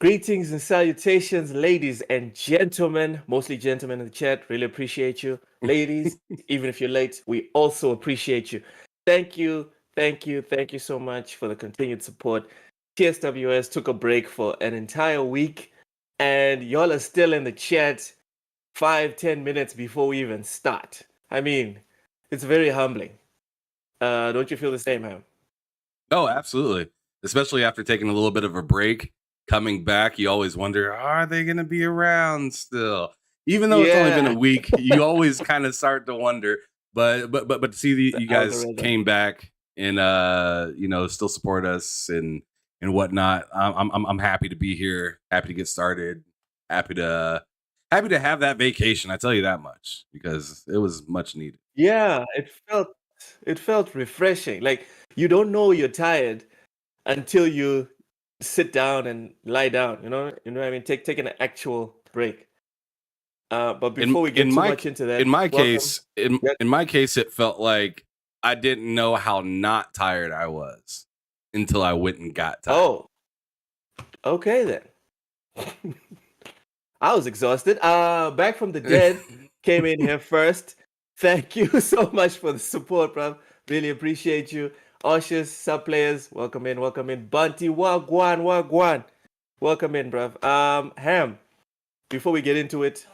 Greetings and salutations, ladies and gentlemen, mostly gentlemen in the chat. Really appreciate you. Ladies, even if you're late, we also appreciate you. Thank you, thank you so much for the continued support. TSWS took a break for an entire week, and y'all are still in the chat 5-10 minutes before we even start. I mean, it's very humbling. Don't you feel the same, Ham? Oh, absolutely. Especially after taking a little bit of a break, coming back, you always wonder, are they going to be around still? Even though it's only been a week, you always kind of start to wonder. But to see you guys came back and still support us and whatnot. I'm happy to be here. Happy to get started. Happy to have that vacation. I tell you that much because it was much needed. Yeah, it felt refreshing. Like you don't know you're tired until you sit down and lie down. You know what I mean? Take an actual break. But before we get too much into that, in my case, it felt like I didn't know how not tired I was until I went and got tired. Oh, okay then. I was exhausted. Back from the dead, came in here first. Thank you so much for the support, bro. Really appreciate you. Ushers, sub players, welcome in. Bunty, wagwan. Welcome in, bruv. Ham, before we get into it,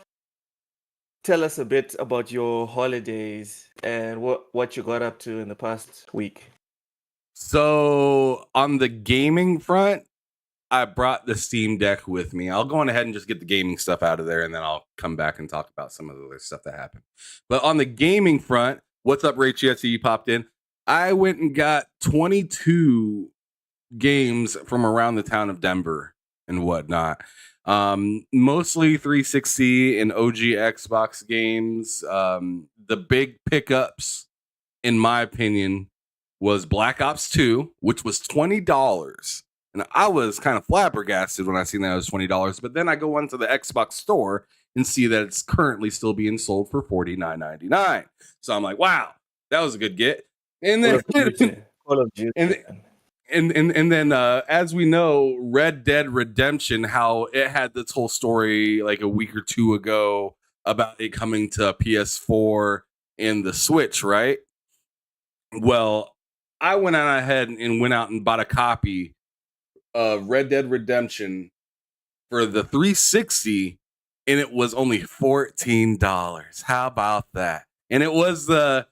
tell us a bit about your holidays and what you got up to in the past week. So on the gaming front, I brought the Steam Deck with me. I'll go on ahead and just get the gaming stuff out of there, and then I'll come back and talk about some of the other stuff that happened. But on the gaming front, what's up, Rachie? I see you popped in. I went and got 22 games from around the town of Denver and whatnot. Mostly 360 and OG Xbox games. The big pickups, in my opinion, was Black Ops 2, which was $20. And I was kind of flabbergasted when I seen that it was $20. But then I go onto the Xbox store and see that it's currently still being sold for $49.99. So I'm like, wow, that was a good get. And then Call of Duty. And then as we know, Red Dead Redemption, how it had this whole story like a week or two ago about it coming to PS4 and the Switch, right? Well, I went on ahead and went out and bought a copy of Red Dead Redemption for the 360, and it was only $14. How about that? And it was the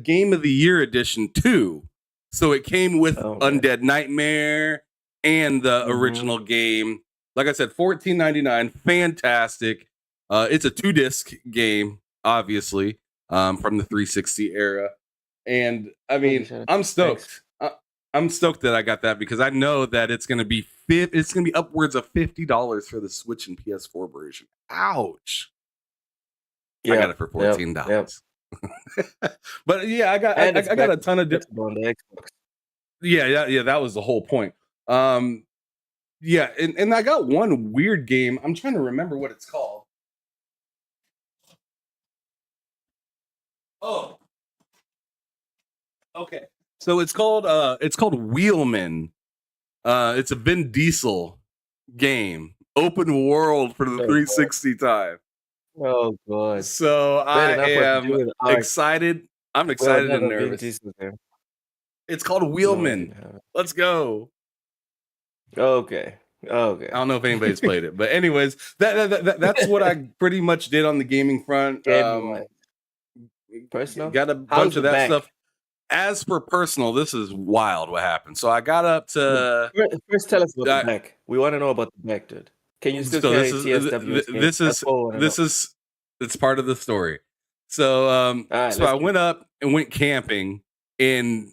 Game of the Year edition too. So it came with Undead Nightmare and the original game. Like I said, $14.99, fantastic. It's a 2-disc game, obviously, from the 360 era. And I mean, I'm stoked. I'm stoked that I got that because I know that it's gonna be upwards of $50 for the Switch and PS4 version. Ouch! Yeah, I got it for $14. But yeah, I got a ton of different. Yeah. That was the whole point. Yeah, and I got one weird game. I'm trying to remember what it's called. Oh, okay. So it's called Wheelman. It's a Vin Diesel game, open world for the 360 time. Oh god! So I am excited. I'm excited and nervous. It's called Wheelman. Let's go. Okay. I don't know if anybody's played it, but anyways, that's what I pretty much did on the gaming front. Personal, got a bunch of that stuff. As for personal, this is wild what happened. So I got up to first tell us about the back. We want to know about the back, dude. Can you still carry TSW? This is it's part of the story. So I went up and went camping in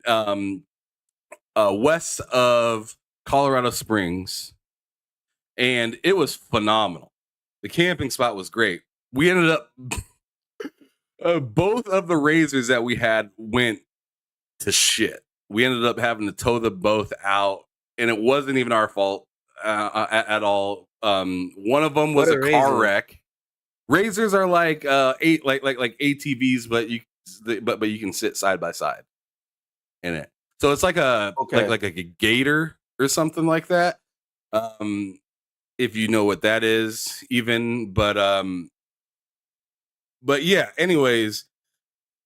west of Colorado Springs, and it was phenomenal. The camping spot was great. We ended up both of the razors that we had went to shit. We ended up having to tow the both out, and it wasn't even our fault at all. One of them was a car wreck. Razors are like like ATVs, but you can sit side by side in it. So it's like like a gator or something like that. if you know what that is, even. But yeah. Anyways,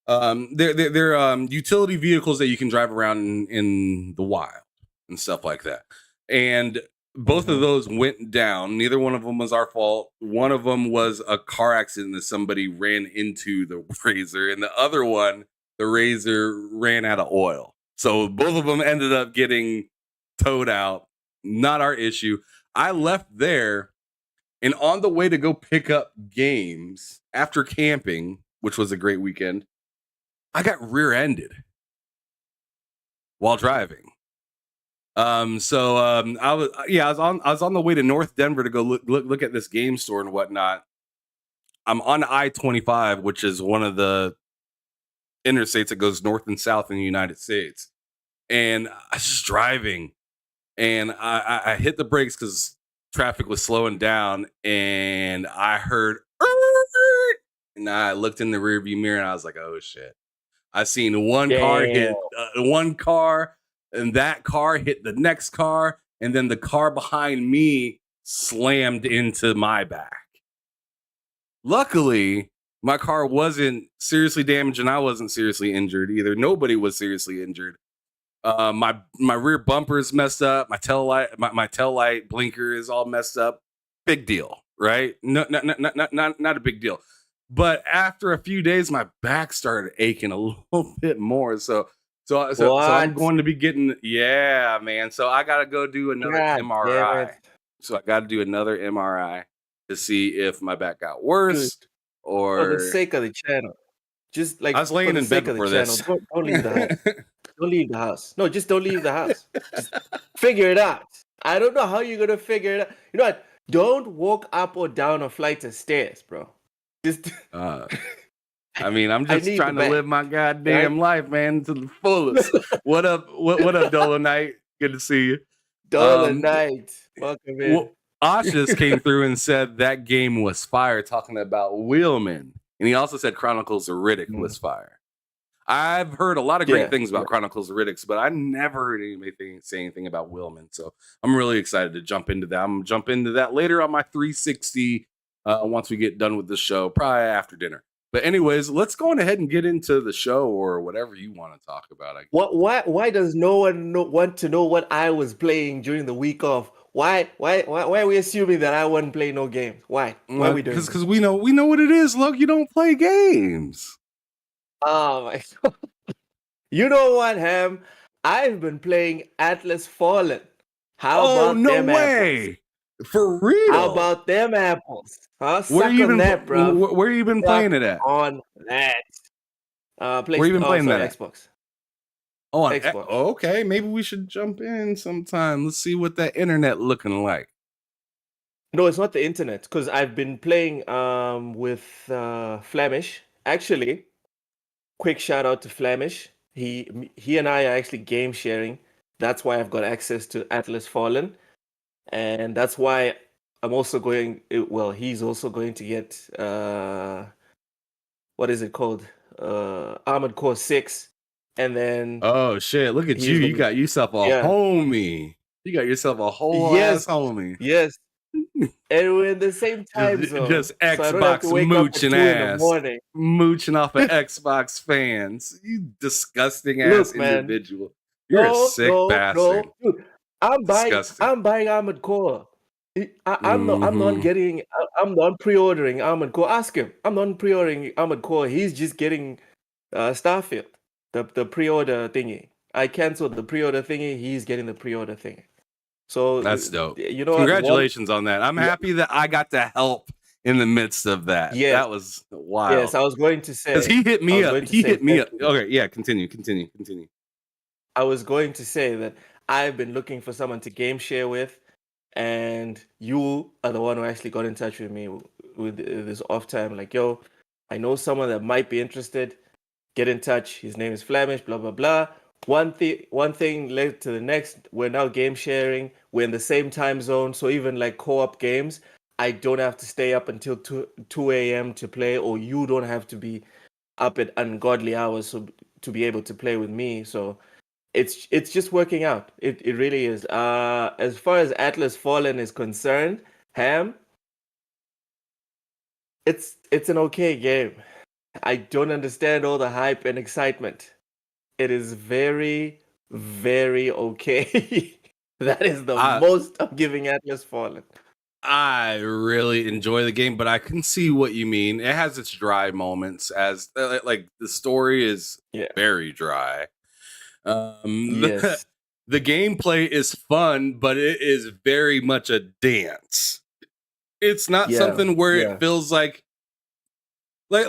they're utility vehicles that you can drive around in the wild and stuff like that. And both of Mhm. those went down. Neither one of them was our fault. One of them was a car accident that somebody ran into the Razor, and the other one, the Razor ran out of oil. So both of them ended up getting towed out. Not our issue. I left there, and on the way to go pick up games after camping, which was a great weekend, I got rear-ended while driving. I was on the way to North Denver to go look at this game store and whatnot. I'm on I-25, which is one of the interstates that goes north and south in the United States. And I was just driving, and I hit the brakes because traffic was slowing down, and I heard, "Err!" And I looked in the rearview mirror, and I was like, "Oh shit!" I seen one car Damn. hit one car, and that car hit the next car, and then the car behind me slammed into my back. Luckily, my car wasn't seriously damaged, and I wasn't seriously injured either. Nobody was seriously injured. My rear bumper is messed up. My tail light blinker is all messed up. Big deal, right? No, not a big deal. But after a few days, my back started aching a little bit more. So I'm What? going to be getting, yeah, man. So I got to go do another God damn MRI. it, So I got to do another MRI to see if my back got dude! worse For the or sake of the channel, just I like was for laying the in bed sake of the before channel, this. don't leave the house. Don't leave the house. No, just don't leave the house. Just figure it out. I don't know how you're gonna figure it out. You know what? Don't walk up or down a flight of stairs, bro. Just uh, I mean, I'm I just need the trying to bag, live my right? goddamn life, man, to the fullest. What up? What up, Dolo Knight? Good to see you. Dollar Um, night. Welcome in. well, Ashes came through and said that game was fire, talking about Wheelman, and he also said Chronicles of Riddick Mm. was fire. I've heard a lot of great Yeah, things yeah. about Chronicles of Riddick, but I never heard anybody say anything about Wheelman. So I'm really excited to jump into that. I'm gonna jump into that later on my 360 once we get done with the show, probably after dinner. But anyways, let's go on ahead and get into the show or whatever you want to talk about. I guess. Why does no one want to know what I was playing during the week off? Why are we assuming that I wasn't playing no games? Why? Why are we doing this? Because we know what it is. Look, you don't play games. Oh my god. You know what, Ham? I've been playing Atlas Fallen. How Oh about no them apples? way! For How real? about them apples? Huh? Where Suck you on been? that, bro. Where you been Suck playing it at? on that. Where you been playing that sorry, at? Xbox. Oh, Xbox. okay. Maybe we should jump in sometime. Let's see what that internet looking like. No, it's not the internet, because I've been playing with Flemish. Actually, quick shout out to Flemish. He and I are actually game sharing. That's why I've got access to Atlas Fallen. And that's why I'm also going. Well, he's also going to get what is it called? Armored Core 6, and then Oh shit! Look at you. he's You gonna. got yourself a Yeah. homie. You got yourself a whole ass Yes. homie. Yes. And we're in the same time zone, Just so I don't have to Xbox wake up at mooching 2 in the ass, morning. mooching off of Xbox fans. You disgusting ass Look, man. individual. You're a sick bastard. No, dude. Disgusting. I'm buying Armored Core. I'm not Mhm. getting. I'm not pre-ordering Armored Core. Ask him. I'm not pre-ordering Armored Core. He's just getting Starfield, the pre-order thingy. I canceled the pre-order thingy. He's getting the pre-order thingy. So That's dope. you know what? Congratulations on that. I'm happy that I got to help in the midst of that. Yes, That was yes. wild. I was going to Because say. he hit I me was up. going to He say hit me thank up. you. Okay, yeah, continue. I was going to say that I've been looking for someone to game share with, and you are the one who actually got in touch with me with this off time. Like, yo, I know someone that might be interested. Get in touch. His name is Flemish. Blah blah blah. One thing led to the next. We're now game sharing. We're in the same time zone, so even like co-op games, I don't have to stay up until 2 a.m. to play, or you don't have to be up at ungodly hours to be able to play with me. So it's just working out. It really is. As far as Atlas Fallen is concerned, Ham, it's an okay game. I don't understand all the hype and excitement. It is very, very okay. That is the I most I'm giving Atlas Fallen. I really enjoy the game, but I can see what you mean. It has its dry moments, as like the story is Yeah. very dry. The, Yes. the gameplay is fun, but it is very much a dance. It's not Yeah. something where it Yeah. feels like when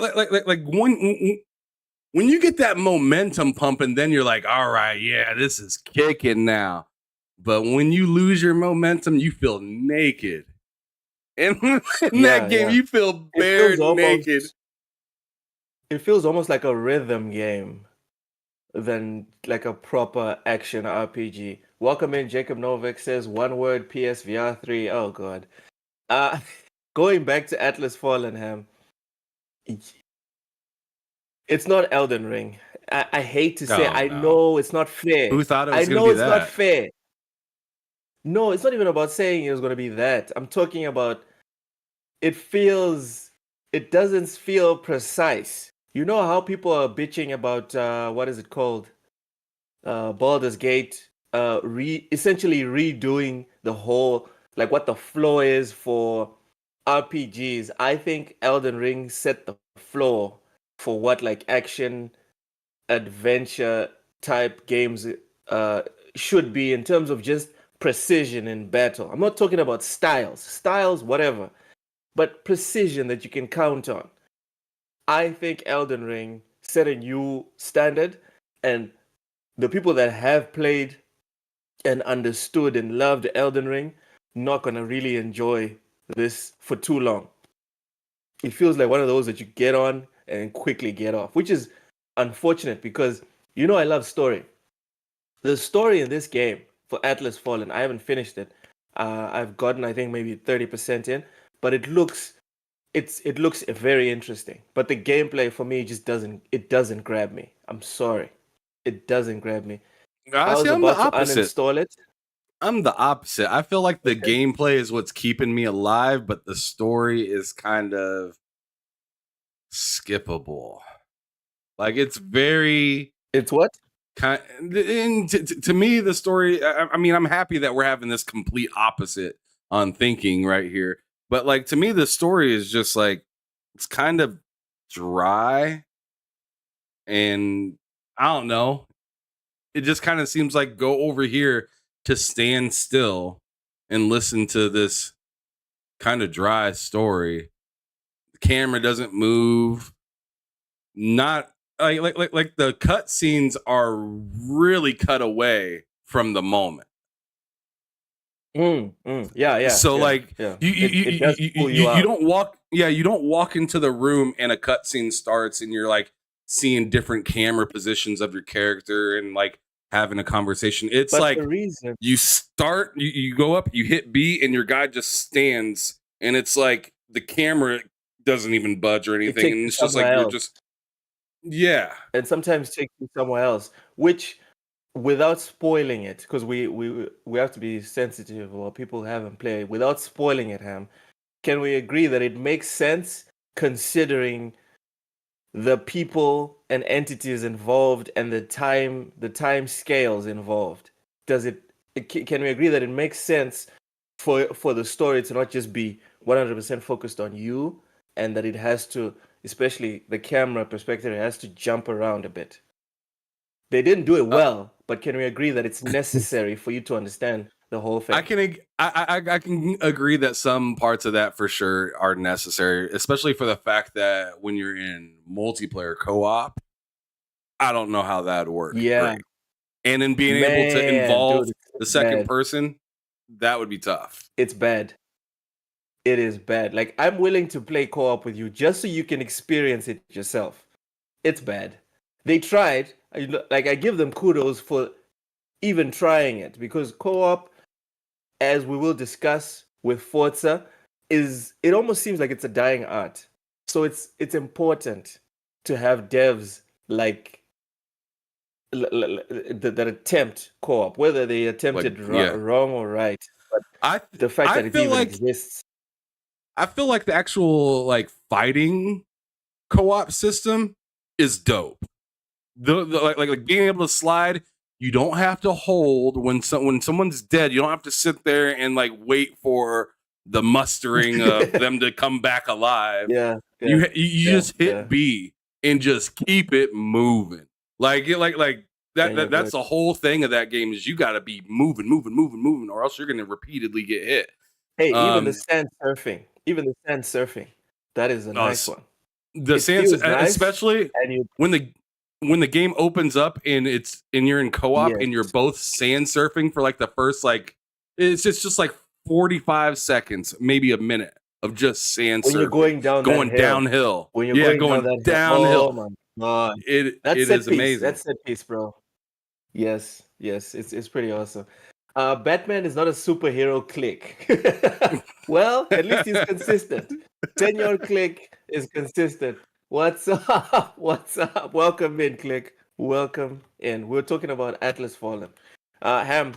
you get that momentum pumping, then you're like, all right, yeah, this is kicking now. But when you lose your momentum, you feel naked. And in that Yeah. game, Yeah. you feel It bare feels naked. almost it feels almost like a rhythm game than like a proper action RPG. Welcome in, Jacob Novak says one word PSVR 3. Oh god. Uh going back to Atlas Fallen Ham. It's not Elden Ring. I hate to say, Oh I no. know it's not fair. Who thought it I was gonna know be it's not that? fair. No, it's not even about saying it was going to be that. I'm talking about it feels, it doesn't feel precise. You know how people are bitching about, what is it called? Baldur's Gate, essentially redoing the whole, like what the flow is for RPGs. I think Elden Ring set the floor for what like action adventure type games uh, should be in terms of just precision in battle. I'm not talking about styles, whatever, but precision that you can count on. I think Elden Ring set a new standard, and the people that have played and understood and loved Elden Ring not gonna really enjoy this for too long. It feels like one of those that you get on and quickly get off, which is unfortunate because I love story. The story in this game for Atlas Fallen, I haven't finished it. I've gotten, I think, maybe 30% in, but it looks very interesting. But the gameplay for me just doesn't grab me. I'm sorry, it doesn't grab me. I See, was I'm the about to opposite. uninstall it. I'm the opposite. I feel like the Okay. gameplay is what's keeping me alive, but the story is kind of skippable. Like it's very It's what? kind. And to me, the story. I mean, I'm happy that we're having this complete opposite on thinking right here. But like to me, the story is just like it's kind of dry, and I don't know. It just kind of seems like go over here to stand still and listen to this kind of dry story. The camera doesn't move. Not like the cut scenes are really cut away from the moment. Yeah, yeah, So yeah, like yeah. It does pull you you out. don't walk into the room and a cutscene starts and you're like seeing different camera positions of your character and like having a conversation. It's But the like reason, you go up, you hit B, and your guy just stands, and it's like the camera doesn't even budge or it anything, takes and you it's just like somewhere you're else, just yeah. and sometimes takes you somewhere else, which without spoiling it, because we have to be sensitive or people haven't played, without spoiling it, Ham, can we agree that it makes sense considering the people and entities involved and the time scales involved? Does can we agree that it makes sense for the story to not just be 100% focused on you, and that it has to, especially the camera perspective, it has to jump around a bit? They didn't do it Uh, well, but can we agree that it's necessary for you to understand the whole I thing? can I can agree that some parts of that for sure are necessary, especially for the fact that when you're in multiplayer co-op, I don't know how that'd work Yeah, great. And in being able to man, involve dude, the it's second bad. person, that would be tough. It's bad. It is bad. Like, I'm willing to play co-op with you just so you can experience it yourself. It's bad. They tried. Like, I give them kudos for even trying it, because co-op, as we will discuss with Forza, it almost seems like it's a dying art. So it's important to have devs like that attempt co-op, whether they Like attempted yeah. wrong or right. But I the fact I that it feel even like exists. I feel like the actual like fighting co-op system is dope. The like being able to slide, you don't have to hold when someone's dead. You don't have to sit there and like wait for the mustering of them to come back alive. Yeah, yeah, You yeah, just hit yeah. B and just keep it moving. Like And you're that's good. the whole thing of that game is you got to be moving, or else you're gonna repeatedly get hit. Hey, Um, even the sand surfing, that is a uh, nice one. the It sense, feels nice, especially and you when the game opens up and you're in co-op yes, and you're both sand surfing for like the first like it's just like 45 seconds, maybe a minute of just sand when you're surfing, going down that going hill, downhill. when you're Yeah, going down going that hill, oh downhill. my god, It is amazing. That's set piece, bro. Yes, yes, it's pretty awesome. Batman is not a superhero click. Well, at least he's consistent. Senor Click is consistent. What's up? What's up? Welcome in, Click. Welcome in. We're talking about Atlas Fallen. Ham,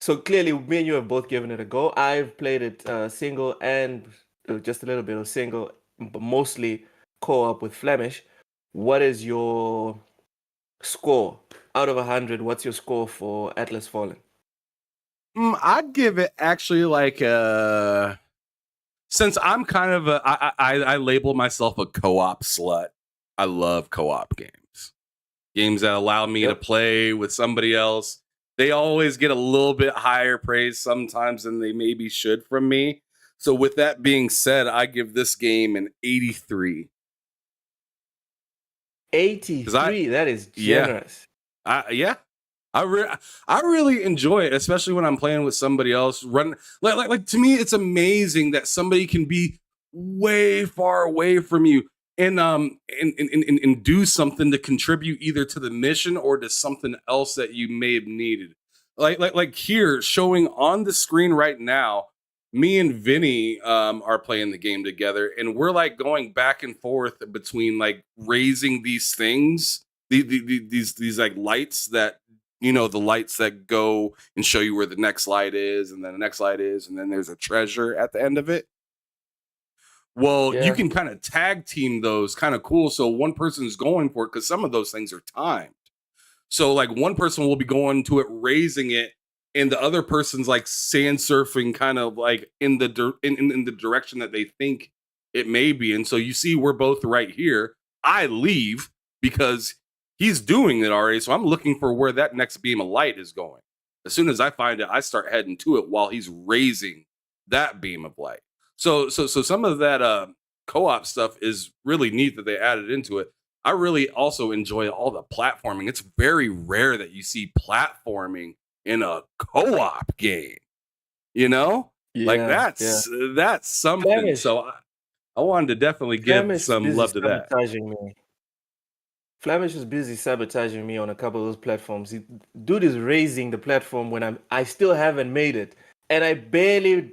so clearly me and you have both given it a go. I've played it single and just a little bit of single, but mostly co-op with Flemish. What is your score out of 100? What's your score for Atlas Fallen? I'd give it actually like since I'm kind of I label myself a co-op slut. I love co-op games that allow me to Yep. play with somebody else. They always get a little bit higher praise sometimes than they maybe should from me. So with that being said, I give this game an 83. 'Cause83. That is yeah, generous. yeah. I really enjoy it, especially when I'm playing with somebody else. Run like to me, it's amazing that somebody can be way far away from you and do something to contribute either to the mission or to something else that you may have needed. Like here, showing on the screen right now, me and Vinny are playing the game together, and we're like going back and forth between like raising these things, these like lights that the lights that go and show you where the next light is, and then the next light is, and then there's a treasure at the end of it. Well, you Yeah. can kind of tag team those kind of cool. So one person's going for it because some of those things are timed. So like one person will be going to it, raising it, and the other person's like sand surfing, kind of like in the direction that they think it may be. And so you see, we're both right here. I leave because he's doing it already. So I'm looking for where that next beam of light is going. As soon as I find it, I start heading to it while he's raising that beam of light. So some of that co-op stuff is really neat that they added into it. I really also enjoy all the platforming. It's very rare that you see platforming in a co-op game. Like Yeah. Yeah. that's something. Flemish. So I wanted to definitely give Flemish is some busy love to that. sabotaging me. Flemish is busy sabotaging me on a couple of those platforms. Dude is raising the platform when I still haven't made it, and I barely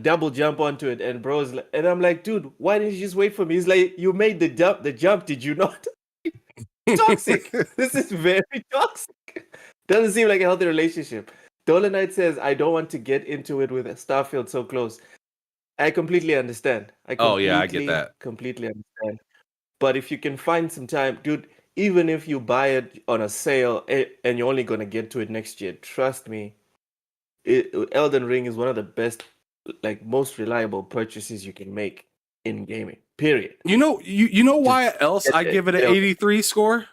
double jump onto it. And and I'm like, dude, why didn't you just wait for me? He's like, you made the jump, did you not? Toxic. This is very toxic. Doesn't seem like a healthy relationship. Dolomite says, I don't want to get into it with Starfield so close. I completely understand. Oh yeah, I get that. Completely understand. But if you can find some time, dude, even if you buy it on a sale and you're only gonna get to it next year, trust me, Elden Ring is one of the best, like most reliable purchases you can make in gaming. Period. You know Just why else I give it an get Elden- 83 score?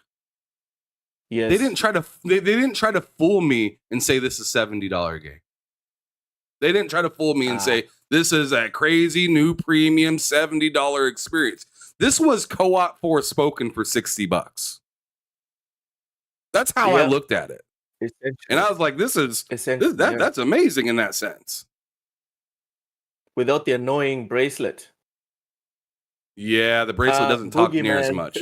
Yes. They didn't try to fool me and say this is $70 game. They didn't try to fool me and say this is a crazy new premium $70 experience. This was co-op for spoken for $60. That's how I looked at it. And I was like, that's amazing in that sense. Without the annoying bracelet. Yeah, the bracelet doesn't talk near as much.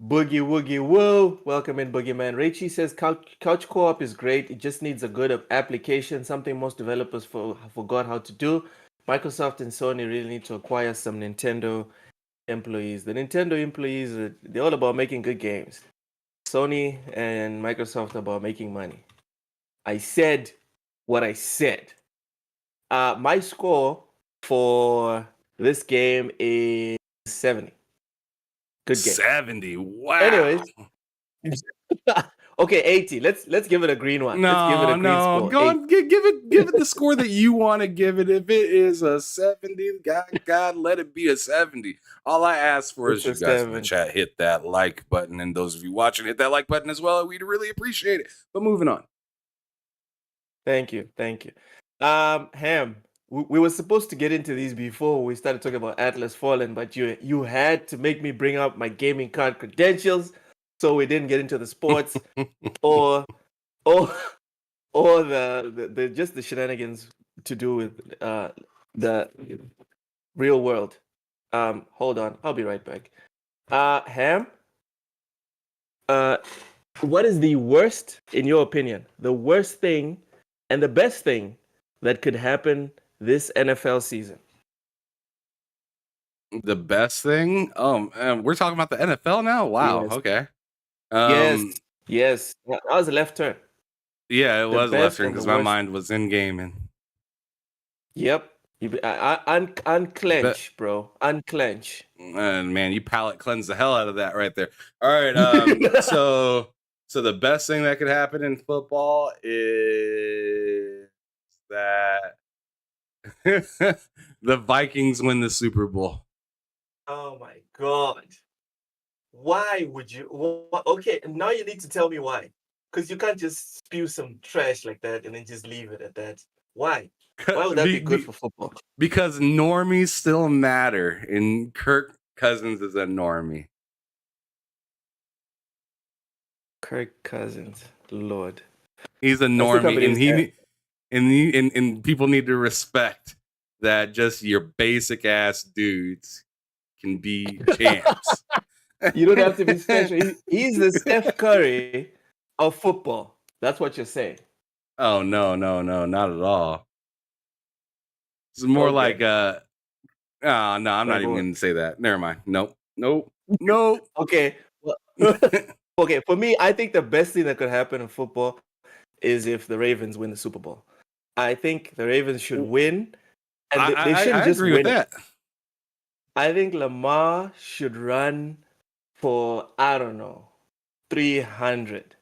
Boogie Woogie Woo. Welcome in, Boogeyman. Rachie says couch co-op is great. It just needs a good application, something most developers forgot how to do. Microsoft and Sony really need to acquire some Nintendo employees. The Nintendo employees, they're all about making good games. Sony and Microsoft are about making money. I said what I said. My score for this game is 70. Good game. 70. Wow. Anyways, okay, 80. Let's give it a green one. Let's give it a green No. score. Go on, give it the score that you want to give it. If it is a 70, God, let it be a 70. All I ask for It's is a you guys in the 7. chat hit that like button, and those of you watching, hit that like button as well. We'd really appreciate it. But moving on. Thank you. Ham, we were supposed to get into these before we started talking about Atlas Fallen, but you had to make me bring up my gaming card credentials, so we didn't get into the sports or or or the just the shenanigans to do with the real world. Hold on, I'll be right back. Ham, uh, what is the worst, in your opinion, the worst thing and the best thing that could happen this NFL season? The best thing? We're talking about the NFL now? Wow. Yes. Okay. Yes. Um, Yes. That was a left turn. yeah, it The was a left best turn and the because my worst. mind was in gaming. Yep. But Unclench, bro. Unclench. and man, you palate cleanse the hell out of that right there. All right. So the best thing that could happen in football is that the Vikings win the Super Bowl. Oh my God. Why would you? Okay, now you need to tell me why. Because you can't just spew some trash like that and then just leave it at that. Why? Why would that be good for football? Because normies still matter, and Kirk Cousins is a normie. Kirk Cousins, Lord. He's a normie, and people need to respect that. Just your basic ass dudes can be champs. You don't have to be special. He's the Steph Curry of football. That's what you're saying. Oh no, not at all. It's more Okay. like oh no, I'm not even gonna say that. Never mind. Nope. Okay. Well, okay, for me, I think the best thing that could happen in football is if the Ravens win the Super Bowl. I think the Ravens should win, and they shouldn't just agree win with that. I think Lamar should run for, I don't know, 300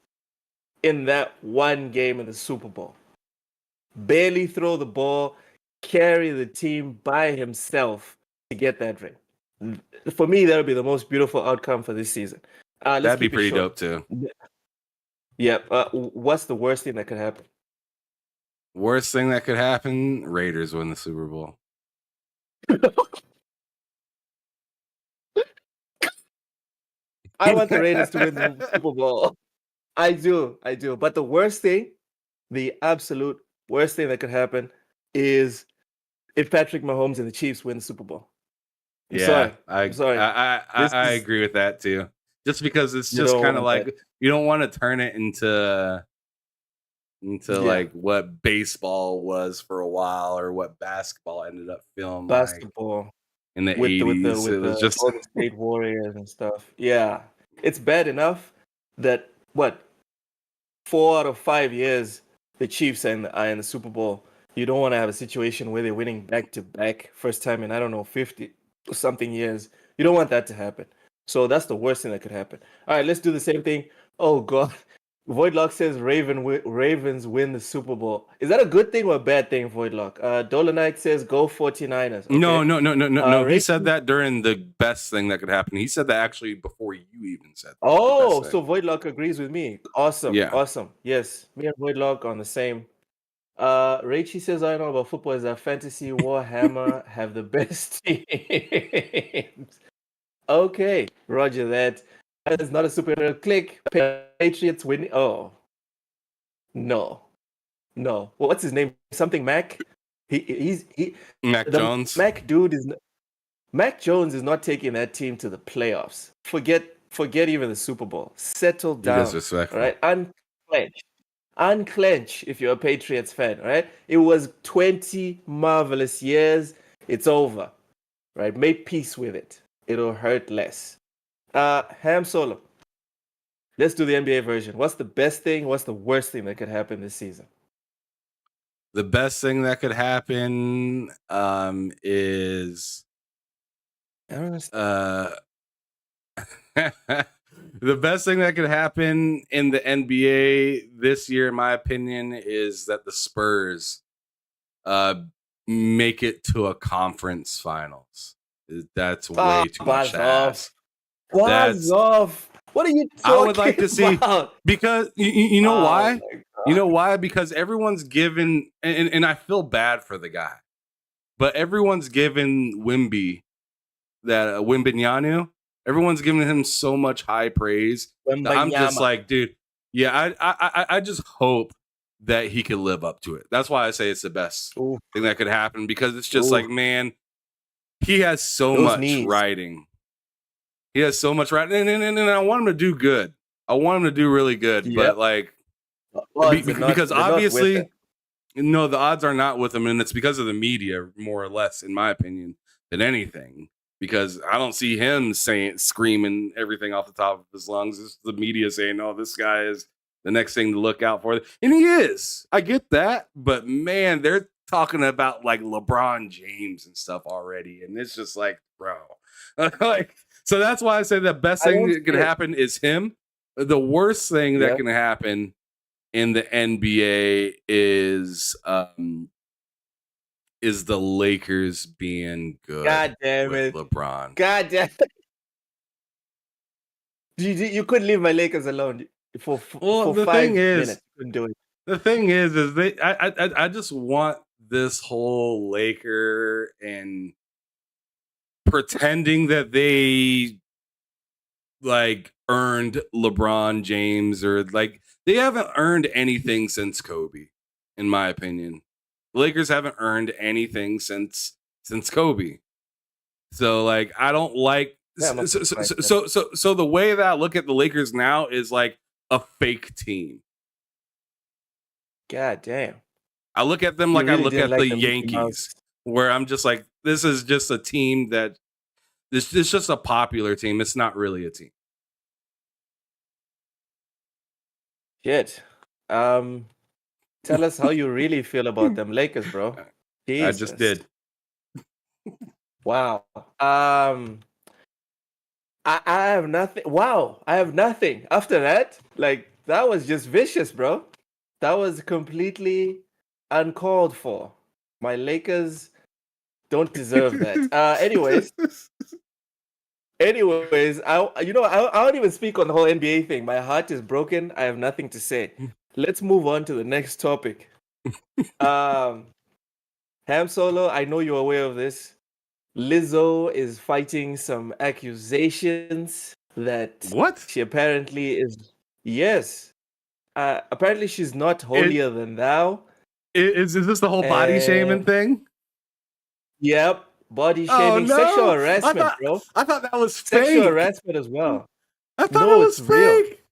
in that one game in the Super Bowl. Barely throw the ball, carry the team by himself to get that ring. For me, that would be the most beautiful outcome for this season. That'd be pretty dope too. Yep. What's the worst thing that could happen? Worst thing that could happen: Raiders win the Super Bowl. I want the Raiders to win the Super Bowl. I do. But the worst thing, the absolute worst thing that could happen is if Patrick Mahomes and the Chiefs win the Super Bowl. I'm sorry. I agree with that too. Just because it's just kind of like you don't want to turn it into like what baseball was for a while or what basketball ended up feeling like in the 80s. It was just Golden State Warriors and stuff. Yeah, it's bad enough that 4 out of 5 years the Chiefs are in the Super Bowl. You don't want to have a situation where they're winning back to back, first time in, I don't know, 50 something years. You don't want that to happen. So that's the worst thing that could happen. All right, let's do the same thing. Oh God, Voidlock says Ravens win the Super Bowl. Is that a good thing or a bad thing, Voidlock? Dolonite says go 49ers. Okay? No. He said that during the best thing that could happen. He said that actually before you even said that. Oh, so Voidlock agrees with me. Awesome. Yeah. Awesome. Yes, me and Voidlock on the same. Rachie says, I know about football is that Fantasy Warhammer have the best teams. Okay, roger that. It's not a superhero click. Patriots winning. Oh, no. Well, what's his name? Something Mac? He's Mac Jones. Mac Jones is not taking that team to the playoffs. Forget even the Super Bowl. Settle down. Disrespectful. All right? Unclench if you're a Patriots fan, right? It was 20 marvelous years. It's over, right? Make peace with it. It'll hurt less. Ham Solo. Let's do the NBA version. What's the best thing? What's the worst thing that could happen this season? The best thing that could happen is I don't understand. the best thing that could happen in the NBA this year, in my opinion, is that the Spurs make it to a conference finals. That's way too much Buzz to off. ask. Buzz That's off. What are you I would like talking to see about? because you know Oh why? my You God. know why? Because everyone's given, and I feel bad for the guy, but everyone's given Wimby Wimbignanu. Everyone's giving him so much high praise that I'm just Wembanyama. like, dude, yeah, I just hope that he can live up to it. That's why I say it's the best Ooh, thing that could happen because it's just ooh, like, man, he has so those much knees. writing. He has so much writing, and I want him to do good. I want him to do really good, Yep. but like Odds are not. because They're not with it. obviously, no, the odds are not with him, and it's because of the media, more or less, in my opinion, than anything. Because I don't see him screaming everything off the top of his lungs. It's the media saying, "Oh, this guy is the next thing to look out for," and he is. I get that, but man, they're talking about like LeBron James and stuff already, and it's just like, bro, like. So that's why I say the best I thing don't that can see it. happen is him. The worst thing that Yeah. can happen in the NBA is the Lakers being good God damn with it. LeBron. God damn it. You couldn't leave my Lakers alone for Well, the 5 thing is, minutes. You couldn't do it. I just want this whole Laker and pretending that they like earned LeBron James or like they haven't earned anything since Kobe, in my opinion. The Lakers haven't earned anything since Kobe. So like I don't like Yeah, I'm so the way that I look at the Lakers now is like a fake team. God damn. I look at them You like I really look didn't at the like the Mickey Mouse. Yankees, where I'm just like, this is just a team that this is just a popular team. It's not really a team. Shit. Tell us how you really feel about them Lakers, bro. I just Jesus. did. Wow. I have nothing. Wow, I have nothing. After that, like that was just vicious, bro. That was completely uncalled for. My Lakers don't deserve that. Anyways, I won't even speak on the whole NBA thing. My heart is broken. I have nothing to say. Let's move on to the next topic. Ham Solo, I know you're aware of this. Lizzo is fighting some accusations that What? she apparently is. Yes. Apparently she's not It, holier than thou. is this the whole body shaming And thing? yep, body Oh shaming, sexual no! harassment, bro. I thought that was Sexual fake. harassment as well. I thought No, it it's was real. fake.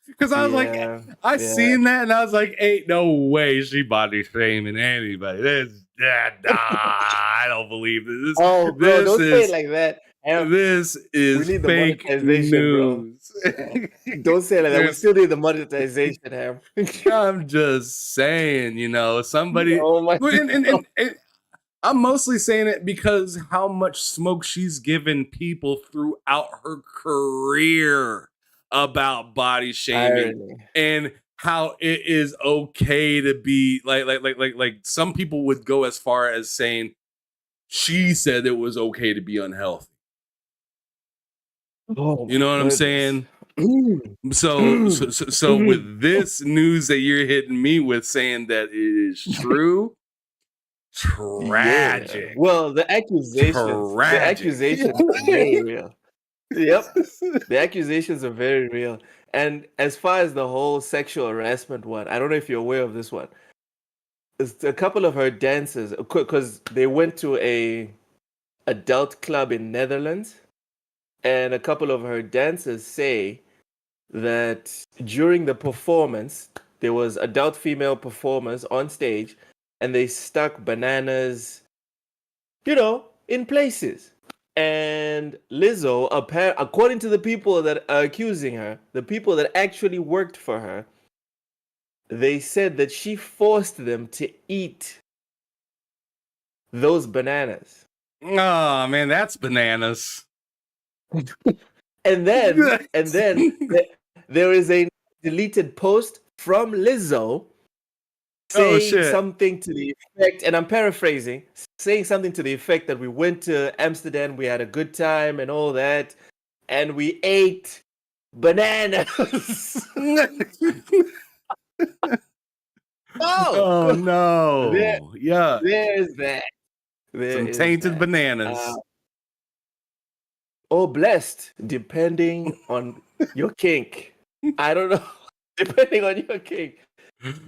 Because I was like, Yeah. I Yeah. seen that and I was like, ain't no way she body shaming anybody. I don't believe this. Oh, bro, This don't say it is like that. Ham, this we is need the fake monetization, bro. news. Don't say it like that. We There's- still need the monetization, Ham. I'm just saying, somebody. Oh my And I'm mostly saying it because how much smoke she's given people throughout her career about body shaming irony. and how it is okay to be like some people would go as far as saying she said it was okay to be unhealthy. Oh You know what I'm saying? So with this news that you're hitting me with saying that it is true, tragic. Yeah. Well, the accusations are very real. Yep. The accusations are very real. And as far as the whole sexual harassment one, I don't know if you're aware of this one. It's a couple of her dancers, because they went to a adult club in Netherlands, and a couple of her dancers say that during the performance, there was adult female performers on stage, and they stuck bananas, in places. And Lizzo, according to the people that are accusing her, the people that actually worked for her, they said that she forced them to eat those bananas. Oh man, that's bananas. And then there is a deleted post from Lizzo Oh saying shit. something to the effect, and I'm paraphrasing, saying something to the effect that we went to Amsterdam, we had a good time and all that, and we ate bananas. Oh Oh, there, no. Yeah. there's that. There Some is tainted that. Uh, bananas. or blessed, depending on your kink. I don't know. Depending on your kink.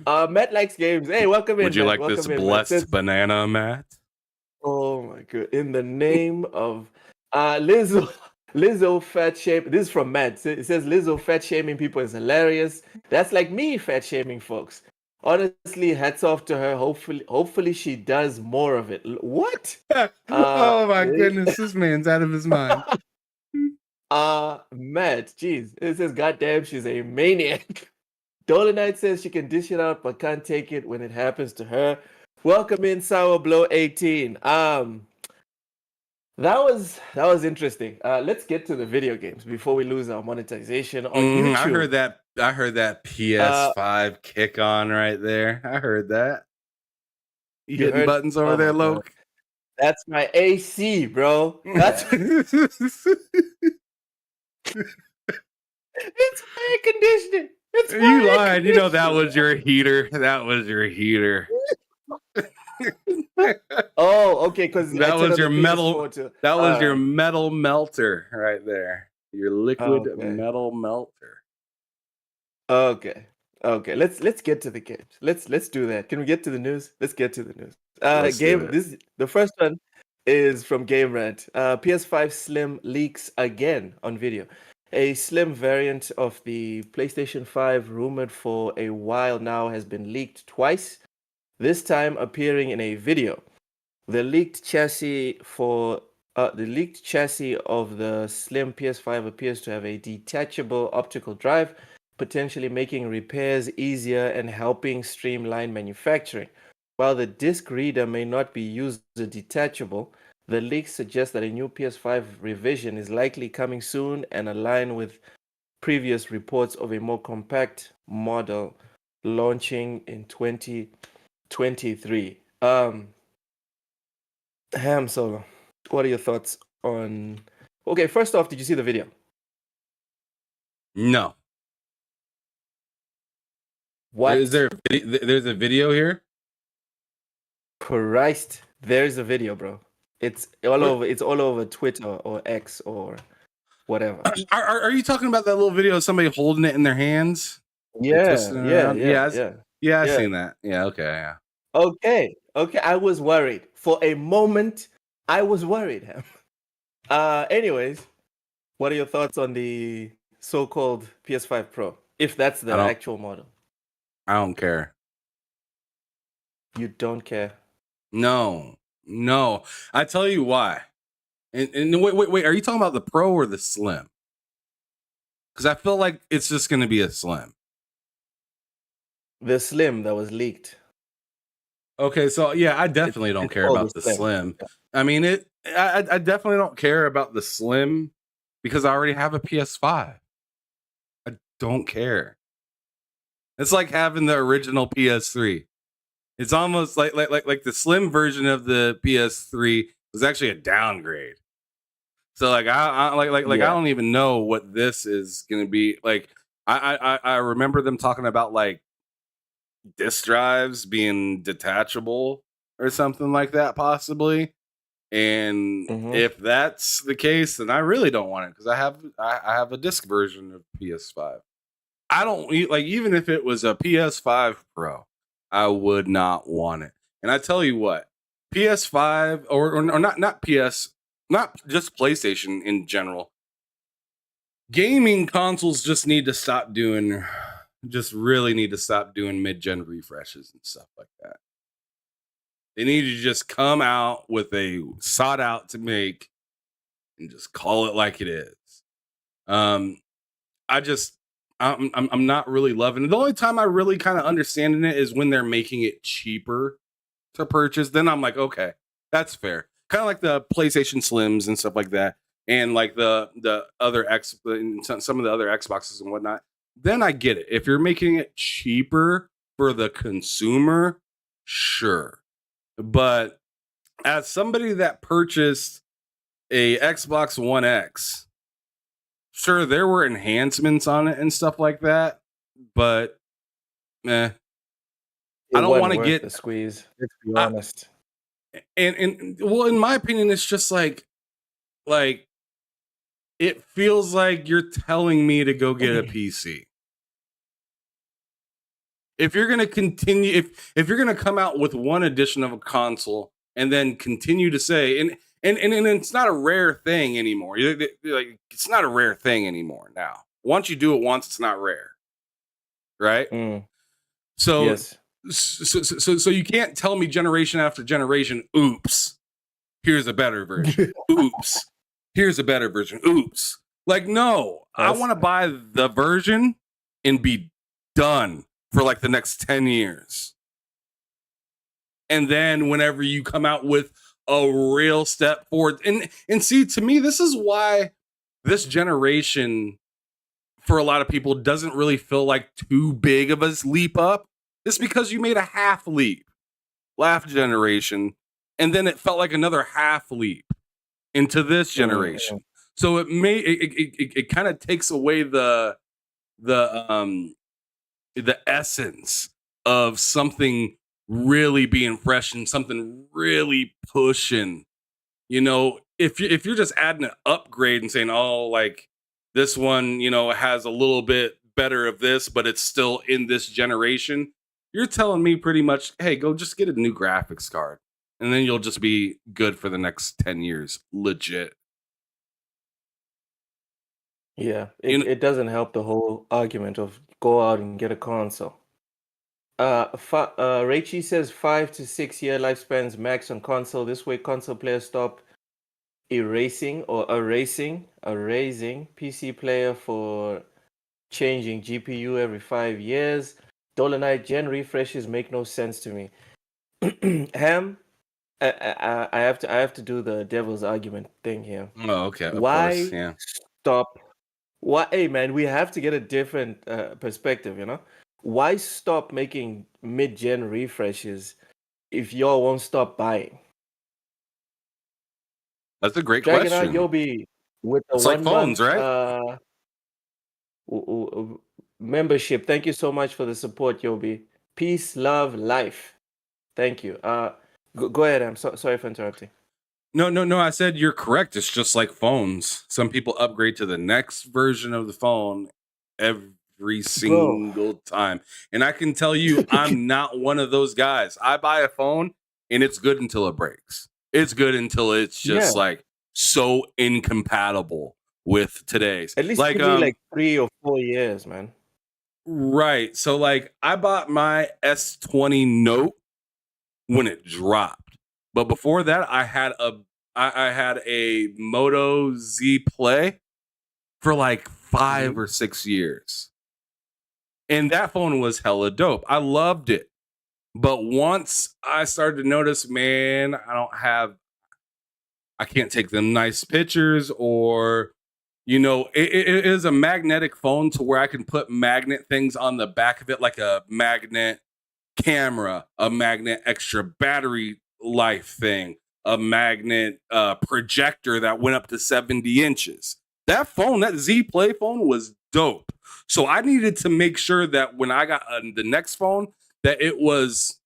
Matt likes games. Hey, welcome Would in, you Matt. like this Welcome in, Matt. blessed banana, Matt? Oh my god! In the name of Lizzo, Lizzo fat shame. This is from Matt. It says Lizzo fat shaming people is hilarious. That's like me fat shaming folks. Honestly, hats off to her. Hopefully she does more of it. What? Oh my goodness, this man's out of his mind. Matt, jeez. It says, goddamn, she's a maniac. Dolomite says she can dish it out, but can't take it when it happens to her. Welcome in, Sour Blow 18. That was interesting. Let's get to the video games before we lose our monetization on YouTube. I heard that PS5 kick on right there. I heard that. You hitting heard? buttons over there, my God. Loke? That's my AC, bro. That's it's air conditioning. It's You my air lied. You know that conditioning. was your heater. That was your heater. Oh, okay, because That was your metal. To, That was your metal melter right there. Your liquid okay. metal melter. Okay. Okay. Let's get to the games. Let's do that. Can we get to the news? Let's get to the news. Let's do it. The first one is from Game Rant. PS5 Slim leaks again on video. A slim variant of the PlayStation 5 rumored for a while now has been leaked twice, this time appearing in a video. The leaked chassis of the slim PS5 appears to have a detachable optical drive, potentially making repairs easier and helping streamline manufacturing. While the disc reader may not be user detachable, the leaks suggest that a new PS5 revision is likely coming soon and align with previous reports of a more compact model launching in 2023. Ham Solo, what are your thoughts on? Okay, first off, did you see the video? No. What? There's a video here? Christ, there's a video, bro. It's all over. It's all over Twitter or X or whatever. Are you talking about that little video of somebody holding it in their hands? Yeah, I've seen that. Yeah, okay, yeah. Okay. I was worried for a moment. I was worried, Ham. Anyways, what are your thoughts on the so-called PS5 Pro, if that's the actual model? I don't care. You don't care? No. I tell you why. And wait. Are you talking about the Pro or the Slim? Because I feel like it's just going to be a Slim. The Slim that was leaked. Okay, so yeah, I definitely don't care about the Slim. Yeah. I mean, I definitely don't care about the Slim because I already have a PS5. I don't care. It's like having the original PS3. It's almost like the Slim version of the PS3 was actually a downgrade. So like I don't even know what this is going to be. Like I remember them talking about like disk drives being detachable or something like that, possibly. And if that's the case, then I really don't want it because I have a disc version of PS5. I don't like, even if it was a PS5 Pro, I would not want it. And I tell you what, PS5 or not PS, not just PlayStation in general. Gaming consoles just really need to stop doing mid-gen refreshes and stuff like that. They need to just come out with a sought out to make and just call it like it is. I I'm not really loving it. The only time I really kind of understanding it is when they're making it cheaper to purchase. Then I'm like, okay, that's fair. Kind of like the PlayStation Slims and stuff like that, and like the other some of the other Xboxes and whatnot. Then I get it. If you're making it cheaper for the consumer, sure. But as somebody that purchased a Xbox One X, sure, there were enhancements on it and stuff like that, but I don't want to get the squeeze. Let's be I, honest. and well, in my opinion, it's just like it feels like you're telling me to go get a PC. If you're gonna continue, if you're gonna come out with one edition of a console and then continue to say, and it's not a rare thing anymore. Like, it's not a rare thing anymore now. Once you do it once, it's not rare, right? So, yes. so you can't tell me generation after generation, oops, here's a better version. Oops, here's a better version. Oops. Like, no, I want to buy the version and be done for like the next 10 years. And then whenever you come out with a real step forward, and see, to me, this is why this generation for a lot of people doesn't really feel like too big of a leap up. It's because you made a half leap last generation, and then it felt like another half leap into this generation. So it kind of takes away the essence of something really being fresh and something really pushing. You know, if you're just adding an upgrade and saying, oh, like this one, you know, has a little bit better of this, but it's still in this generation, you're telling me pretty much, hey, go just get a new graphics card, and then you'll just be good for the next 10 years. Legit. Yeah, it doesn't help the whole argument of go out and get a console. Raichi says 5 to 6 year lifespans max on console. This way, console players stop erasing PC player for changing GPU every 5 years. Dolomite gen refreshes make no sense to me. Ham, I have to do the devil's argument thing here. Oh, okay. Of Why course, yeah. stop? Why? Hey, man, we have to get a different perspective. You know, why stop making mid-gen refreshes if y'all won't stop buying? That's a great Dragon question. Yobi with the It's like 1 phones, month right? membership. Thank you so much for the support, Yobi. Peace, love, life. Thank you. Go ahead. I'm sorry for interrupting. No. I said you're correct. It's just like phones. Some people upgrade to the next version of the phone every single time. And I can tell you, I'm not one of those guys. I buy a phone and it's good until it breaks. It's good until it's just like so incompatible with today's. At least give me like 3 or 4 years, man. Right. So like I bought my S20 Note when it dropped. But before that, I had a Moto Z Play for like 5 or 6 years. And that phone was hella dope. I loved it. But once I started to notice, man, I can't take them nice pictures, or, you know, it is a magnetic phone to where I can put magnet things on the back of it, like a magnet camera, a magnet extra battery life thing, a magnet projector that went up to 70 inches. That phone, that Z Play phone, was dope. So I needed to make sure that when I got the next phone, that it was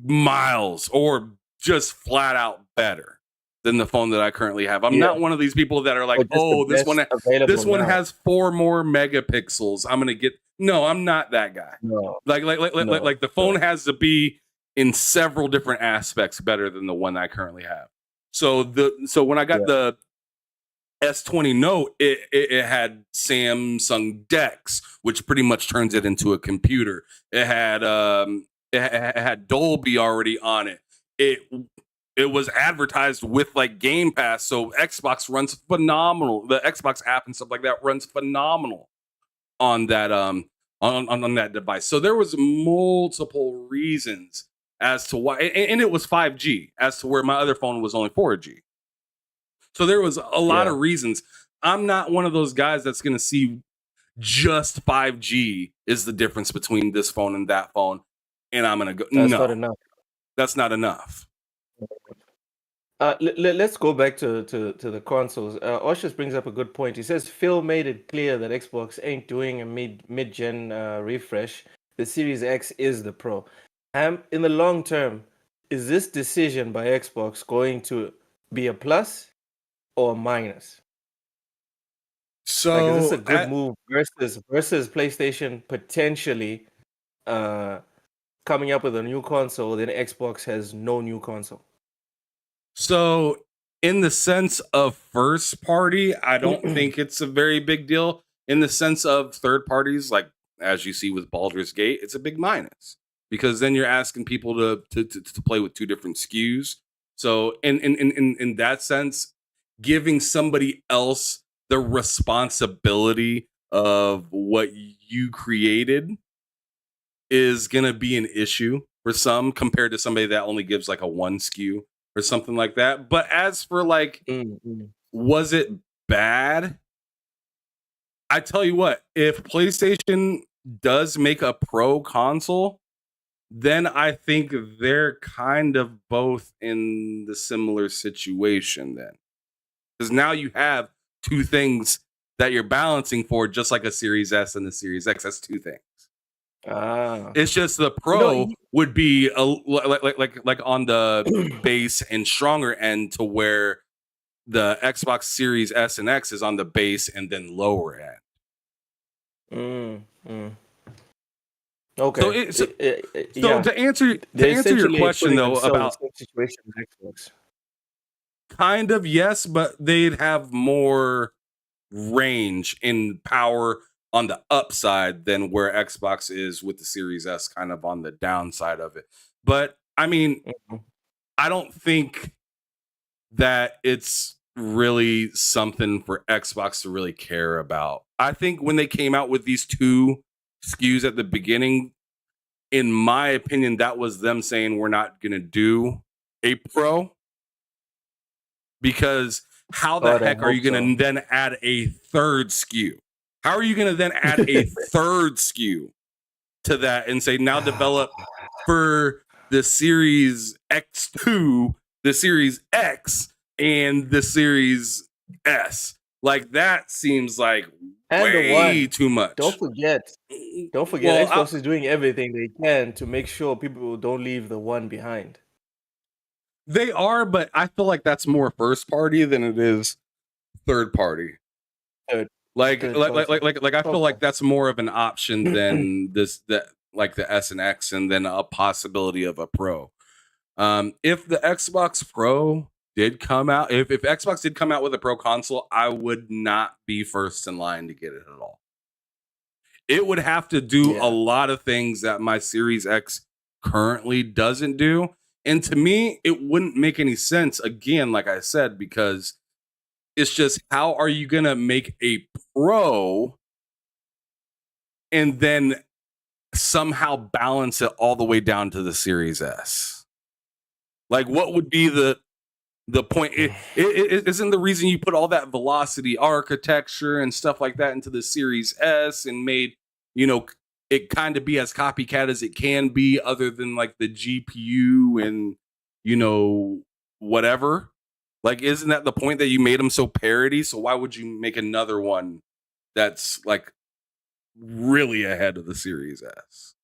miles or just flat out better than the phone that I currently have. I'm not one of these people that are like, oh, this one has 4 more megapixels. I'm gonna get. No, I'm not that guy. No. Like the phone has to be in several different aspects better than the one I currently have. So when I got the S20 Note, it had Samsung DeX, which pretty much turns it into a computer. It had Dolby already on it. It was advertised with like Game Pass, so Xbox runs phenomenal. The Xbox app and stuff like that runs phenomenal. on that on that device. So there was multiple reasons as to why, and it was 5G, as to where my other phone was only 4G. So there was a lot Yeah. of reasons. I'm not one of those guys that's going to see just 5G is the difference between this phone and that phone, and I'm going to go, That's no, not enough. that's not enough. Let's go back to the consoles. Oshus brings up a good point. He says Phil made it clear that Xbox ain't doing a mid-gen refresh. The Series X is the Pro. In the long term, is this decision by Xbox going to be a plus or a minus? Like, is this a So good move versus PlayStation potentially coming up with a new console, then Xbox has no new console? So, in the sense of first party, I don't think it's a very big deal. In the sense of third parties, like as you see with Baldur's Gate, it's a big minus because then you're asking people to play with two different SKUs. So, in that sense, giving somebody else the responsibility of what you created is gonna be an issue for some compared to somebody that only gives like a one SKU or something like that. But as for like, was it bad? I tell you what, if PlayStation does make a pro console, then I think they're kind of both in the similar situation then. Because now you have two things that you're balancing for, just like a Series S and a Series X. That's two things. It's just the Pro would be like on the base and stronger end, to where the Xbox Series S and X is on the base and then lower end. Okay. So Yeah. to answer your question though about situation with Xbox. kind of yes, but they'd have more range in power on the upside than where Xbox is with the Series S, kind of on the downside of it. But I mean, I don't think that it's really something for Xbox to really care about. I think when they came out with these two SKUs at the beginning, in my opinion, that was them saying we're not going to do a Pro, because how the heck are you going to then add a third SKU? How are you going to then add a third SKU to that and say now develop for the Series X2, the Series X, and the Series S? Like, that seems like way too much. Don't forget, Xbox is doing everything they can to make sure people don't leave the one behind. They are, but I feel like that's more first party than it is third party. Like I feel like that's more of an option than like the S and X, and then a possibility of a Pro. If the Xbox Pro did come out, if Xbox did come out with a Pro console, I would not be first in line to get it at all. It would have to do a lot of things that my Series X currently doesn't do. And to me, it wouldn't make any sense, again, like I said, because it's just, how are you going to make a Pro and then somehow balance it all the way down to the Series S? Like, what would be the point? It isn't the reason you put all that velocity architecture and stuff like that into the Series S and made, it kind of be as copycat as it can be, other than like the GPU and, whatever. Like, isn't that the point, that you made them so parity? So why would you make another one that's like really ahead of the Series S?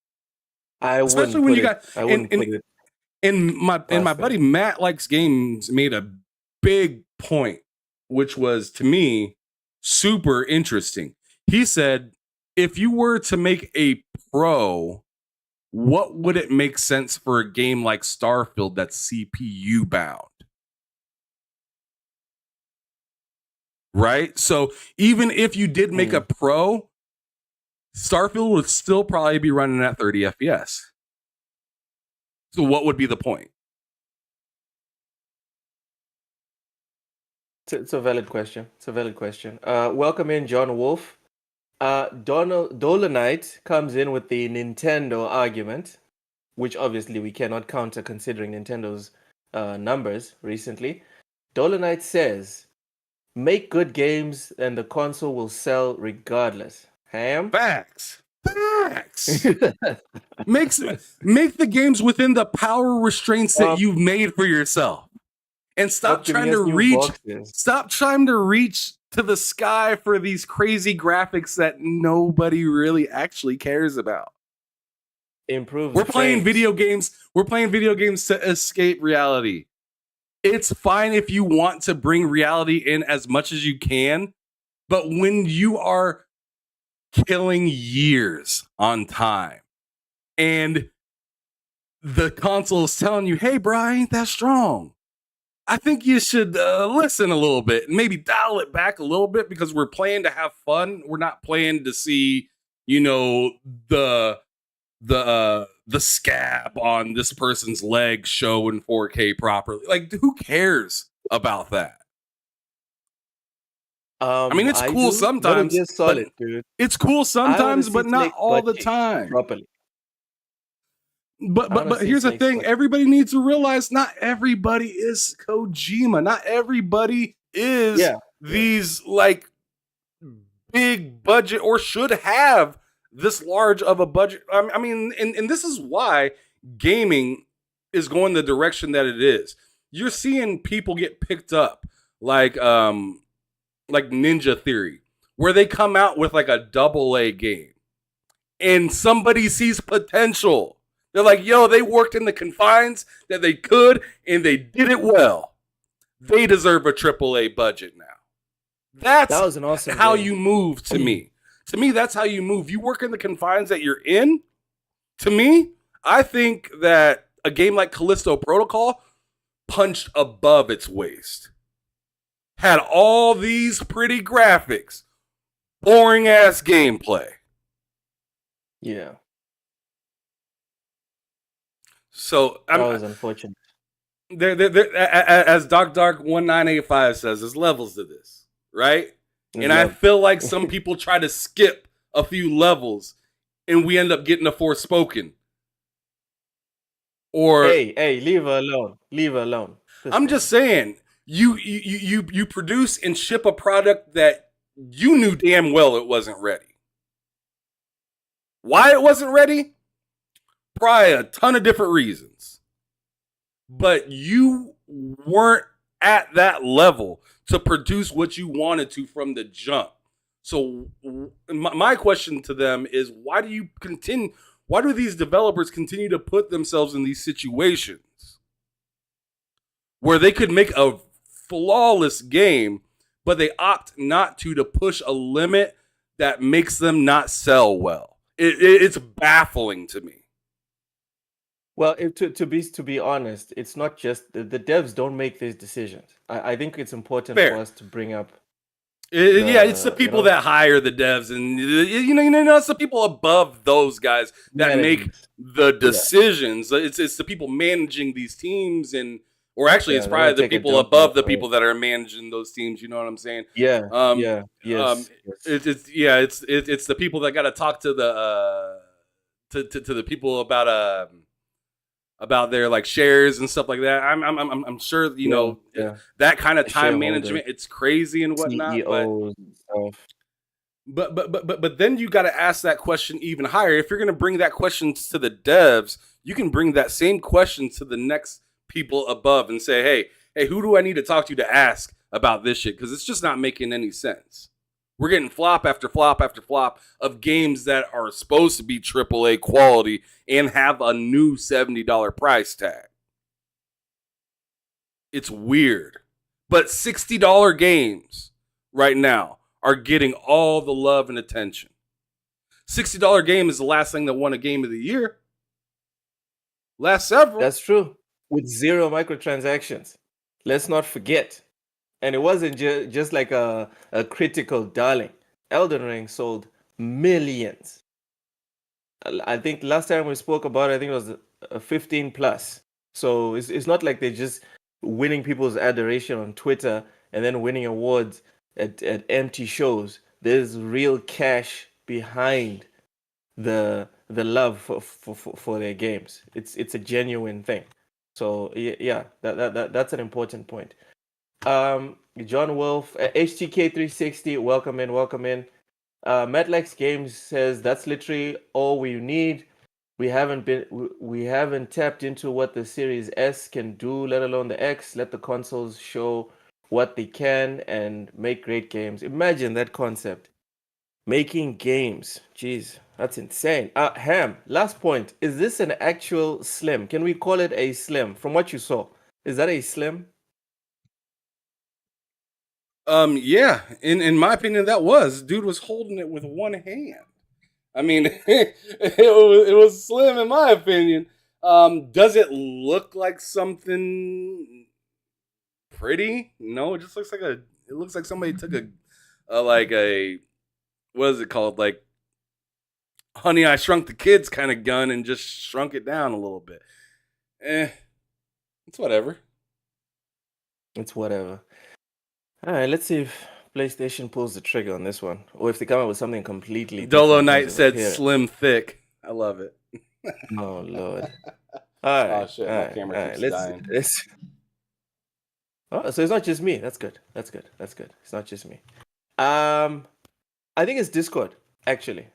Especially when you got, and my buddy Matt Likes Games made a big point, which was, to me, super interesting. He said, if you were to make a Pro, what would it make sense for a game like Starfield that's CPU bound? Right? So even if you did make a Pro, Starfield would still probably be running at 30 FPS. So what would be the point? It's a valid question. Welcome in, John Wolf. Dolonite comes in with the Nintendo argument, which obviously we cannot counter considering Nintendo's numbers recently. Dolonite says, make good games and the console will sell regardless. Ham? Facts. Make the games within the power restraints that you've made for yourself. And stop trying to reach to the sky for these crazy graphics that nobody really actually cares about. We're playing video games to escape reality. It's fine if you want to bring reality in as much as you can, but when you are killing years on time and the console is telling you, hey, bro, I ain't that strong, I think you should listen a little bit and maybe dial it back a little bit, because we're playing to have fun. We're not playing to see, the scab on this person's leg show in 4K properly. Like, who cares about that? I mean, it's cool sometimes. It's cool sometimes, but not all the time. Properly. But here's the thing: everybody needs to realize not everybody is Kojima. Not everybody is these like big budget or should have this large of a budget. I mean, and this is why gaming is going the direction that it is. You're seeing people get picked up like Ninja Theory, where they come out with like a AA game and somebody sees potential. They're like, yo, they worked in the confines that they could and they did it well. They deserve a AAA budget now. That was an awesome how game. You move to me. To me, that's how you move. You work in the confines that you're in. To me, I think that a game like Callisto Protocol punched above its waist. Had all these pretty graphics, boring ass gameplay. Yeah. So that was unfortunate. There, as Dark 1985 says, there's levels to this, right? And I feel like some people try to skip a few levels, and we end up getting a Forspoken. Or hey, leave her alone. Leave her alone. I'm just saying, you produce and ship a product that you knew damn well it wasn't ready. Why it wasn't ready? Probably a ton of different reasons. But you weren't at that level to produce what you wanted to from the jump. So my question to them is, why do these developers continue to put themselves in these situations where they could make a flawless game, but they opt not to push a limit that makes them not sell well? It's baffling to me. Well, to be honest, it's not just the devs don't make these decisions. I think it's important for us to bring up. It's the people that hire the devs, and it's the people above those guys that make the decisions. Yeah. It's the people managing these teams, or actually, it's probably the people above the people that are managing those teams. You know what I'm saying? Yeah. Yes. It's the people that got to talk to the to the people about their like shares and stuff like that. I'm sure that kind of time management. It's crazy and whatnot. But then you got to ask that question even higher. If you're going to bring that question to the devs, you can bring that same question to the next people above and say, hey, who do I need to talk to ask about this shit? Because it's just not making any sense. We're getting flop after flop after flop of games that are supposed to be AAA quality and have a new $70 price tag. It's weird. But $60 games right now are getting all the love and attention. $60 game is the last thing that won a game of the year. Last several. That's true. With 0 microtransactions. Let's not forget. And it wasn't just like a critical darling. Elden Ring sold millions. I think last time we spoke about it, I think it was a 15 plus. So it's not like they're just winning people's adoration on Twitter and then winning awards at empty shows. There's real cash behind the love for their games. It's a genuine thing. So yeah, that's an important point. John Wolf, HTK360, welcome in, welcome in. Metlex Games says that's literally all we need. We haven't tapped into what the Series S can do, let alone the X. Let the consoles show what they can and make great games. Imagine that concept. Making games. Jeez, that's insane. Ham, last point. Is this an actual Slim? Can we call it a Slim? From what you saw, is that a Slim? Yeah. In my opinion, that dude was holding it with one hand. I mean, it was slim in my opinion. Does it look like something pretty? No, it just looks like it looks like somebody took a what is it called? Like Honey, I Shrunk the Kids kind of gun and just shrunk it down a little bit. It's whatever. It's whatever. All right, let's see if PlayStation pulls the trigger on this one, or if they come up with something completely Dolo different in Knight terms of said appearance. slim thick. I love it. Oh Lord. All right. Oh shit, all my right, camera all keeps right. dying. Let's. Oh, so it's not just me. That's good. That's good. That's good. It's not just me. I think it's Discord. Actually,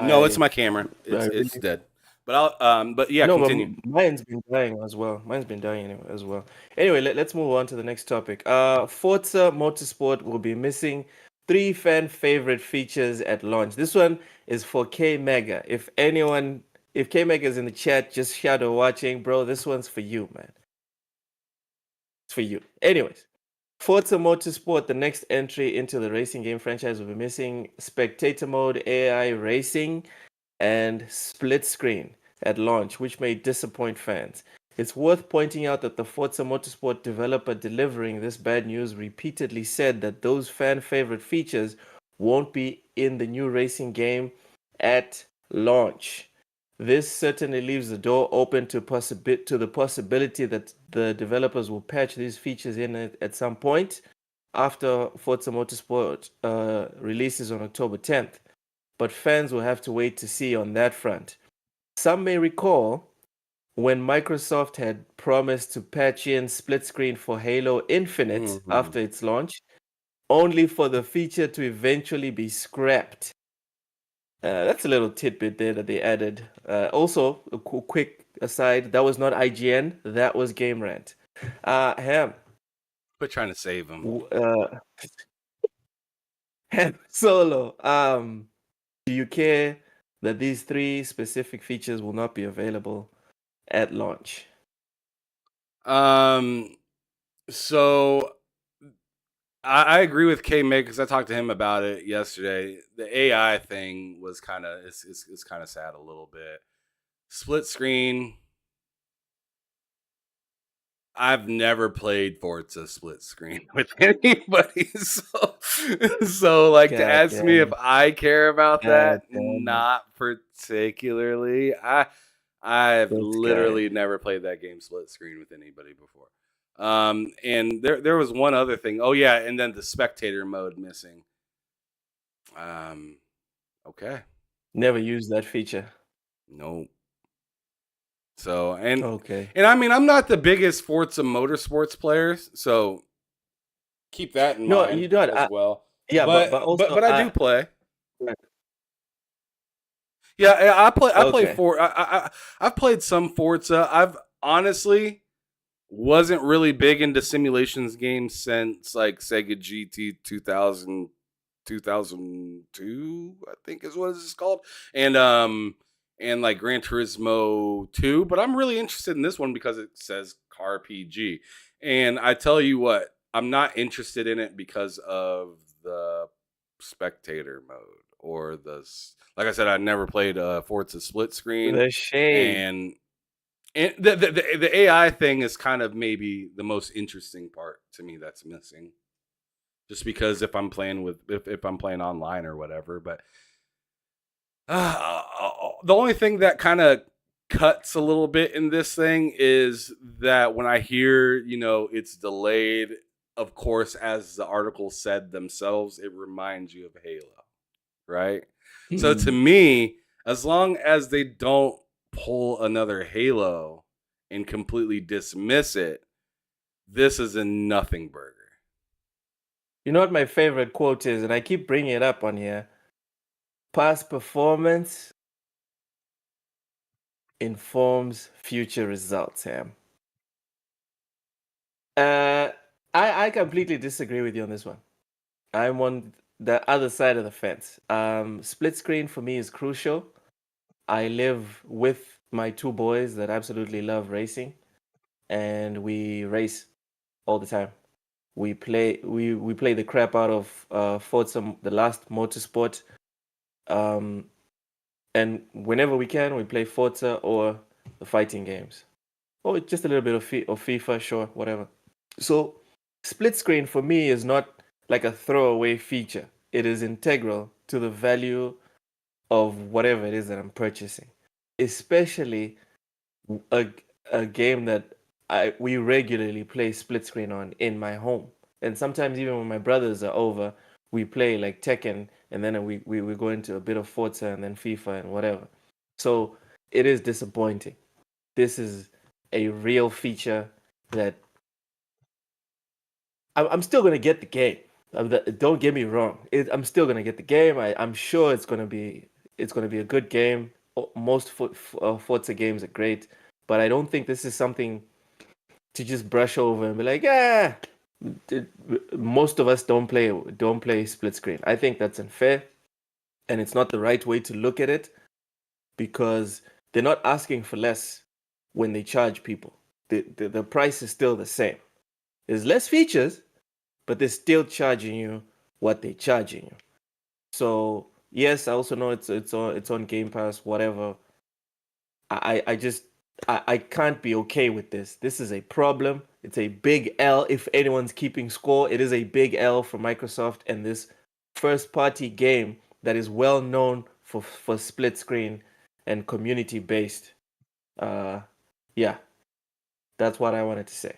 No, it's I, my camera. I It's really dead. But but yeah, no, but continue. mine's been dying as well. Mine's been dying anyway, as well. Anyway, let's move on to the next topic. Forza Motorsport will be missing 3 fan favorite features at launch. This one is for K Mega. If K Mega is in the chat, just shadow watching, bro. This one's for you, man. It's for you. Anyways, Forza Motorsport, the next entry into the racing game franchise, will be missing spectator mode, AI racing, and split screen at launch, which may disappoint fans. It's worth pointing out that the Forza Motorsport developer delivering this bad news repeatedly said that those fan favorite features won't be in the new racing game at launch. This certainly leaves the door open to the possibility that the developers will patch these features in at some point after Forza Motorsport releases on October 10th. But fans will have to wait to see on that front. Some may recall when Microsoft had promised to patch in split screen for Halo Infinite after its launch, only for the feature to eventually be scrapped. That's a little tidbit there that they added. Also, a quick aside, that was not IGN, that was Game Rant. Ham. Quit trying to save him. Ham Solo. Do you care that these 3 specific features will not be available at launch? So I agree with K Meg because I talked to him about it yesterday. The AI thing was kind of it's kind of sad a little bit. Split screen. I've never played Forza split screen with anybody, so like to God ask me if damn. I care about that, Damn. not particularly. I've This literally guy. never played that game split screen with anybody before. And there was one other thing. Oh yeah, and then the spectator mode missing. Okay. Never used that feature. Nope. So Okay. and I mean I'm not the biggest Forza Motorsports player, so keep that in No, mind you don't. as well. Yeah, but also But I do play. right. Yeah, I play Okay. for I've played some Forza. I've honestly wasn't really big into simulations games since like Sega GT 2000 2002, I think is what it's called. And like Gran Turismo 2, but I'm really interested in this one because it says Car PG. And I tell you what, I'm not interested in it because of the spectator mode or like I said, I never played Forza split screen, The shade. and the AI thing is kind of maybe the most interesting part to me that's missing. Just because if I'm playing if I'm playing online or whatever, but the only thing that kind of cuts a little bit in this thing is that when I hear, it's delayed, of course, as the article said themselves, it reminds you of Halo, right? So to me, as long as they don't pull another Halo and completely dismiss it, this is a nothing burger. You know what my favorite quote is, and I keep bringing it up on here. Past performance informs future results, Ham. I completely disagree with you on this one. I'm on the other side of the fence. Split screen for me is crucial. I live with my two boys that absolutely love racing, and we race all the time. We play the crap out of Forza, the last motorsport. And whenever we can, we play Forza or the fighting games, or just a little bit of FIFA, sure, whatever. So, split screen for me is not like a throwaway feature. It is integral to the value of whatever it is that I'm purchasing, especially a, a game that we regularly play split screen on in my home. And sometimes even when my brothers are over, we play like Tekken, and then we go into a bit of Forza and then FIFA and whatever. So it is disappointing. This is a real feature that I'm still gonna get the game. Don't get me wrong. I'm still gonna get the game. I'm sure it's gonna be a good game. Most Forza games are great, but I don't think this is something to just brush over and be like, yeah. Most of us don't play split screen. I think that's unfair, and it's not the right way to look at it, because they're not asking for less when they charge people. The price is still the same. There's less features, but they're still charging you what they're charging you. So yes, I also know it's on Game Pass, whatever. I just I can't be okay with this. This is a problem. It's a big L. If anyone's keeping score, it is a big L for Microsoft and this first party game that is well known for split screen and community based. Yeah, that's what I wanted to say.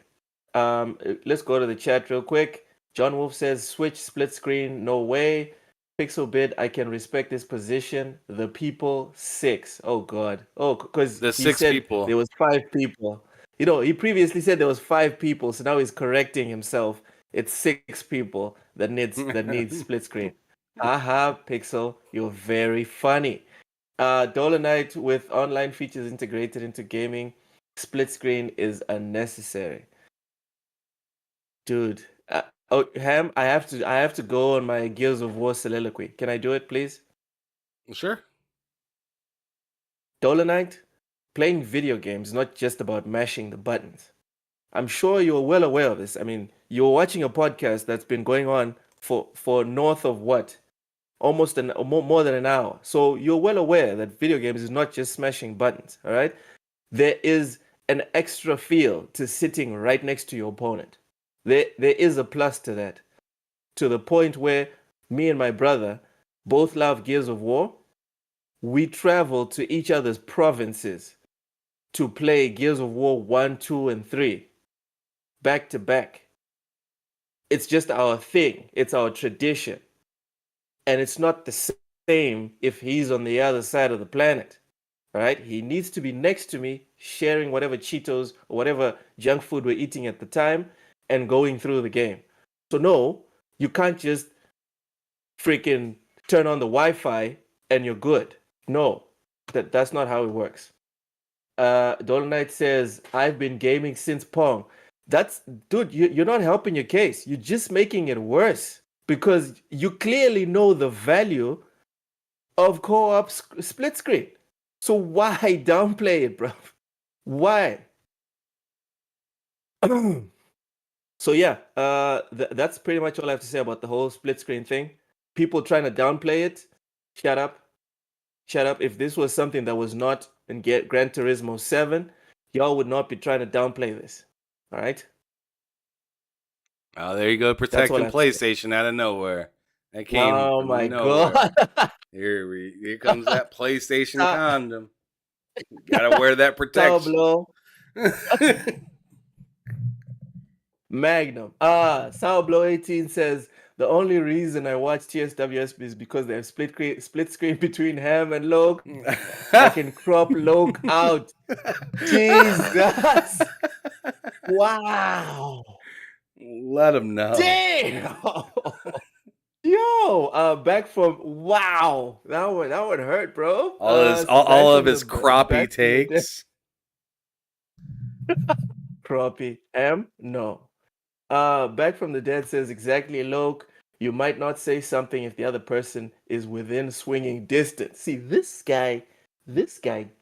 Let's go to the chat real quick. John Wolf says Switch split screen, no way. Pixel bit, I can respect this position. The people 6. Oh god. Oh, because The he 6 said people. there was 5 people. He previously said there was 5 people, so now he's correcting himself. It's 6 people that needs split screen. Aha, Pixel, you're very funny. Dolomite with online features integrated into gaming. Split screen is unnecessary. Dude. Ham, I have to go on my Gears of War soliloquy. Can I do it, please? Sure. Dolomite, playing video games is not just about mashing the buttons. I'm sure you're well aware of this. I mean, you're watching a podcast that's been going on for north of what? Almost more than an hour. So you're well aware that video games is not just smashing buttons, all right? There is an extra feel to sitting right next to your opponent. There is a plus to that, to the point where me and my brother both love Gears of War. We travel to each other's provinces to play Gears of War 1, 2, and 3 back to back. It's just our thing, it's our tradition. And it's not the same if he's on the other side of the planet. Right? He needs to be next to me, sharing whatever Cheetos or whatever junk food we're eating at the time and going through the game. So, no, you can't just freaking turn on the Wi-Fi and you're good. No, that's not how it works. Dolomite says, I've been gaming since Pong. Dude, you're not helping your case. You're just making it worse, because you clearly know the value of co-op split screen. So why downplay it, bro? Why? So yeah, that's pretty much all I have to say about the whole split screen thing. People trying to downplay it, shut up. Shut up. If this was something that was not in Gran Turismo 7, y'all would not be trying to downplay this. All right? Oh, there you go, That's all I protecting have to say. PlayStation out of nowhere. That came Oh from my nowhere. god. Here comes that PlayStation condom. Gotta wear that protection. Saulo. Magnum. Saulo 18 says, The only reason I watch TSWS is because they have split screen between Ham and Loke. I can crop Loke out. Jesus. Wow. Let him know. Damn. Yo, back from wow. That would hurt, bro. All of his crappie back from the dead. takes. Crappie. M? No. Back from the dead says exactly, Loke. You might not say something if the other person is within swinging distance. See, this guy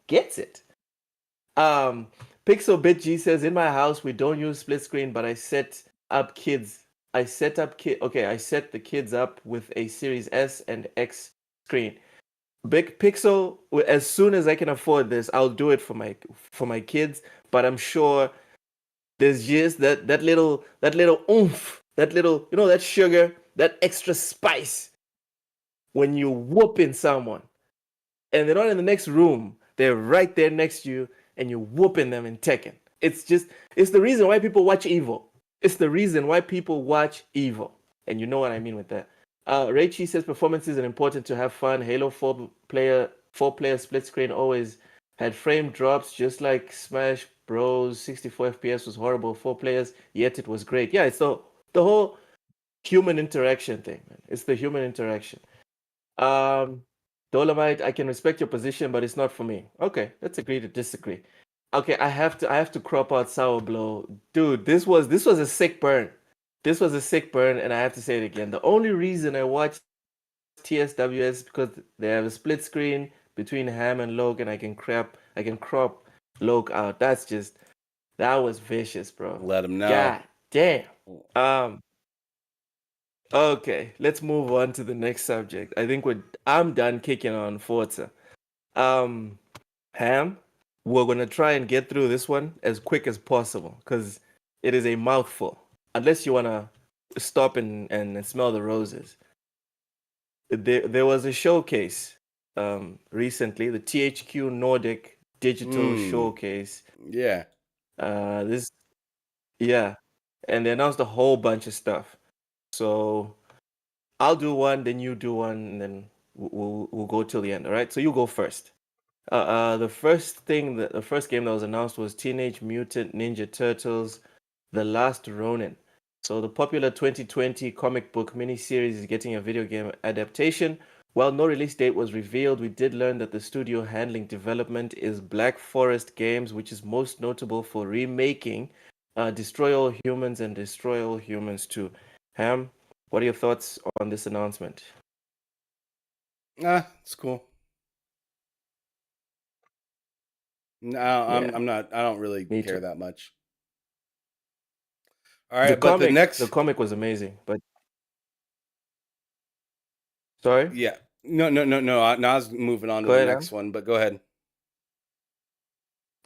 gets it. Pixel Bit G says, in my house we don't use split screen, but I set the kids up with a Series S and X screen. Big Pixel, as soon as I can afford this, I'll do it for my kids, but I'm sure there's just that little oomph, that little, that sugar, that extra spice when you whooping someone and they're not in the next room, they're right there next to you and you're whooping them in Tekken. It's the reason why people watch Evil. It's the reason why people watch Evil. And you know what I mean with that. Raichi says performances are important to have fun. Halo 4-player split screen always had frame drops, just like Smash Bros. 64 FPS was horrible. 4 players, yet it was great. Yeah, it's the whole human interaction thing, man. It's the human interaction. Dolomite, I can respect your position, but it's not for me. Okay, let's agree to disagree. Okay, I have to crop out Sour Blow. Dude, this was a sick burn. This was a sick burn, and I have to say it again. The only reason I watched TSWS is because they have a split screen between Ham and Loke, and I can crop Loke out. That was vicious, bro. Let him know. God damn. Okay, let's move on to the next subject. I think I'm done kicking on Forza. Ham, we're gonna try and get through this one as quick as possible because it is a mouthful. Unless you wanna stop and smell the roses. There was a showcase recently, the THQ Nordic Digital Showcase. Yeah. And they announced a whole bunch of stuff. So I'll do one, then you do one, and then we'll go till the end. All right. So you go first. The first game that was announced was Teenage Mutant Ninja Turtles: The Last Ronin. So the popular 2020 comic book miniseries is getting a video game adaptation. While no release date was revealed, we did learn that the studio handling development is Black Forest Games, which is most notable for remaking Destroy All Humans and Destroy All Humans 2. Ham, what are your thoughts on this announcement? It's cool. No, I'm not. I don't really care that much. All right, the comic was amazing, but sorry. Yeah, no. I was moving on to the next one, but go ahead.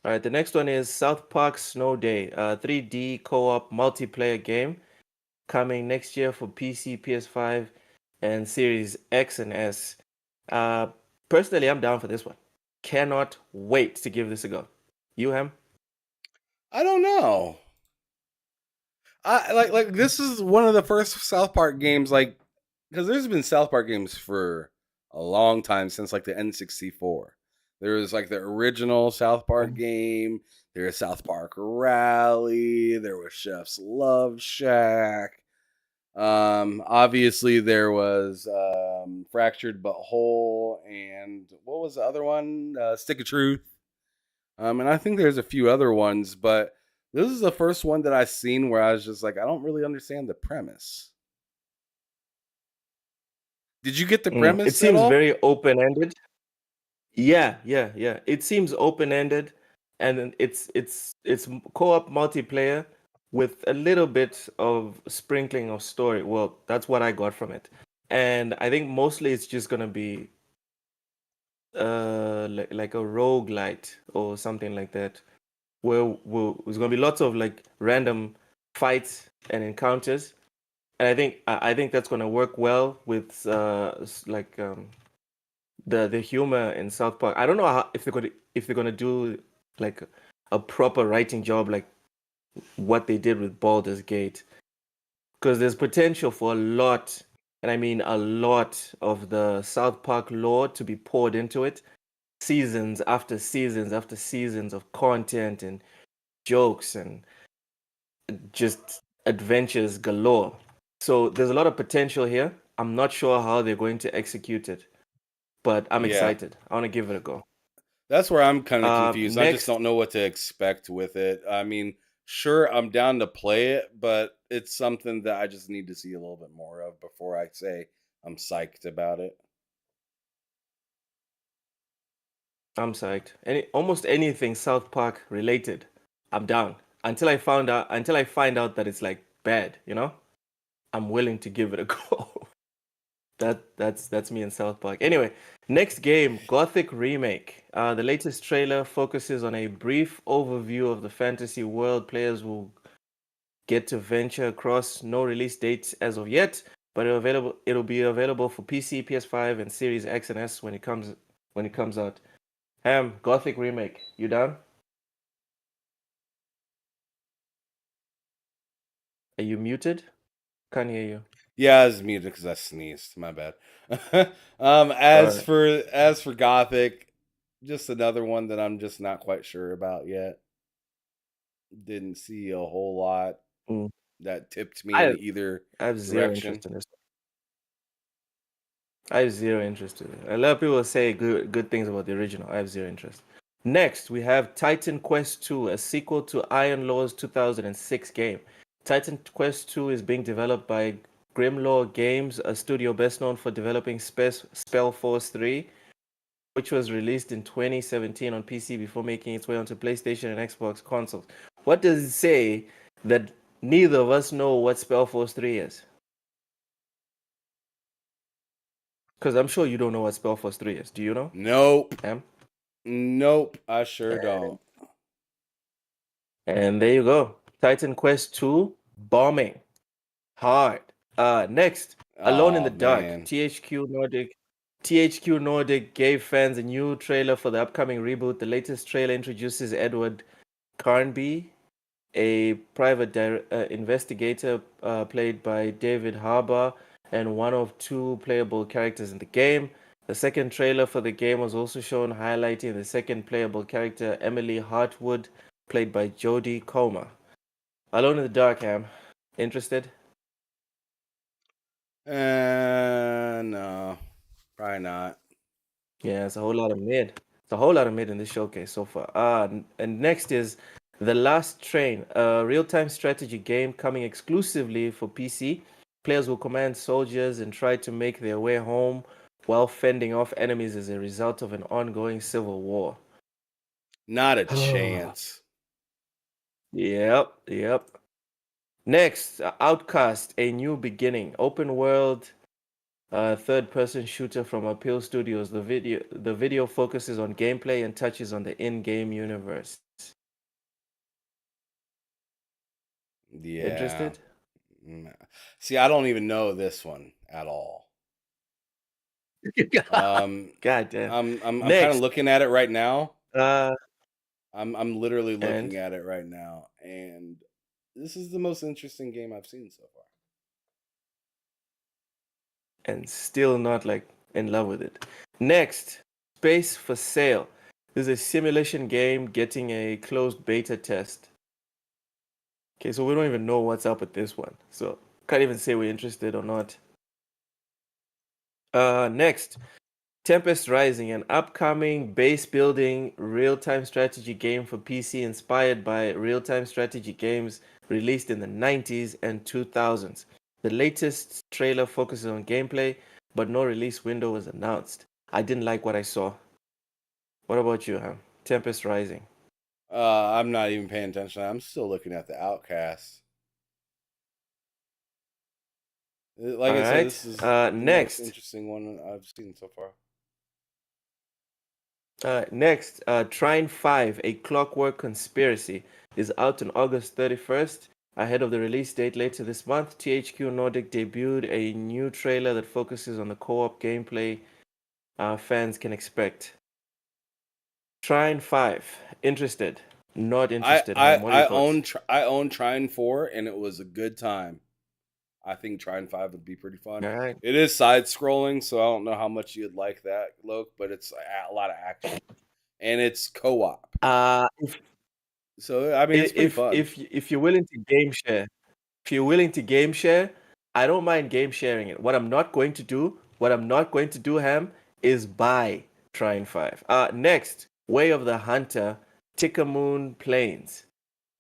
All right, the next one is South Park Snow Day, 3D co-op multiplayer game coming next year for PC, PS5, and Series X and S. Personally, I'm down for this one. Cannot wait to give this a go. You, Ham? I don't know. I like this is one of the first South Park games, like, because there's been South Park games for a long time, since like the N64. There was like the original South Park game. There was South Park Rally. There was Chef's Love Shack. Obviously there was Fractured But Whole, and what was the other one? Stick of Truth. And I think there's a few other ones, but this is the first one that I've seen where I was just like, I don't really understand the premise. Did you get the premise? It seems very open-ended. Yeah. It seems open-ended, and it's co-op multiplayer with a little bit of sprinkling of story. Well, that's what I got from it, and I think mostly it's just gonna be like a roguelite or something like that, where there's gonna be lots of like random fights and encounters, and I think that's gonna work well with the humor in South Park. I don't know if they're gonna do like a proper writing job like what they did with Baldur's Gate. because there's potential for a lot, and I mean a lot of the South Park lore to be poured into it, seasons after seasons after seasons of content and jokes and just adventures galore. So there's a lot of potential here. I'm not sure how they're going to execute it, but I'm Yeah. excited. I want to give it a go. That's where I'm kind of confused. I just Next, don't know what to expect with it. I mean, sure, I'm down to play it, but it's something that I just need to see a little bit more of before I say I'm psyched about it. I'm psyched. Almost anything South Park related, I'm down. Until I find out that it's like bad, I'm willing to give it a go. That's me in South Park. Anyway, next game, Gothic Remake. The latest trailer focuses on a brief overview of the fantasy world players will get to venture across. No release dates as of yet, but it'll be available for PC, PS5, and Series X and S when it comes out. Gothic Remake. You down? Are you muted? Can't hear you. Yeah, I was muted because I sneezed. My bad. All As right. for Gothic, just another one that I'm just not quite sure about yet. Didn't see a whole lot Mm. that tipped me in I either I have zero direction. interest in this. I have zero interest in it. A lot of people say good things about the original. I have zero interest. Next, we have Titan Quest 2, a sequel to Iron Law's 2006 game. Titan Quest 2 is being developed by Grimlaw Games, a studio best known for developing Spellforce 3, which was released in 2017 on PC before making its way onto PlayStation and Xbox consoles. What does it say that neither of us know what Spellforce 3 is? Because I'm sure you don't know what Spellforce 3 is. Do you know? Nope. Em? Nope. I sure don't. And there you go. Titan Quest 2 bombing hard. Next, Alone in Oh the Dark. man. THQ Nordic gave fans a new trailer for the upcoming reboot. The latest trailer introduces Edward Carnby, a private investigator played by David Harbour, and one of two playable characters in the game. The second trailer for the game was also shown, highlighting the second playable character, Emily Hartwood, played by Jodie Comer. Alone in the Dark, Ham. Interested? No, probably not. Yeah, it's a whole lot of mid. It's a whole lot of mid in this showcase so far. And next is The Last Train, a real-time strategy game coming exclusively for PC. Players will command soldiers and try to make their way home while fending off enemies as a result of an ongoing civil war. Not a chance. Yep. Next, Outcast, A New Beginning, open world third-person shooter from Appeal Studios. The video focuses on gameplay and touches on the in-game universe. Yeah. Interested? See, I don't even know this one at all. God damn. I'm kind of Next, looking at it right now. uh, I'm literally and looking at it right now, and this is the most interesting game I've seen so far. and still not like in love with it. Next, Space for Sale. This is a simulation game getting a closed beta test. Okay, so we don't even know what's up with this one. So can't even say we're interested or not. Next, Tempest Rising, an upcoming base building real time strategy game for PC inspired by real time strategy games released in the 90s and 2000s. The latest trailer focuses on gameplay, but no release window was announced. I didn't like what I saw. What about you, Ham? Tempest Rising. I'm not even paying attention. I'm still looking at the Outcast. Like All I said, right. this is the most Next. interesting one I've seen so far. Next, Trine 5, A Clockwork Conspiracy, is out on August 31st. Ahead of the release date later this month, THQ Nordic debuted a new trailer that focuses on the co-op gameplay fans can expect. Trine 5, interested? Not I interested, I Ham. What are your I thoughts? own I own Trine 4, and it was a good time. I think Trine 5 would be pretty fun. All right. It is side scrolling, so I don't know how much you'd like that, Loke, but it's a lot of action. And it's co-op. If So I mean it's pretty if fun. if you're willing to game share, if you're willing to game share, I don't mind game sharing it. What I'm not going to do, Ham, is buy Trine 5. Next, Way of the Hunter, Tickamoon Plains.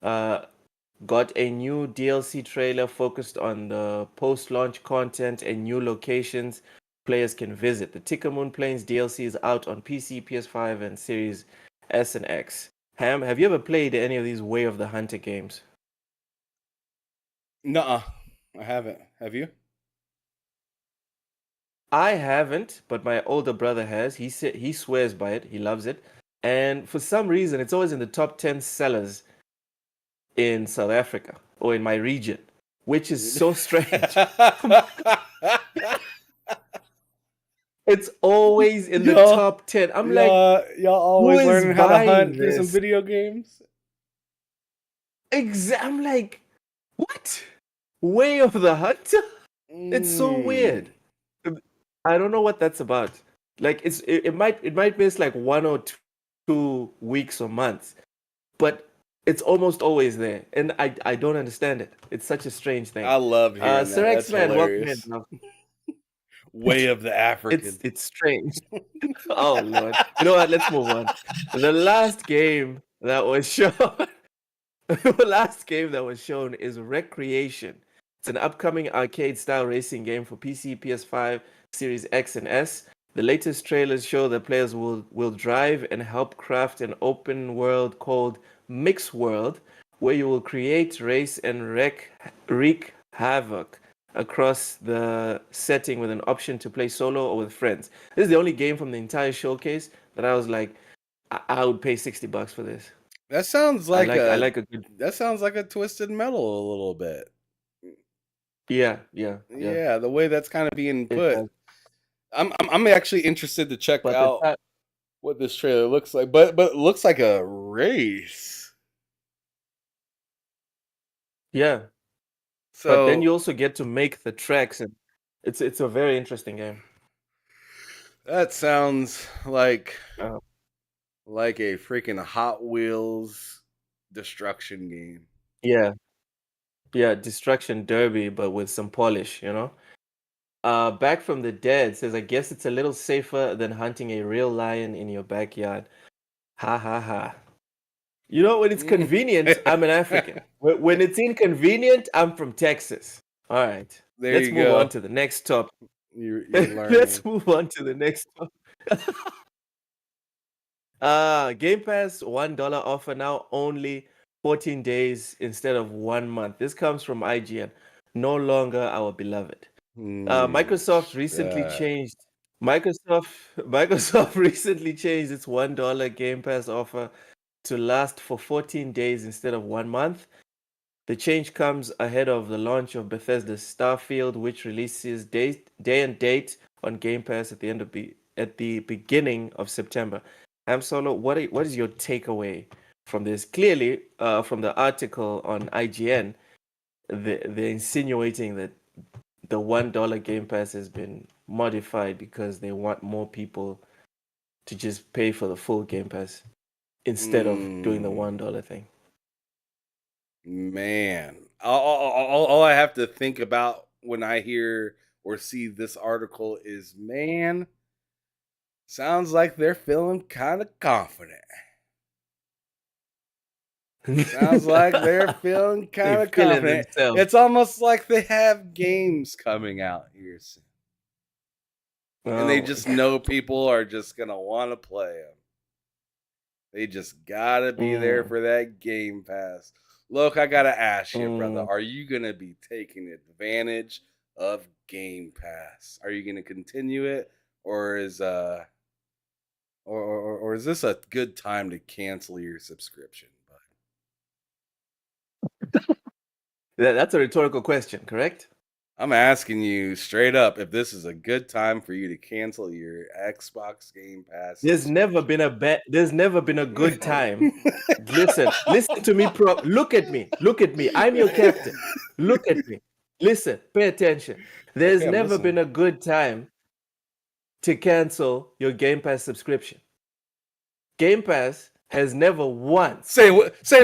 Got a new DLC trailer focused on the post-launch content and new locations players can visit. The Tickamoon Plains DLC is out on PC, PS5, and Series S and X. Ham, have you ever played any of these Way of the Hunter games? Nuh-uh. I haven't. Have you? I haven't, but my older brother has. He swears by it. He loves it. And for some reason, it's always in the top 10 sellers in South Africa or in my region, which is so strange. It's always in the top 10. I'm like, y'all always is learning how to buying hunt through some this? video games. I'm like, what? Way of the Hunter? It's so weird. I don't know what that's about. Like it might miss like 1 or 2 weeks or months, but it's almost always there, and I don't understand it. It's such a strange thing. I love hearing Sir that. X That's Man, welcome in. hilarious. Way of the African. It's strange. Oh Lord. You know what? Let's move on. The last game that was shown. The last game that was shown is Recreation. It's an upcoming arcade-style racing game for PC, PS5, Series X, and S. The latest trailers show that players will drive and help craft an open world called Mix World, where you will create, race, and wreak havoc across the setting with an option to play solo or with friends. This is the only game from the entire showcase that I was like, I would pay $60 for this. That sounds like I like a good. That sounds like a Twisted Metal a little bit. Yeah. Yeah, the way that's kind of being It put. does. I'm actually interested to check But out what this trailer looks like. But it looks like a race. yeah. So But then you also get to make the tracks, and it's a very interesting game. that sounds like Uh, a freaking Hot Wheels destruction game. yeah, Destruction Derby, but with some polish, you know. Back from the Dead says, I guess it's a little safer than hunting a real lion in your backyard. Ha ha ha. You know, when it's convenient, I'm an African. When it's inconvenient, I'm from Texas. All right. There Let's you move go. on to the next topic. You're learning. Let's move on to the next topic. Game Pass $1 offer now only 14 days instead of 1 month. This comes from IGN. No longer our beloved. Microsoft recently changed. Microsoft recently changed its $1 Game Pass offer to last for 14 days instead of 1 month. The change comes ahead of the launch of Bethesda's Starfield, which releases day and date on Game Pass at the beginning of September. Solo, what is your takeaway from this? Clearly, from the article on IGN, they're insinuating that the $1 Game Pass has been modified because they want more people to just pay for the full Game Pass instead of doing the $1 thing. Man, all I have to think about when I hear or see this article is, man, sounds like they're feeling kind of confident. Sounds like they're feeling kind of confident. It's almost like they have games coming out here soon. And they just know people are just going to want to play them. They just got to be there for that Game Pass. Look, I got to ask you, brother, are you going to be taking advantage of Game Pass? Are you going to continue it, or is or is this a good time to cancel your subscription, bud? That's a rhetorical question, correct? I'm asking you straight up if this is a good time for you to cancel your Xbox Game Pass. There's never been a good time. Listen to me, Look at me. I'm your captain. Look at me. Listen, pay attention. There's Okay, I'm never listening. been a good time to cancel your Game Pass subscription. Game Pass has never once Say it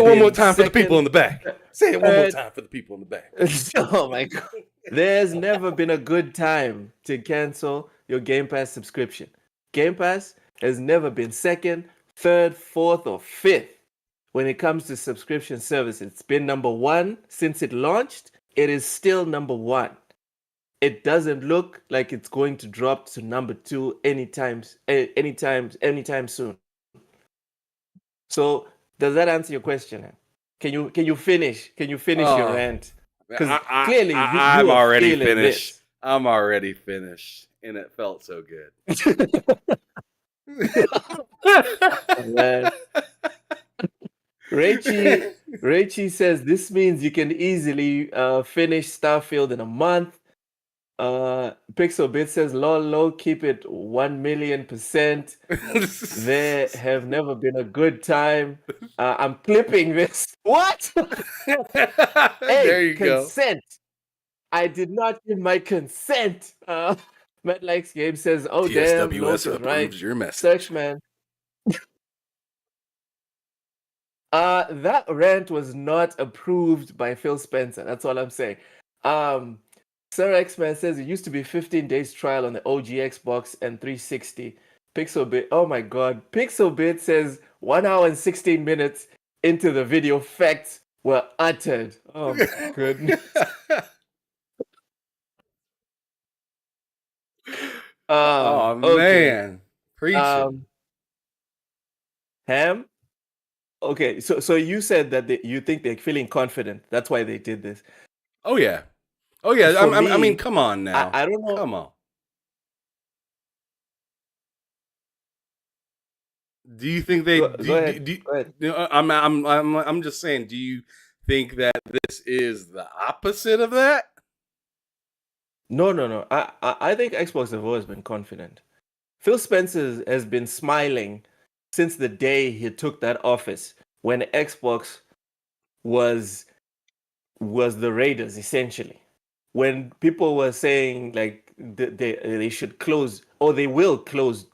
one more been time for the people in second, the back. Say it one more third. time for the people in the back. Oh my God. There's never been a good time to cancel your Game Pass subscription. Game Pass has never been second, third, fourth, or fifth when it comes to subscription services. It's been number one since it launched. It is still number one. It doesn't look like it's going to drop to number two anytime soon. So does that answer your question? Can you finish? Can you finish your Oh, rant? Because clearly you I'm are already feeling finished. this. I'm already finished, and it felt so good. Man. Raichi says this means you can easily finish Starfield in a month. Pixelbit says lol, keep it 1,000,000%. There have never been a good time. I'm clipping this. What? There Hey, you go. consent. I did not give my consent. Matt Likes Game says, oh damn, TSWS noted, right? approves your message. Searchman. That rant was not approved by Phil Spencer. That's all I'm saying. Um, Sir X-Man says it used to be 15 days trial on the OG Xbox and 360. Pixelbit, oh my god. Pixelbit says 1 hour and 16 minutes into the video facts were uttered. Oh my goodness. Oh Okay. man, preaching. Um, Ham. Okay, so you said that you think they're feeling confident. That's why they did this. Oh yeah, oh yeah. For I mean, me, come on now, I don't know. come on. Do you think they Go ahead. Go ahead. I'm just saying. Do you think that this is the opposite of that? No. I think Xbox have always been confident. Phil Spencer has been smiling since the day he took that office when Xbox was the Raiders essentially. When people were saying like they should close or they will close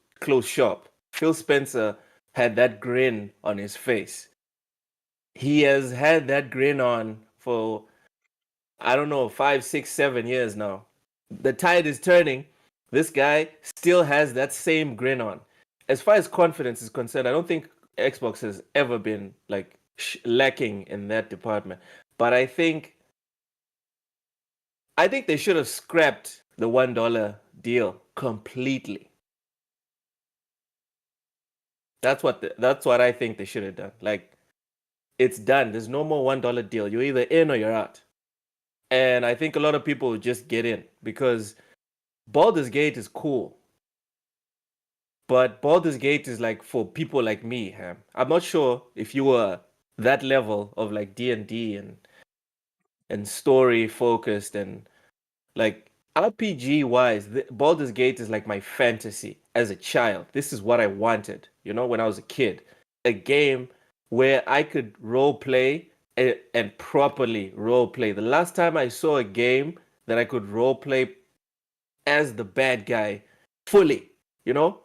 shop, Phil Spencer had that grin on his face. He has had that grin on for I don't know 5, 6, 7 years now. The tide is turning. This guy still has that same grin on. As far as confidence is concerned, I don't think Xbox has ever been like lacking in that department. But I think they should have scrapped the $1 deal completely. That's what I think they should have done. Like it's done. There's no more $1 deal. You're either in or you're out. And I think a lot of people would just get in because Baldur's Gate is cool. But Baldur's Gate is like for people like me, Ham. I'm not sure if you were that level of like D&D and story focused and like RPG wise, Baldur's Gate is like my fantasy as a child. This is what I wanted, when I was a kid. A game where I could role play and properly role play. The last time I saw a game that I could role play as the bad guy fully, you know,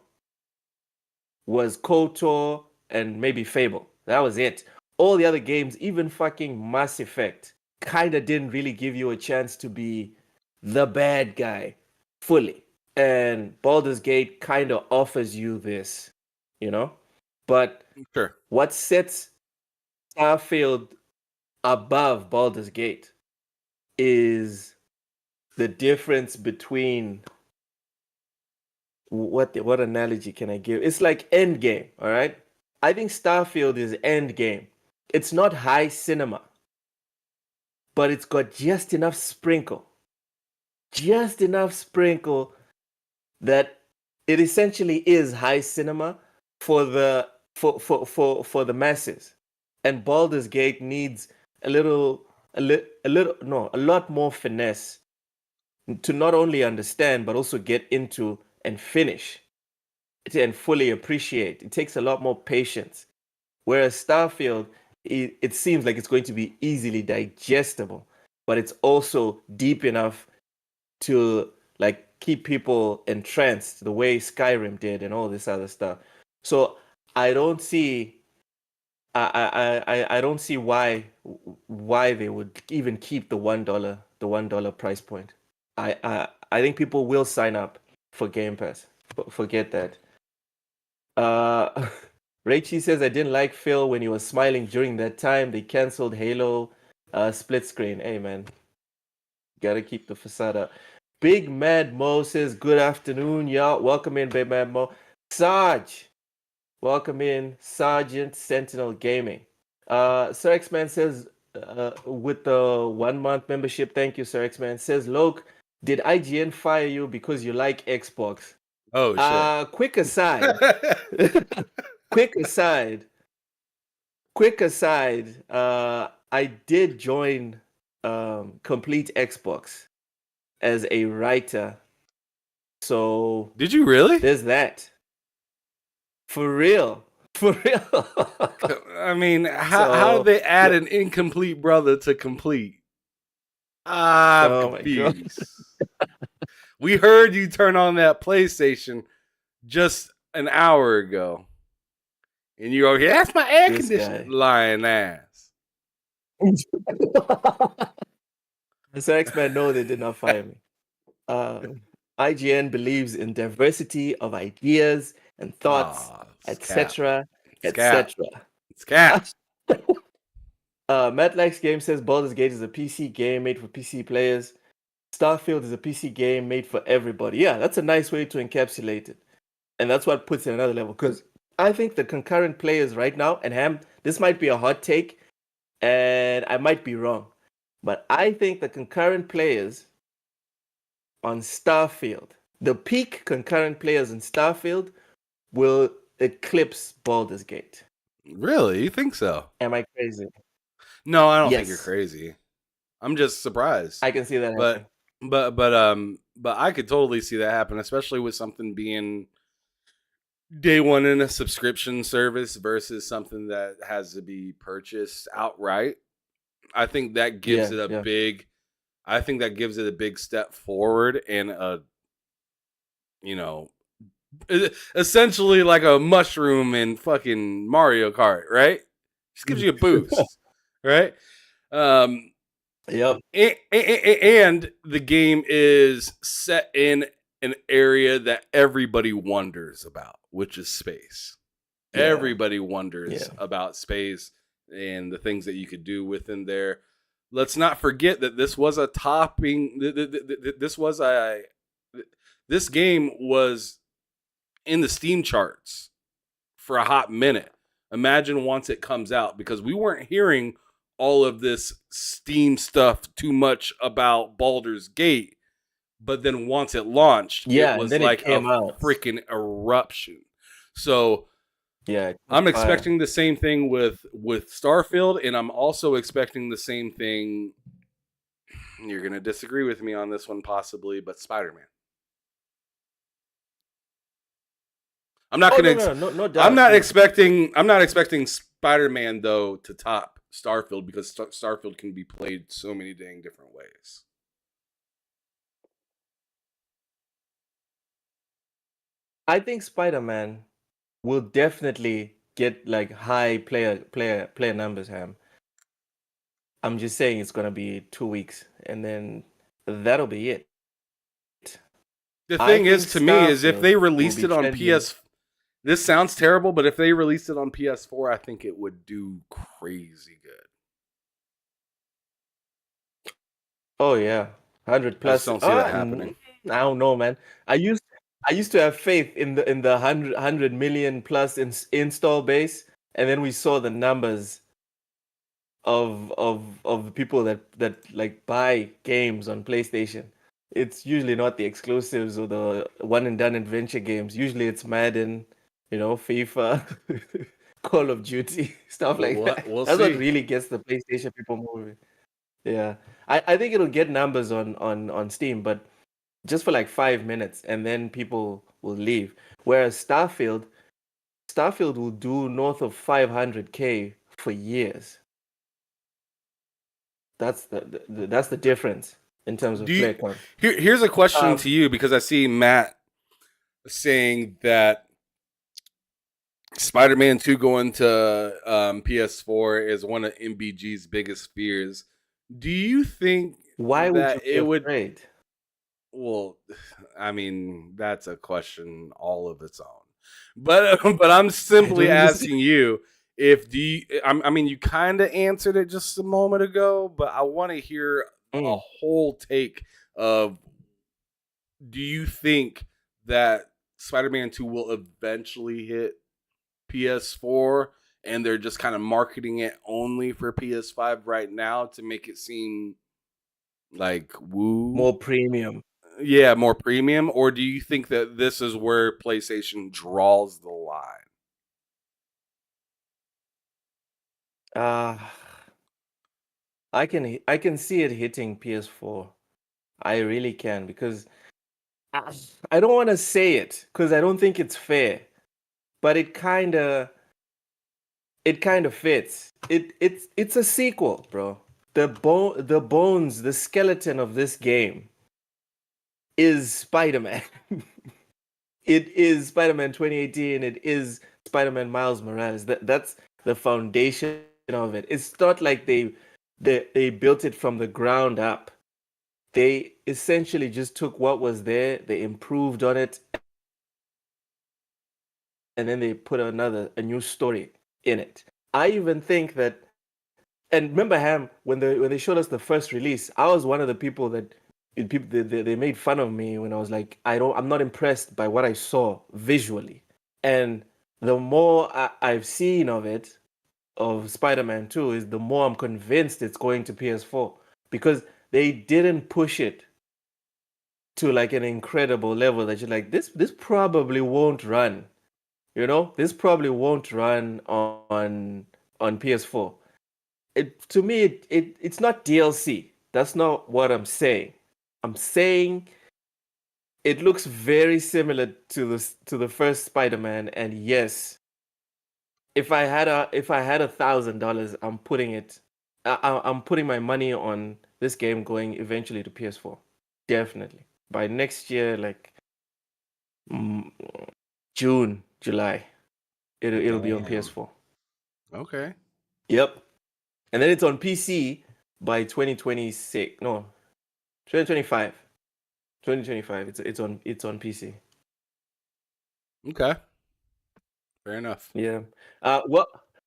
was KOTOR and maybe Fable. That was it. All the other games, even fucking Mass Effect, kind of didn't really give you a chance to be the bad guy fully. And Baldur's Gate kind of offers you this, you know? But Sure. what sets Starfield above Baldur's Gate is the difference between what analogy can I give? It's like Endgame, all right? I think Starfield is Endgame. It's not high cinema, but it's got just enough sprinkle that it essentially is high cinema for the masses. And Baldur's Gate needs a lot more finesse to not only understand but also get into and finish and fully appreciate. It takes a lot more patience. Whereas Starfield, it seems like it's going to be easily digestible. but it's also deep enough to like keep people entranced the way Skyrim did and all this other stuff. So I don't see I don't see why they would even keep the $1 price point. I think people will sign up for Game Pass. Forget that. Uh Rachie says I didn't like Phil when he was smiling during that time. They canceled Halo split screen. Hey man, gotta keep the facade up. Big Mad Mo says good afternoon, y'all. Welcome in, Big Mad Mo. Sarge, welcome in, Sergeant Sentinel Gaming. Sir X-Man says with the 1 month membership, thank you, Sir X-Man. Says Loke, did IGN fire you because you like Xbox? Oh shit. Quick aside. quick aside. Quick aside. I did join Complete Xbox as a writer. So Did you really? there's that. For real. For real. I mean, how did they add an incomplete brother to complete? I'm Oh my God. confused. We heard you turn on that PlayStation just an hour ago. And you go, yeah, that's my air This conditioner. guy. Lying ass. So X-Men, no, they did not fire me. IGN believes in diversity of ideas and thoughts, It's cap. etc., It's cap. etc. It's cap. Matt Likes Game says Baldur's Gate is a PC game made for PC players. Starfield is a PC game made for everybody. Yeah, that's a nice way to encapsulate it. And that's what puts it another level. Because I think the concurrent players right now, and Ham, this might be a hot take, and I might be wrong, but I think the concurrent players on Starfield, the peak concurrent players in Starfield will eclipse Baldur's Gate. Really? You think so? Am I crazy? No, I don't think you're Yes. crazy. I'm just surprised. I can see that happen. But I could totally see that happen, especially with something being day one in a subscription service versus something that has to be purchased outright. I think that gives it a big. I think that gives it a big step forward and essentially like a mushroom in fucking Mario Kart, right? Just gives you a boost, right? Yep. And the game is set in an area that everybody wonders about, which is space. Yeah. Everybody wonders about space and the things that you could do within there. Let's not forget that this was a topping. This game was in the Steam charts for a hot minute. Imagine once it comes out, because we weren't hearing all of this Steam stuff too much about Baldur's Gate, but then once it launched, it was like a freaking eruption. So I'm expecting the same thing with Starfield, and I'm also expecting the same thing. You're gonna disagree with me on this one, possibly, but Spider-Man. I'm not gonna. No doubt. I'm not expecting Spider-Man though to top Starfield, because Starfield can be played so many dang different ways. I think Spider-Man will definitely get like high player numbers, Ham. I'm just saying it's gonna be 2 weeks, and then that'll be it. The thing is, to me, is if they released it on PS. This sounds terrible, but if they released it on PS4, I think it would do crazy good. Oh yeah, 100 plus. I just don't see that happening. I don't know, man. I used to have faith in the 100 million plus install base, and then we saw the numbers of the people that like buy games on PlayStation. It's usually not the exclusives or the one and done adventure games. Usually it's Madden, FIFA, Call of Duty, stuff like that. That's what really gets the PlayStation people moving. Yeah, I think it'll get numbers on Steam, but just for like 5 minutes, and then people will leave. Whereas Starfield will do north of 500K for years. That's the difference in terms of Do you player count. here's a question Um, to you, because I see Matt saying that Spider-Man 2 going to PS4 is one of MBG's biggest fears. Do you think why would you that be it would? afraid? Well, I mean, that's a question all of its own. But but I'm I simply don't understand. asking you, if do you, I mean, you kind of answered it just a moment ago, but I want to hear a Mm. whole take of, do you think that Spider-Man 2 will eventually hit PS4 and they're just kind of marketing it only for PS5 right now to make it seem like woo? More premium. Yeah, more premium, or do you think that this is where PlayStation draws the line? Uh I can see it hitting PS4. I really can because I I don't want to say it because I don't think it's fair, but it kind of fits. It's a sequel, bro. The bones, the skeleton of this game is Spider-Man. It is Spider-Man 2018. It is Spider-Man Miles Morales. That's the foundation of it. It's not like they built it from the ground up. They essentially just took what was there, they improved on it, and then they put a new story in it. I even think that, and remember Ham, when they showed us the first release, I was one of the people that people they made fun of me when I was like, I'm not impressed by what I saw visually. And the more I've seen of it, of Spider-Man 2, is the more I'm convinced it's going to PS4 because they didn't push it to like an incredible level that you're like, this probably won't run. This probably won't run on PS4. To me, it's not DLC. That's not what I'm saying. I'm saying it looks very similar to the first Spider-Man, and yes, if I had $1,000, I'm putting my money on this game going eventually to PS4. Definitely by next year, like mm, June, July, it'll be on Damn. PS4. Okay. Yep, and then it's on PC by 2026. No, 2025. 2025. It's on PC. Okay. Fair enough. Yeah.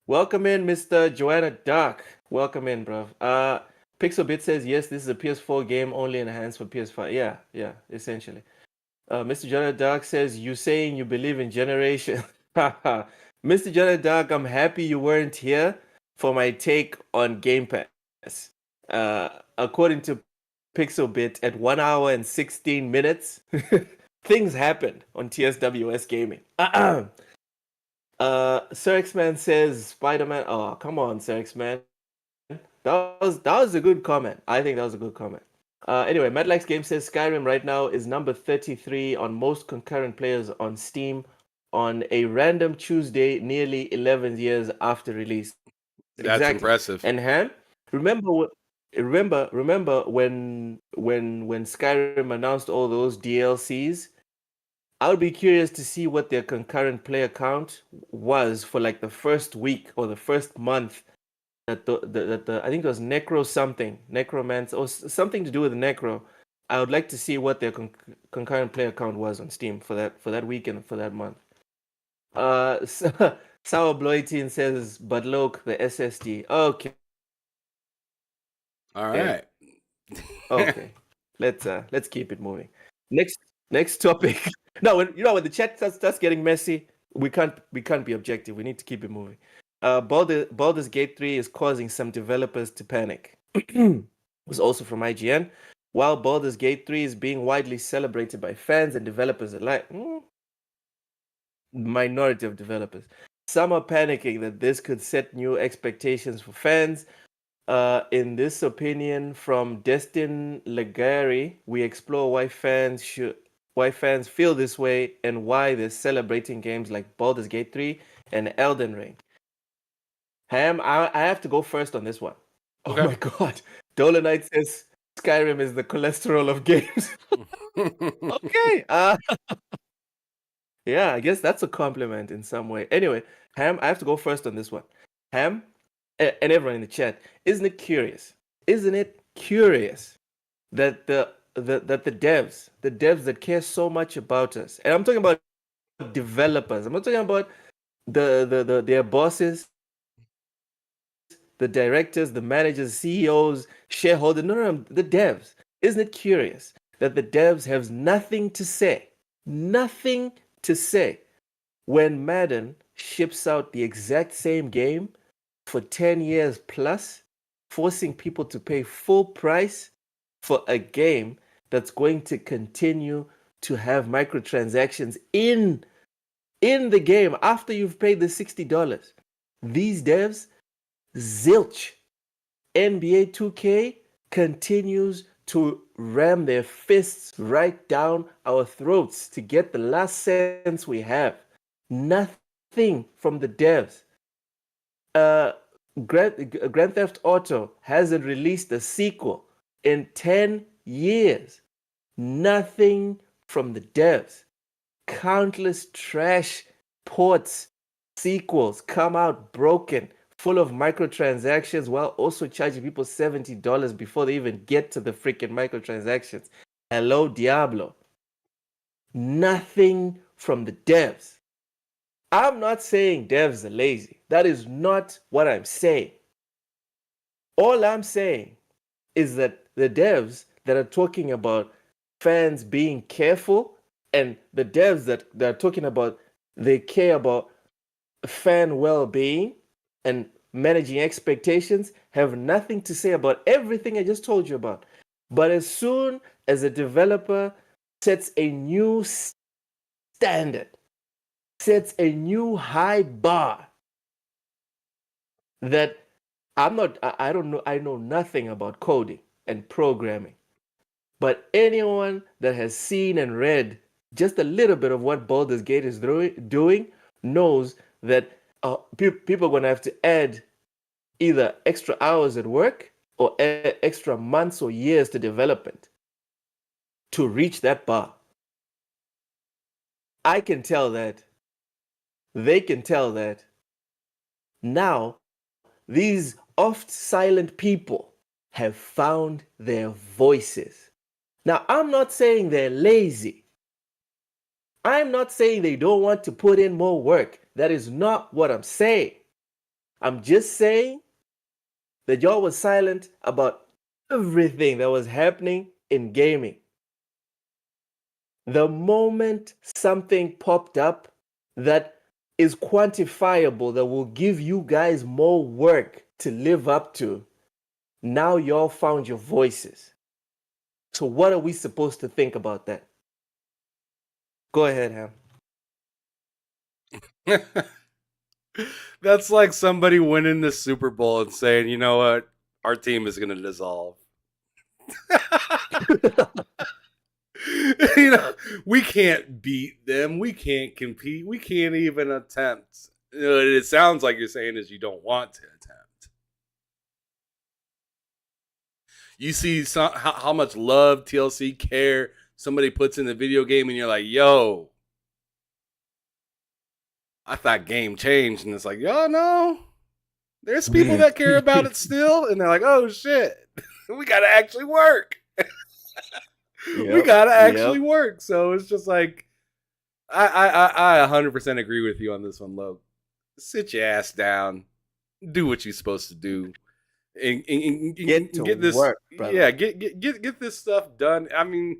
Welcome in, Mr. Joanna Duck. Welcome in, bro. Pixelbit says yes. This is a PS4 game only enhanced for PS5. Yeah, yeah. Essentially. Mr. Joanna Duck says you saying you believe in generation. Mr. Joanna Duck, I'm happy you weren't here for my take on Game Pass. According to Pixelbit, at 1 hour and 16 minutes, things happened on TSWS Gaming. Sir X-Man says Spider-Man. Oh, come on, Sir X-Man. That was a good comment. I think that was a good comment. Anyway, Madlax Game says Skyrim right now is number 33 on most concurrent players on Steam on a random Tuesday, nearly 11 years after release. That's Exactly. impressive. And Han, remember, remember when Skyrim announced all those DLCs? I would be curious to see what their concurrent player count was for like the first week or the first month that I think it was Necromancer or something to do with Necro. I would like to see what their concurrent player count was on Steam for that week and for that month. Sour Bloitin says, but look, the SSD. Okay, All right. okay. Let's keep it moving. Next next topic. No, when the chat starts getting messy, we can't be objective. We need to keep it moving. Baldur's Gate 3 is causing some developers to panic. It was also from IGN. While Baldur's Gate 3 is being widely celebrated by fans and developers alike, minority of developers, some are panicking that this could set new expectations for fans. In this opinion from Destin Legari, we explore why fans feel this way and why they're celebrating games like Baldur's Gate 3 and Elden Ring. Ham, I have to go first on this one. Oh Okay. my God. Dolomite says Skyrim is the cholesterol of games. Okay. Yeah, I guess that's a compliment in some way. Anyway, Ham, I have to go first on this one. Ham, and everyone in the chat, isn't it curious? Isn't it curious that the devs that care so much about us, and I'm talking about developers. I'm not talking about their bosses, the directors, the managers, CEOs, shareholders. No, the devs. Isn't it curious that the devs have nothing to say when Madden ships out the exact same game for 10 years plus, forcing people to pay full price for a game that's going to continue to have microtransactions in the game after you've paid the $60. These devs, zilch. NBA 2K continues to ram their fists right down our throats to get the last cents we have. Nothing from the devs. Grand Theft Auto hasn't released a sequel in 10 years. Nothing from the devs. Countless trash ports, sequels come out broken, full of microtransactions, while also charging people $70 before they even get to the freaking microtransactions. Hello, Diablo. Nothing from the devs. I'm not saying devs are lazy. That is not what I'm saying. All I'm saying is that the devs that are talking about fans being careful and the devs that are talking about they care about fan well-being and managing expectations have nothing to say about everything I just told you about. But as soon as a developer sets a new standard, sets a new high bar that I don't know, I know nothing about coding and programming. But anyone that has seen and read just a little bit of what Baldur's Gate is doing knows that people are going to have to add either extra hours at work or extra months or years to development to reach that bar. I can tell that. They can tell that. Now, these oft silent people have found their voices. Now, I'm not saying they're lazy. I'm not saying they don't want to put in more work. That is not what I'm saying. I'm just saying that y'all was silent about everything that was happening in gaming. The moment something popped up that is quantifiable, that will give you guys more work to live up to, now y'all found your voices. So, what are we supposed to think about that? Go ahead, Ham. That's like somebody winning the Super Bowl and saying, you know what, our team is going to dissolve. You know, we can't beat them. We can't compete. We can't even attempt. It sounds like you're saying is you don't want to attempt. You see how much love, TLC, care somebody puts in the video game, and you're like, yo, I thought game changed. And it's like, yo, no. There's people that care about it still. And they're like, oh, shit. We got to actually work. We got to actually work. So it's just like, I 100% agree with you on this one, Lo. Sit your ass down. Do what you're supposed to do. And get this work, brother. Yeah, get this stuff done. I mean,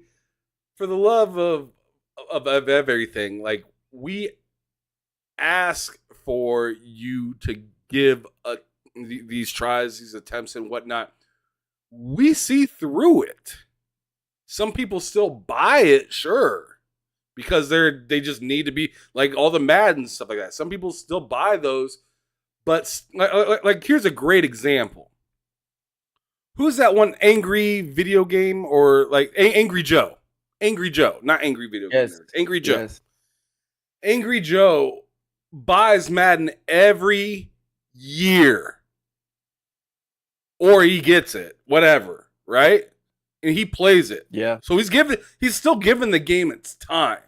for the love of everything, like, we ask for you to give these tries, these attempts and whatnot. We see through it. Some people still buy it, sure, because they just need to be like all the Madden stuff like that. Some people still buy those, but like here's a great example. Who's that one angry video game or like Angry Joe? Angry Joe, not angry video game nerds. Angry Joe. Yes. Angry Joe buys Madden every year. or he gets it, whatever, right? And he plays it. Yeah. So he's still giving the game its time.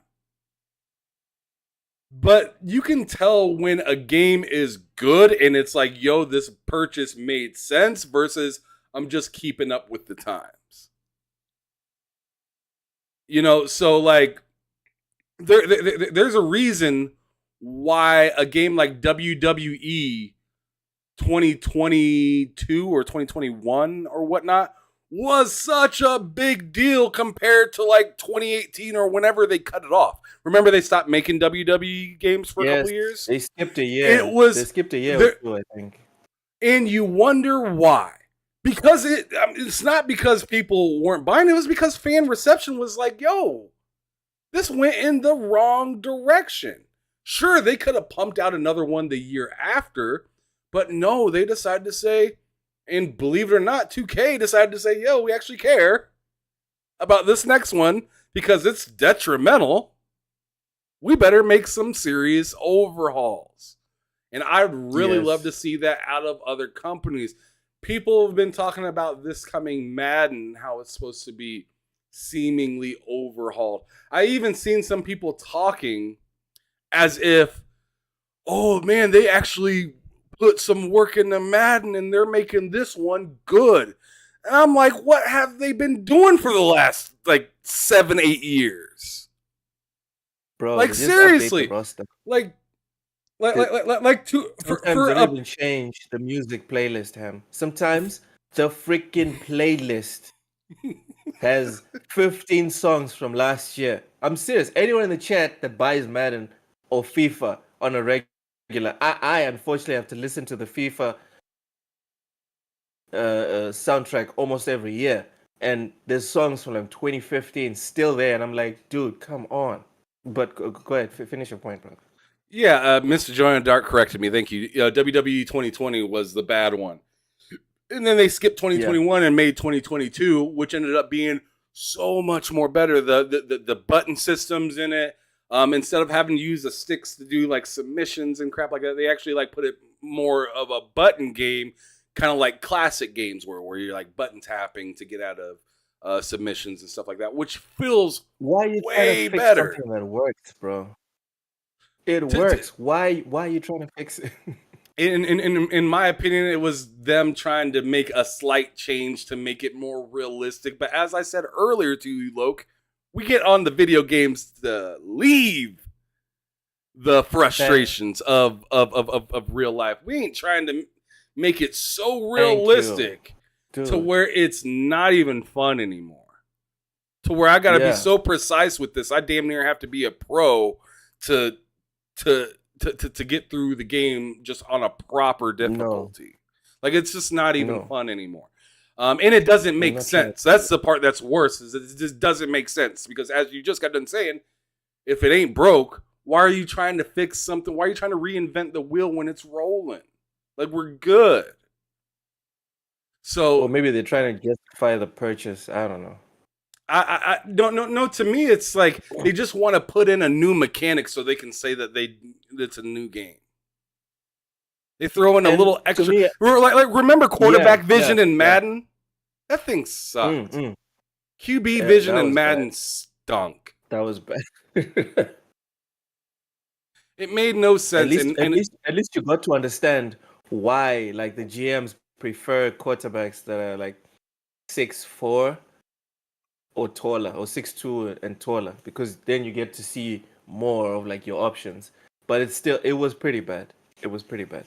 But you can tell when a game is good and it's like, yo, this purchase made sense versus I'm just keeping up with the times. So like there's a reason why a game like WWE 2022 or 2021 or whatnot was such a big deal compared to like 2018 or whenever they cut it off. Remember they stopped making WWE games for a couple Yes, of years? they skipped a year. It was They skipped a year or two, I think. and you wonder why. Because it's not because people weren't buying it, it was because fan reception was like, yo, this went in the wrong direction. Sure, they could have pumped out another one the year after, but no, they decided to say, and believe it or not, 2K decided to say, yo, we actually care about this next one because it's detrimental. We better make some serious overhauls. And I'd really love to see that out of other companies. People have been talking about this coming Madden, how it's supposed to be seemingly overhauled. I even seen some people talking as if, oh man, they actually put some work into Madden and they're making this one good. And I'm like, what have they been doing for the last like 7-8 years? Bro, Like seriously, like sometimes they don't even change the music playlist, Ham. Sometimes the freaking playlist has 15 songs from last year. I'm serious. Anyone in the chat that buys Madden or FIFA on a regular, I unfortunately have to listen to the FIFA soundtrack almost every year, and there's songs from like 2015 still there, and I'm like, dude, come on. But go ahead, finish your point, bro. Yeah, Mr. Joanna Dark corrected me. Thank you. WWE 2020 was the bad one. And then they skipped 2021 and made 2022, which ended up being so much more better. The button systems in it, instead of having to use the sticks to do like submissions and crap like that, they actually like put it more of a button game, kind of like classic games where you're like button tapping to get out of submissions and stuff like that, which feels way better. Something that works, bro. It works. Why are you trying to fix it? In my opinion, it was them trying to make a slight change to make it more realistic. But as I said earlier to you, Loke, we get on the video games to leave the frustrations of real life. We ain't trying to make it so realistic to where it's not even fun anymore. To where I gotta be so precise with this, I damn near have to be a pro to get through the game just on a proper difficulty. Like it's just not even fun anymore. And it doesn't make sense. That's the part that's worse, is it just doesn't make sense. Because as you just got done saying, if it ain't broke, why are you trying to fix something? Why are you trying to reinvent the wheel when it's rolling? Like we're good. So, or maybe they're trying to justify the purchase. I don't know. I don't know. To me, it's like they just want to put in a new mechanic so they can say that it's a new game. They throw in a little extra. Remember quarterback vision in Madden? That thing sucked. QB vision in Madden stunk. That was bad. It made no sense. At least you got to understand why, like the GMs prefer quarterbacks that are like 6'4" or taller, or 6'2" and taller, because then you get to see more of like your options. But it was pretty bad. It was pretty bad.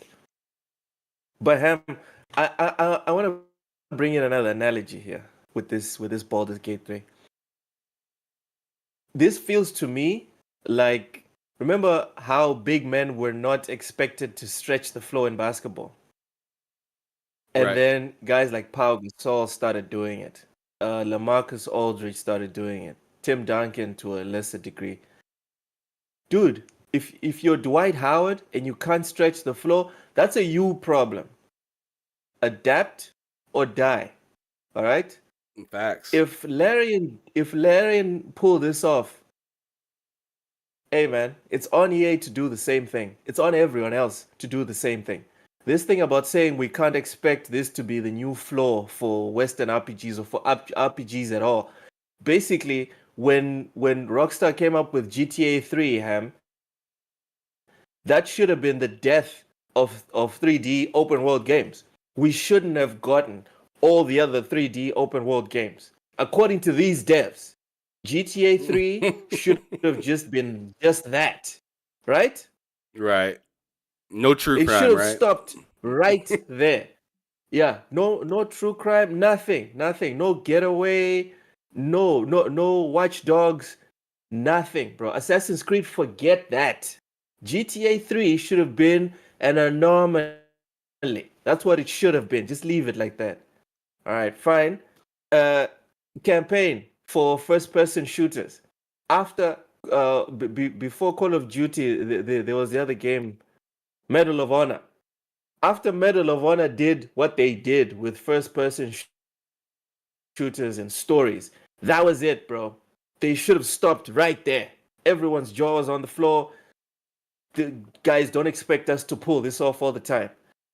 But Ham, I want to bring in another analogy here with this Baldur's Gate 3. This feels to me like, remember how big men were not expected to stretch the floor in basketball? And then guys like Pau Gasol started doing it. LaMarcus Aldridge started doing it. Tim Duncan to a lesser degree. Dude, if you're Dwight Howard and you can't stretch the floor, that's a you problem. Adapt or die. All right? Facts. If Larry pull this off, hey man, it's on EA to do the same thing. It's on everyone else to do the same thing. This thing about saying we can't expect this to be the new floor for Western RPGs or for RPGs at all. Basically, when Rockstar came up with GTA 3, Ham, that should have been the death of 3D open world games. We shouldn't have gotten all the other 3D open world games. According to these devs, GTA 3 should have just been just that, right? Right. No true It should crime, have right? stopped right there. Yeah, no true crime, nothing, no getaway, no Watch Dogs, nothing, bro. Assassin's Creed, forget that. GTA 3 should have been an anomaly. That's what it should have been. Just leave it like that. All right, fine. Uh, campaign for first-person shooters. After, before Call of Duty, there was the other game, Medal of Honor. After Medal of Honor did what they did with first-person shooters and stories, that was it, bro. They should have stopped right there. Everyone's jaw was on the floor. The guys, don't expect us to pull this off all the time.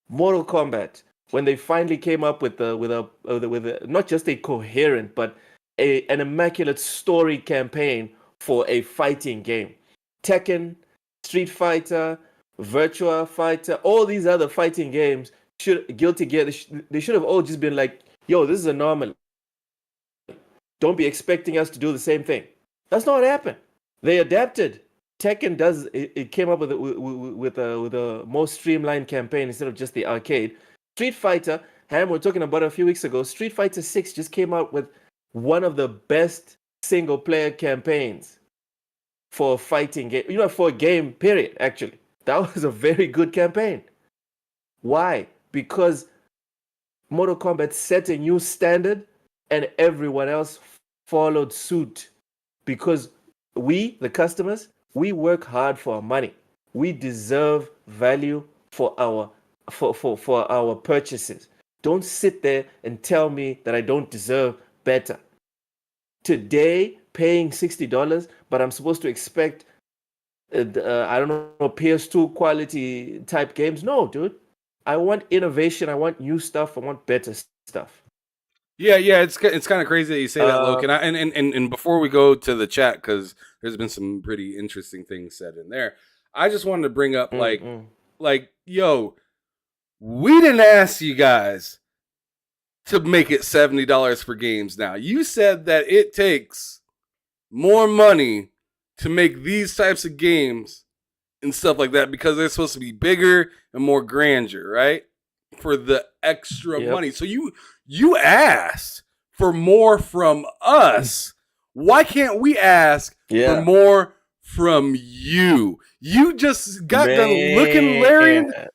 Mortal Kombat, when they finally came up with a not just a coherent but an immaculate story campaign for a fighting game. Tekken, Street Fighter, Virtua Fighter, all these other fighting games Guilty Gear, they should have all just been like, yo, this is a normal. Don't be expecting us to do the same thing. That's not what happened. They adapted. Tekken does it came up with a more streamlined campaign instead of just the arcade. Street Fighter, Ham, we're talking about a few weeks ago. Street Fighter 6 just came out with one of the best single player campaigns for a fighting game. For a game, period, actually. That was a very good campaign. Why? Because Mortal Kombat set a new standard and everyone else followed suit. Because we, the customers, we work hard for our money. We deserve value for our purchases. Don't sit there and tell me that I don't deserve better. Today, paying $60, but I'm supposed to expect I don't know, PS2 quality type games. No, dude. I want innovation. I want new stuff. I want better stuff. Yeah, it's kind of crazy that you say that, Loke. Uh, And before we go to the chat, because there's been some pretty interesting things said in there, I just wanted to bring up yo, we didn't ask you guys to make it $70 for games. Now you said that it takes more money to make these types of games and stuff like that because they're supposed to be bigger and more grandeur, right? For the extra money. So you asked for more from us. Why can't we ask for more from you? You just got done looking.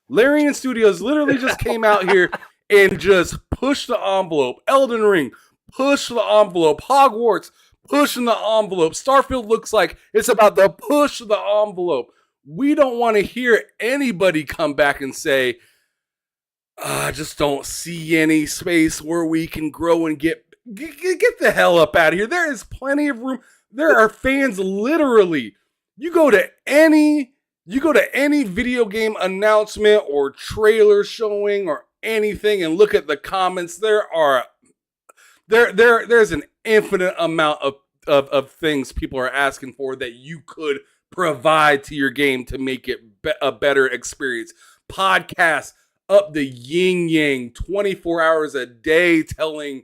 Larian Studios literally just came out here and just pushed the envelope. Elden Ring, push the envelope. Hogwarts, pushing the envelope. Starfield looks like it's about to push the envelope. We don't want to hear anybody come back and say, I just don't see any space where we can grow and get the hell up out of here. There is plenty of room. There are fans literally. You go to any video game announcement or trailer showing or anything and look at the comments. There's an infinite amount of things people are asking for that you could provide to your game to make it a better experience. Podcasts up the yin yang 24 hours a day telling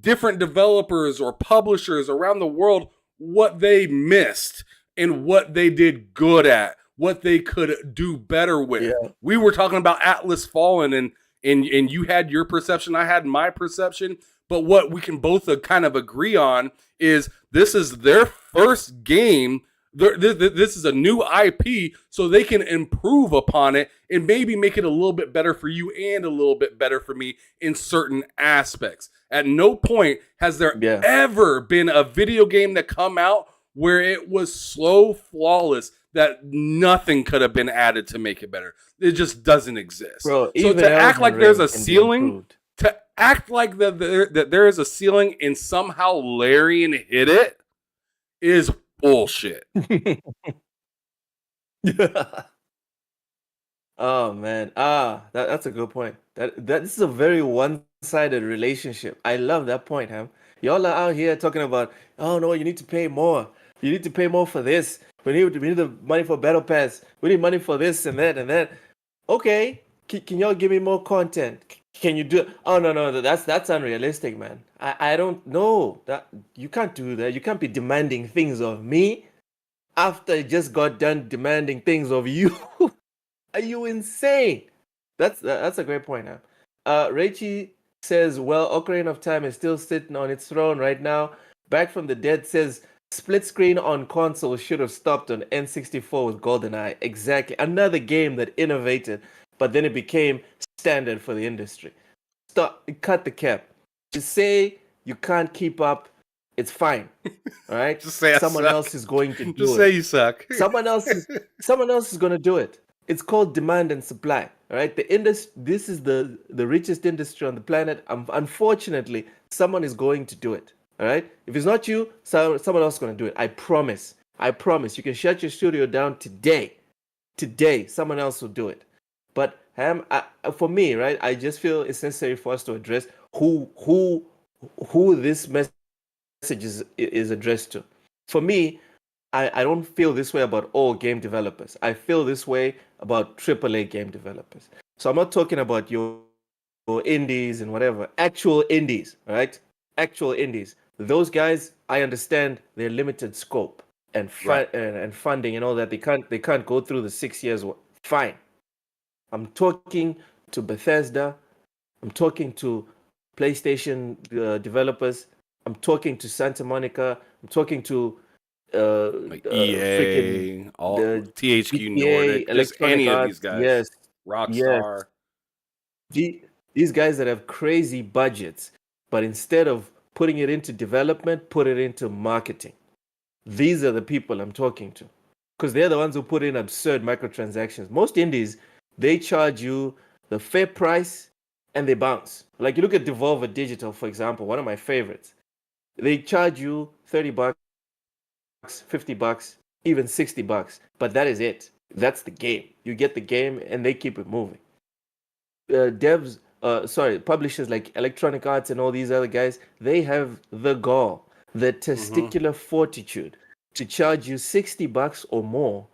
different developers or publishers around the world what they missed and what they did good at, what they could do better with. Yeah. We were talking about Atlas Fallen and you had your perception, I had my perception, but what we can both kind of agree on is this is their first game. This is a new IP, so they can improve upon it and maybe make it a little bit better for you and a little bit better for me in certain aspects. At no point has there ever been a video game that come out where it was so flawless that nothing could have been added to make it better. It just doesn't exist. Bro, so to act like there's a ceiling, to act like that there is a ceiling and somehow Larian hit it is bullshit. Oh man, that's a good point. That this is a very one-sided relationship. I love that point, Ham. Y'all are out here talking about, oh no, you need to pay more. You need to pay more for this. We need the money for Battle Pass. We need money for this and that and that. Okay, can y'all give me more content? Can you do? Oh no, that's unrealistic, man. I don't know that you can't do that. You can't be demanding things of me after I just got done demanding things of you. Are you insane? That's a great point, huh? Reichi says, well, Ocarina of Time is still sitting on its throne right now. Back from the Dead says, split screen on console should have stopped on N64 with GoldenEye. Exactly. Another game that innovated, but then it became standard for the industry. Stop, cut the cap. To say you can't keep up, it's fine. All right? Just say I Someone suck. else is going to do Just it. say you suck. Someone else is going to do it. It's called demand and supply. All right, this is the richest industry on the planet. Unfortunately, someone is going to do it. All right, if it's not you, someone else is going to do it. I promise. I promise. You can shut your studio down today. Today, someone else will do it. But for me, right, I just feel it's necessary for us to address who this message is addressed to. For me, I don't feel this way about all game developers. I feel this way about AAA game developers. So I'm not talking about your indies and whatever. Actual indies, right? Actual indies. Those guys, I understand their limited scope and Right. and funding and all that. They can't go through the 6 years. Fine. I'm talking to Bethesda. I'm talking to PlayStation developers. I'm talking to Santa Monica. I'm talking to Like freaking EA, all the THQ GTA, Nordic, just Electronic any of these Arts. guys. Yes, yes. Rockstar. These guys that have crazy budgets, but instead of putting it into development, put it into marketing. These are the people I'm talking to, because they're the ones who put in absurd microtransactions. Most indies, they charge you the fair price and they bounce. Like you look at Devolver Digital, for example, one of my favorites. They charge you $30, $50, even $60, but that is it. That's the game. You get the game and they keep it moving. Publishers like Electronic Arts and all these other guys, they have the gall, the testicular fortitude to charge you $60 or more.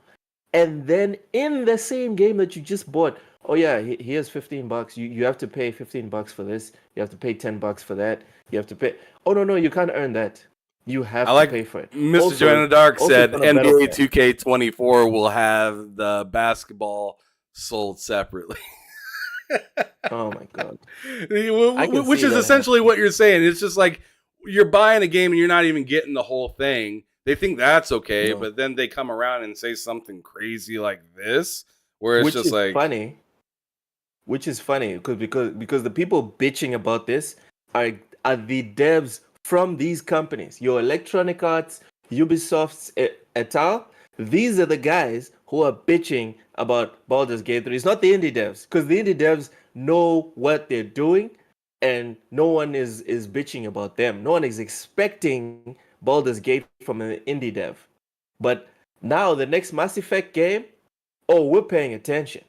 And then in the same game that you just bought, oh yeah, here's $15. You have to pay $15 for this. You have to pay $10 for that. You have to pay. Oh no, you can't earn that. You have I to like pay for it. Mr. Joanna Dark said it's on a Battle NBA Pass. 2K24 will have the basketball sold separately. Oh my god. I can Which see is that essentially what you're saying. It's just like you're buying a game and you're not even getting the whole thing. They think that's okay, No. but then they come around and say something crazy like this, where it's Which just is like, funny. Which is funny because the people bitching about this are the devs from these companies. Your Electronic Arts, Ubisoft's et al. These are the guys who are bitching about Baldur's Gate 3. It's not the indie devs, because the indie devs know what they're doing and no one is bitching about them. No one is expecting Baldur's Gate from an indie dev. But now the next Mass Effect game, oh, we're paying attention.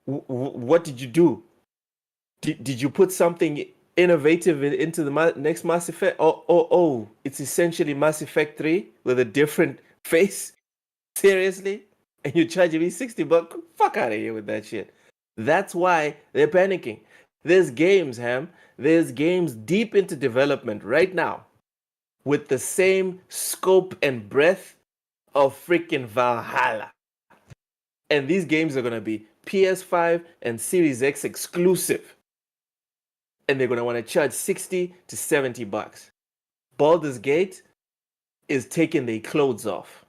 What did you do? Did you put something innovative into the next Mass Effect? Oh, it's essentially Mass Effect 3 with a different face? Seriously? And you're charging me $60? Fuck out of here with that shit. That's why they're panicking. There's games, Ham. There's games deep into development right now with the same scope and breadth of freaking Valhalla. And these games are going to be PS5 and Series X exclusive. And they're going to want to charge 60 to $70. Baldur's Gate is taking their clothes off.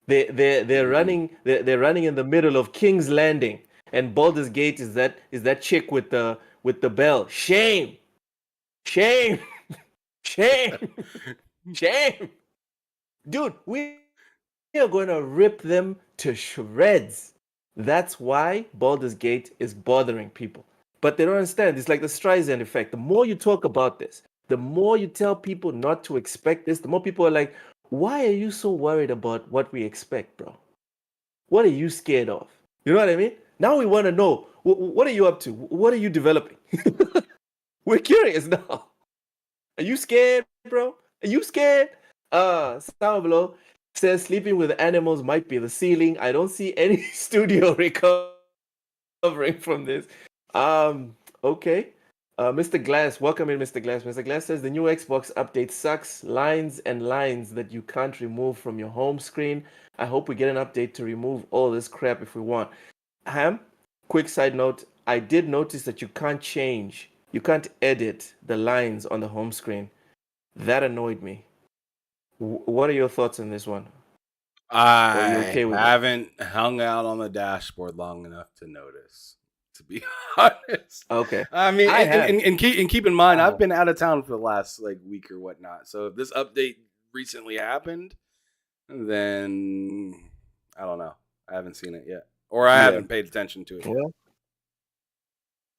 They're running in the middle of King's Landing, and Baldur's Gate is that chick with the bell. Shame. Shame. Shame. Shame. Dude, we are going to rip them to shreds. That's why Baldur's Gate is bothering people. But they don't understand. It's like the Streisand effect. The more you talk about this, the more you tell people not to expect this, the more people are like, why are you so worried about what we expect, bro? What are you scared of? You know what I mean? Now we want to know what are you up to? What are you developing? We're curious now. Are you scared, bro? Are you scared? Salvalo says sleeping with animals might be the ceiling. I don't see any studio recovering from this. Okay. Mr. Glass, welcome in, Mr. Glass. Mr. Glass says the new Xbox update sucks. Lines and lines that you can't remove from your home screen. I hope we get an update to remove all this crap if we want. Ham, quick side note. I did notice that you can't edit the lines on the home screen. That annoyed me. What are your thoughts on this one? Or are you I okay with it? haven't hung out on the dashboard long enough to notice, to be honest. Okay. I mean, I have. and keep in mind, I I've have. been out of town for the last like week or whatnot. So if this update recently happened, then I don't know. I haven't seen it yet, or I Yeah. haven't paid attention to it. Yet. Well,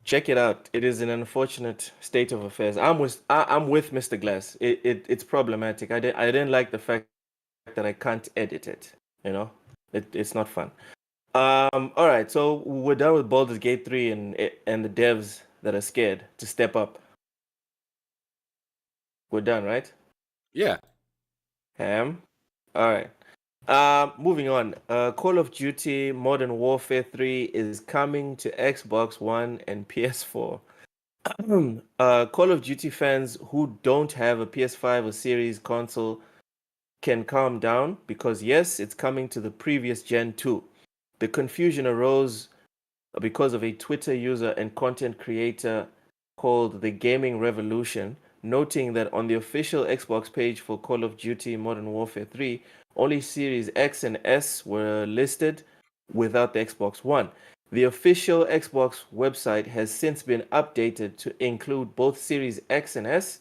check it out. It is an unfortunate state of affairs. I'm with Mr. Glass. It's problematic. I didn't like the fact that I can't edit it. You know, it's not fun. All right. So we're done with Baldur's Gate 3 and the devs that are scared to step up. We're done, right? Yeah. Ham. All right. Moving on. Call of Duty Modern Warfare 3 is coming to Xbox One and PS4. Call of Duty fans who don't have a PS5 or Series console can calm down because yes, it's coming to the previous gen too. The confusion arose because of a Twitter user and content creator called The Gaming Revolution, noting that on the official Xbox page for Call of Duty Modern Warfare 3, only Series X and S were listed without the Xbox One. The official Xbox website has since been updated to include both Series X and S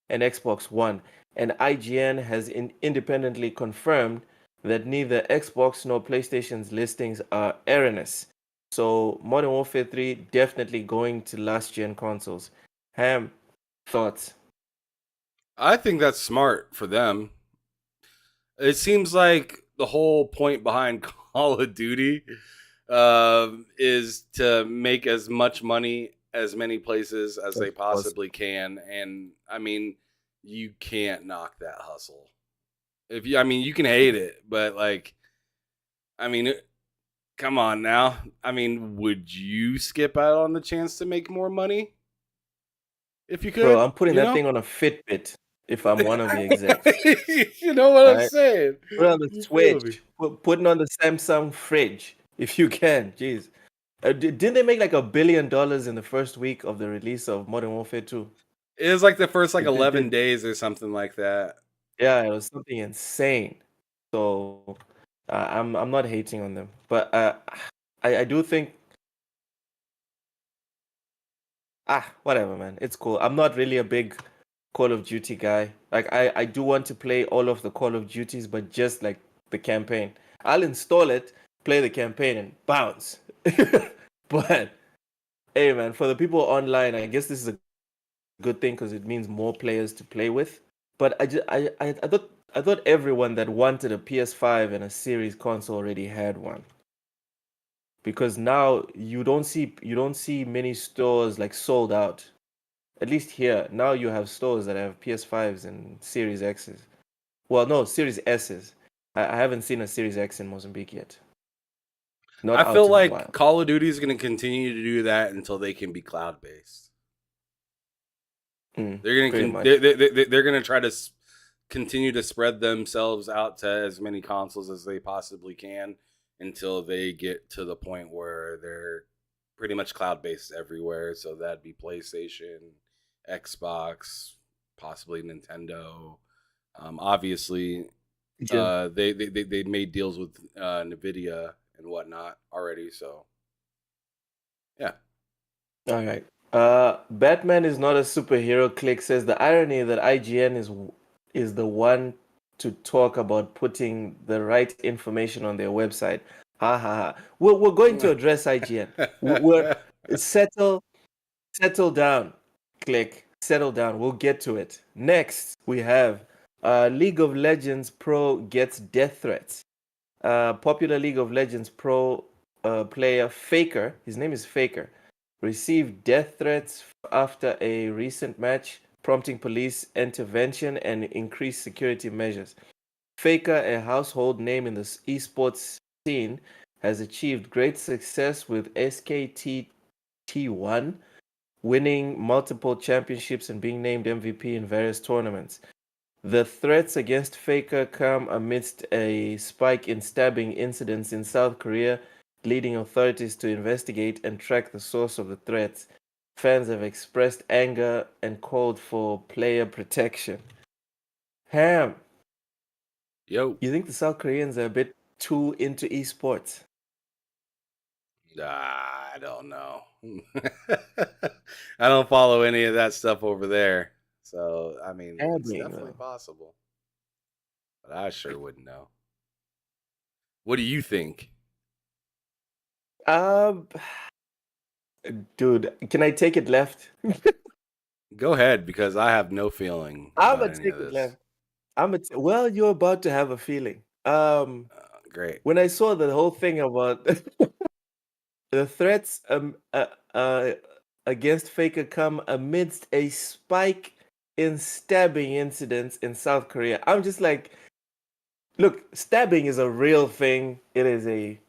and Xbox One, and IGN has independently confirmed that neither Xbox nor PlayStation's listings are erroneous. So Modern Warfare 3 definitely going to last gen consoles. Ham, thoughts? I think that's smart for them. It seems like the whole point behind Call of Duty is to make as much money as many places as they possibly can, and I mean, you can't knock that hustle. I mean, you can hate it, but like, I mean, come on now. I mean, would you skip out on the chance to make more money if you could? Bro, I'm putting that thing on a Fitbit if I'm one of the execs. You know what I'm saying? Put it on the Switch. Putting on the Samsung fridge if you can. Jeez. Didn't they make like $1 billion in the first week of the release of Modern Warfare 2? It was like the first 11 days or something like that. Yeah, it was something insane. So I'm not hating on them, but I do think whatever, man. It's cool. I'm not really a big Call of Duty guy. Like I do want to play all of the Call of Duties, but just like the campaign. I'll install it, play the campaign, and bounce. But hey, man, for the people online, I guess this is a good thing because it means more players to play with. But I thought everyone that wanted a PS5 and a Series console already had one. Because now you don't see many stores like sold out. At least here, now you have stores that have PS5s and Series X's. Well, no, Series S's. I haven't seen a Series X in Mozambique yet. I feel like Call of Duty is going to continue to do that until they can be cloud based. They're going to try to continue to spread themselves out to as many consoles as they possibly can until they get to the point where they're pretty much cloud based everywhere. So that'd be PlayStation, Xbox, possibly Nintendo. Obviously, they made deals with Nvidia and whatnot already. So yeah. All right. Batman is not a superhero. Click says the irony that IGN is the one to talk about putting the right information on their website. Ha ha ha. We're going to address IGN. We're settle down. Click. Settle down. We'll get to it. Next, we have League of Legends Pro gets death threats. Popular League of Legends Pro player Faker, his name is Faker, received death threats after a recent match, prompting police intervention and increased security measures. Faker, a household name in the esports scene, has achieved great success with SKT T1, winning multiple championships and being named MVP in various tournaments. The threats against Faker come amidst a spike in stabbing incidents in South Korea, leading authorities to investigate and track the source of the threats. Fans have expressed anger and called for player protection. Ham, Yo. you think the South Koreans are a bit too into esports? I don't know. I don't follow any of that stuff over there. So, I mean, it's Stabbing, definitely though. possible. But I sure wouldn't know. What do you think? Um, dude, can I take it left? Go ahead, because I have no feeling I'm about gonna any take of it this. left. Well, you're about to have a feeling. Great. When I saw the whole thing about the threats against Faker come amidst a spike in stabbing incidents in South Korea, I'm just like, look, stabbing is a real thing. It is a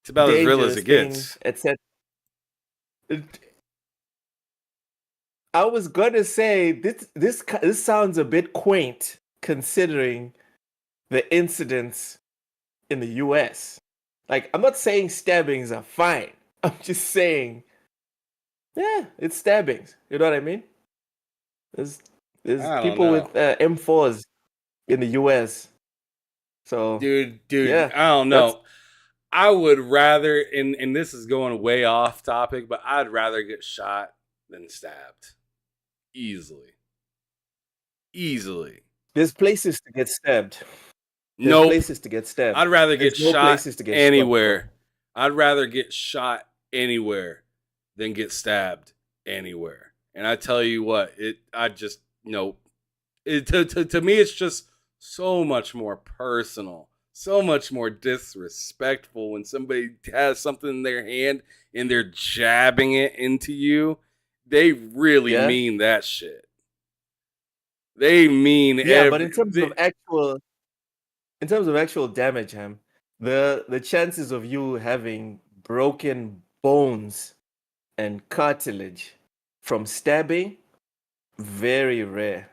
It's about as real as dangerous it thing, gets. etc. I was gonna say this sounds a bit quaint considering the incidents in the U.S. Like, I'm not saying stabbings are fine. I'm just saying, yeah, it's stabbings. You know what I mean? There's there's I don't people know. with M4s in the U.S. So Dude, yeah, I don't that's know. I would rather, and this is going way off topic, but I'd rather get shot than stabbed. Easily. Easily. there's places to get stabbed. There's Nope. places to get stabbed. I'd rather There's get no shot places to get shot, bro. anywhere. I'd rather get shot anywhere than get stabbed anywhere. And I tell you what, I just, to me, it's just so much more personal, so much more disrespectful when somebody has something in their hand and they're jabbing it into you. They really Yeah, mean that shit. They mean yeah, but in terms of actual damage, Ham, the chances of you having broken bones and cartilage from stabbing very rare.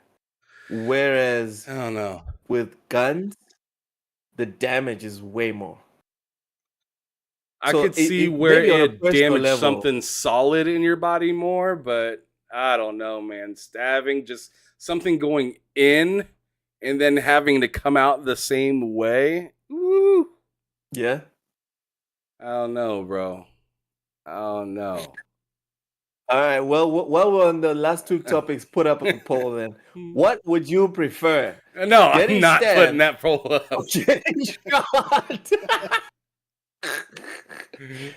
Whereas I don't know. with guns, the damage is way more. I So could see it where maybe on a it personal damaged level, something solid in your body more, but I don't know, man. Stabbing, just something going in and then having to come out the same way. Woo! yeah. I don't know, bro. I don't know. All right. Well, while we're on the last two topics, put up a poll then. What would you prefer? No, I'm Getting not putting stabbed that poll or up. getting shot?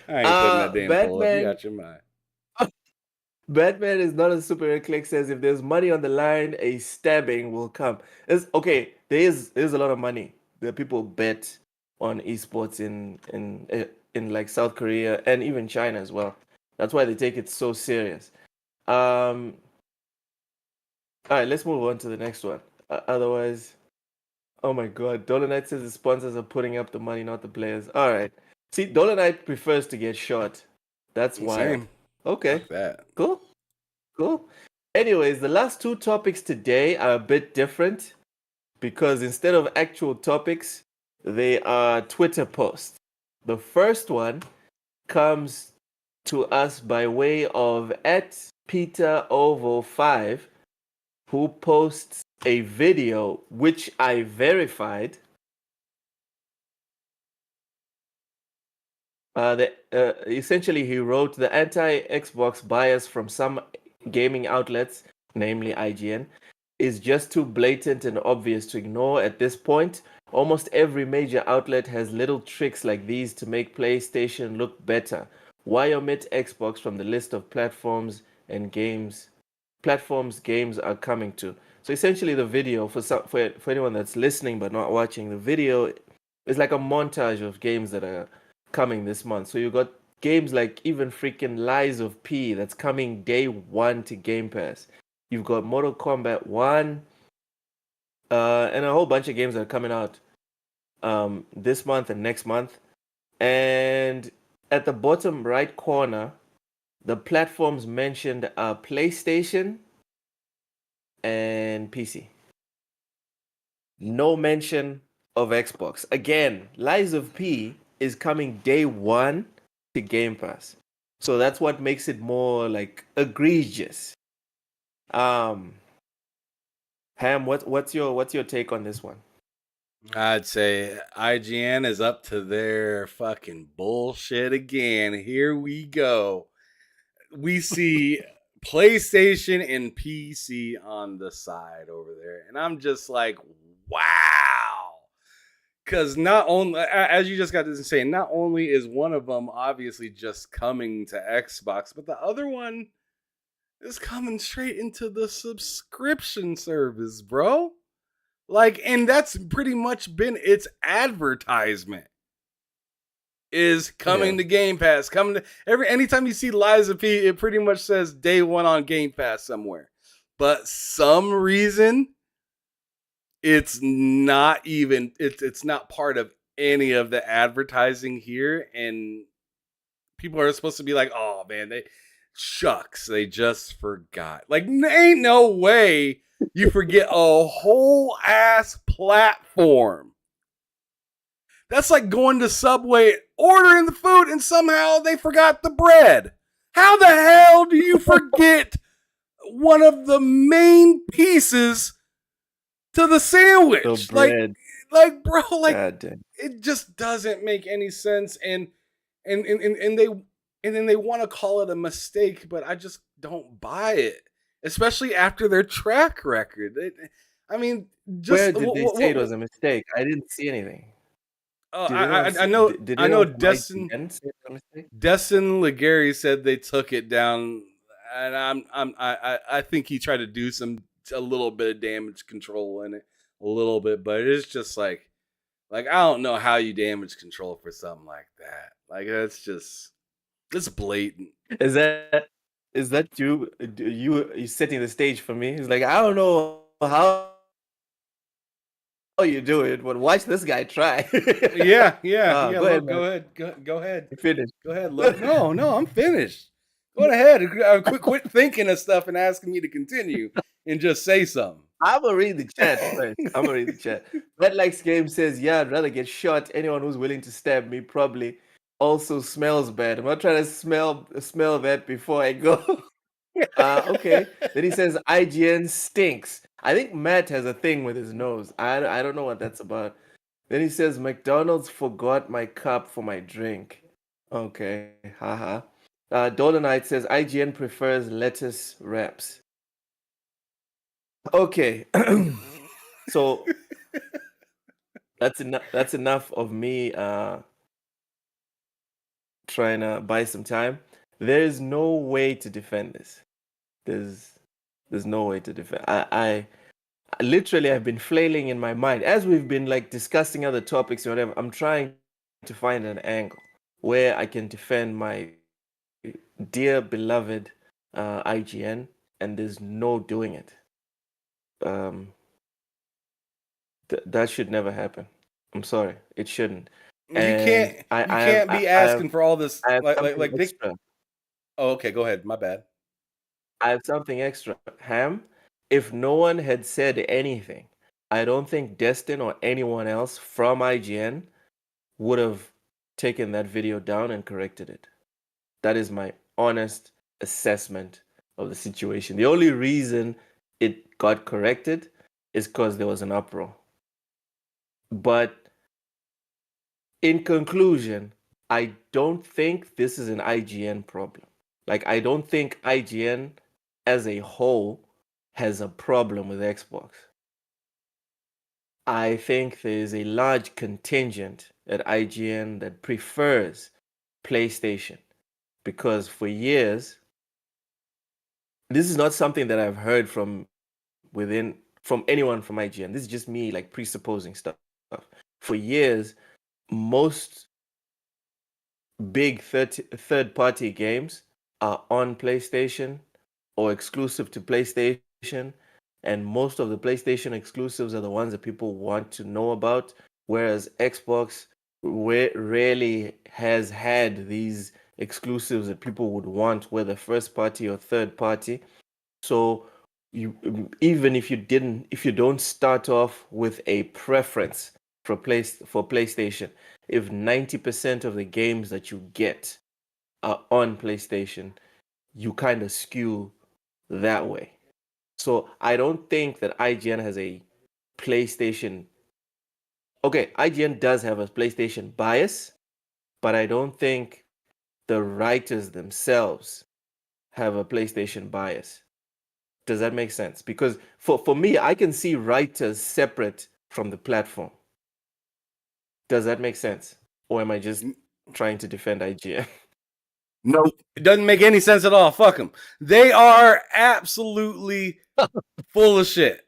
I ain't putting that damn poll up. You Batman. got your mind. Batman is not a superhero. Click says if there's money on the line, a stabbing will come. It's okay. There's a lot of money. The people bet on esports in like South Korea and even China as well. That's why they take it so serious. All right, let's move on to the next one. Otherwise, oh my God, Dolomite says the sponsors are putting up the money, not the players. All right. See, Dolomite prefers to get shot. That's wild. Same. Okay, Fuck that. cool. Cool. Anyways, the last two topics today are a bit different because instead of actual topics, they are Twitter posts. The first one comes to us by way of at Peter Ovo 5, who posts a video which I verified. Essentially, he wrote the anti-Xbox bias from some gaming outlets, namely IGN, is just too blatant and obvious to ignore at this point. Almost every major outlet has little tricks like these to make PlayStation look better. Why omit Xbox from the list of platforms games are coming to? So essentially, the video for anyone that's listening but not watching, the video is like a montage of games that are coming this month. So you got games like even freaking Lies of P that's coming day one to Game Pass. You've got Mortal Kombat 1, and a whole bunch of games that are coming out this month and next month. And at the bottom right corner, the platforms mentioned are PlayStation and PC. No mention of Xbox. Again, Lies of P is coming day one to Game Pass. So that's what makes it more like egregious. Um Ham, what's your take on this one? I'd say IGN is up to their fucking bullshit again. Here we go. We see PlayStation and PC on the side over there. And I'm just like, wow. Because not only, as you just got to say, not only is one of them obviously just coming to Xbox, but the other one is coming straight into the subscription service, bro. Like, and that's pretty much been its advertisement. Is coming Yeah. to Game Pass. Coming to anytime you see Lies of P, it pretty much says day one on Game Pass somewhere. But some reason it's not even it's not part of any of the advertising here. And people are supposed to be like, oh man, they just forgot. Like, ain't no way you forget a whole ass platform. That's like going to Subway, ordering the food, and somehow they forgot the bread. How the hell do you forget one of the main pieces to the sandwich? The bread. Like, bro, like God damn. it just doesn't make any sense. And then they want to call it a mistake, but I just don't buy it, especially after their track record. I mean, just Where did they say it was a mistake? I didn't see anything. I know Did I it know on Destin IGN say it was a mistake? Destin Legary said they took it down, and I think he tried to do a little bit of damage control in it, a little bit, but it's just like I don't know how you damage control for something like that. Like it's blatant. Is that you setting the stage for me? He's like, I don't know how you do it, but watch this guy try. Yeah. Go ahead, man. Go ahead. Finish. Go ahead. Look. No, I'm finished. Go ahead. Quit thinking of stuff and asking me to continue and just say something. I'm gonna read the chat first. I'm gonna read the chat. Red Likes Game says, "Yeah, I'd rather get shot. Anyone who's willing to stab me probably also smells bad. I'm not trying to smell that before I go." Okay. Then he says, "IGN stinks." I think Matt has a thing with his nose. I don't know what that's about. Then he says, "McDonald's forgot my cup for my drink." Okay, haha. Dolonite says, "IGN prefers lettuce wraps." Okay. So that's enough of me trying to buy some time. There's no way to defend this. There's no way to defend. I literally have been flailing in my mind as we've been like discussing other topics or whatever. I'm trying to find an angle where I can defend my dear beloved IGN, and there's no doing it. That should never happen. I'm sorry, it shouldn't. You can't be asking for all this I have like something they. extra. Oh, okay, go ahead. My bad. I have something extra. Ham, if no one had said anything, I don't think Destin or anyone else from IGN would have taken that video down and corrected it. That is my honest assessment of the situation. The only reason it got corrected is because there was an uproar. But in conclusion, I don't think this is an IGN problem. Like, I don't think IGN as a whole has a problem with Xbox. I think there is a large contingent at IGN that prefers PlayStation because for years, this is not something that I've heard from anyone from IGN. This is just me like presupposing stuff. For years, most big third party games are on PlayStation or exclusive to PlayStation, and most of the PlayStation exclusives are the ones that people want to know about, whereas Xbox rarely has had these exclusives that people would want, whether first party or third party. So you even if you don't start off with a preference for PlayStation, if 90% of the games that you get are on PlayStation, you kind of skew that way. So I don't think that IGN has a PlayStation. Okay, IGN does have a PlayStation bias, but I don't think the writers themselves have a PlayStation bias. Does that make sense? Because for me, I can see writers separate from the platform. Does that make sense? Or am I just trying to defend IGN? No, it doesn't make any sense at all. Fuck them. They are absolutely full of shit.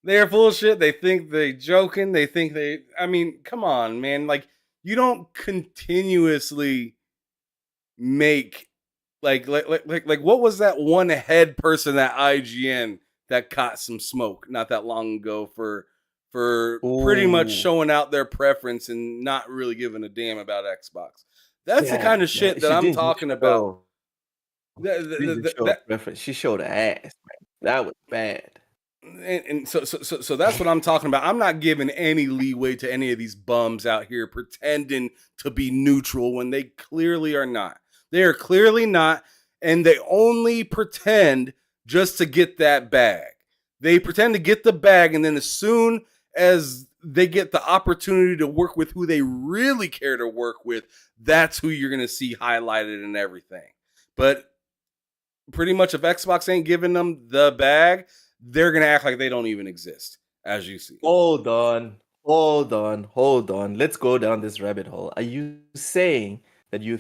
They are full of shit. They think they joking. They think they. I mean, come on, man. Like, you don't continuously make like what was that one head person at IGN that caught some smoke not that long ago for pretty much Ooh, showing out their preference and not really giving a damn about Xbox. That's the kind damn, of man. shit that She I'm didn't talking about. show. She didn't That, show a preference. She showed her ass, man. That was bad. and so that's what I'm talking about. I'm not giving any leeway to any of these bums out here pretending to be neutral when they clearly are not. They are clearly not, and they only pretend just to get that bag. They pretend to get the bag, and then as soon as they get the opportunity to work with who they really care to work with, that's who you're going to see highlighted in everything. But pretty much if Xbox ain't giving them the bag, they're going to act like they don't even exist, as you see. Hold on. Hold on. Hold on. Let's go down this rabbit hole. Are you saying that you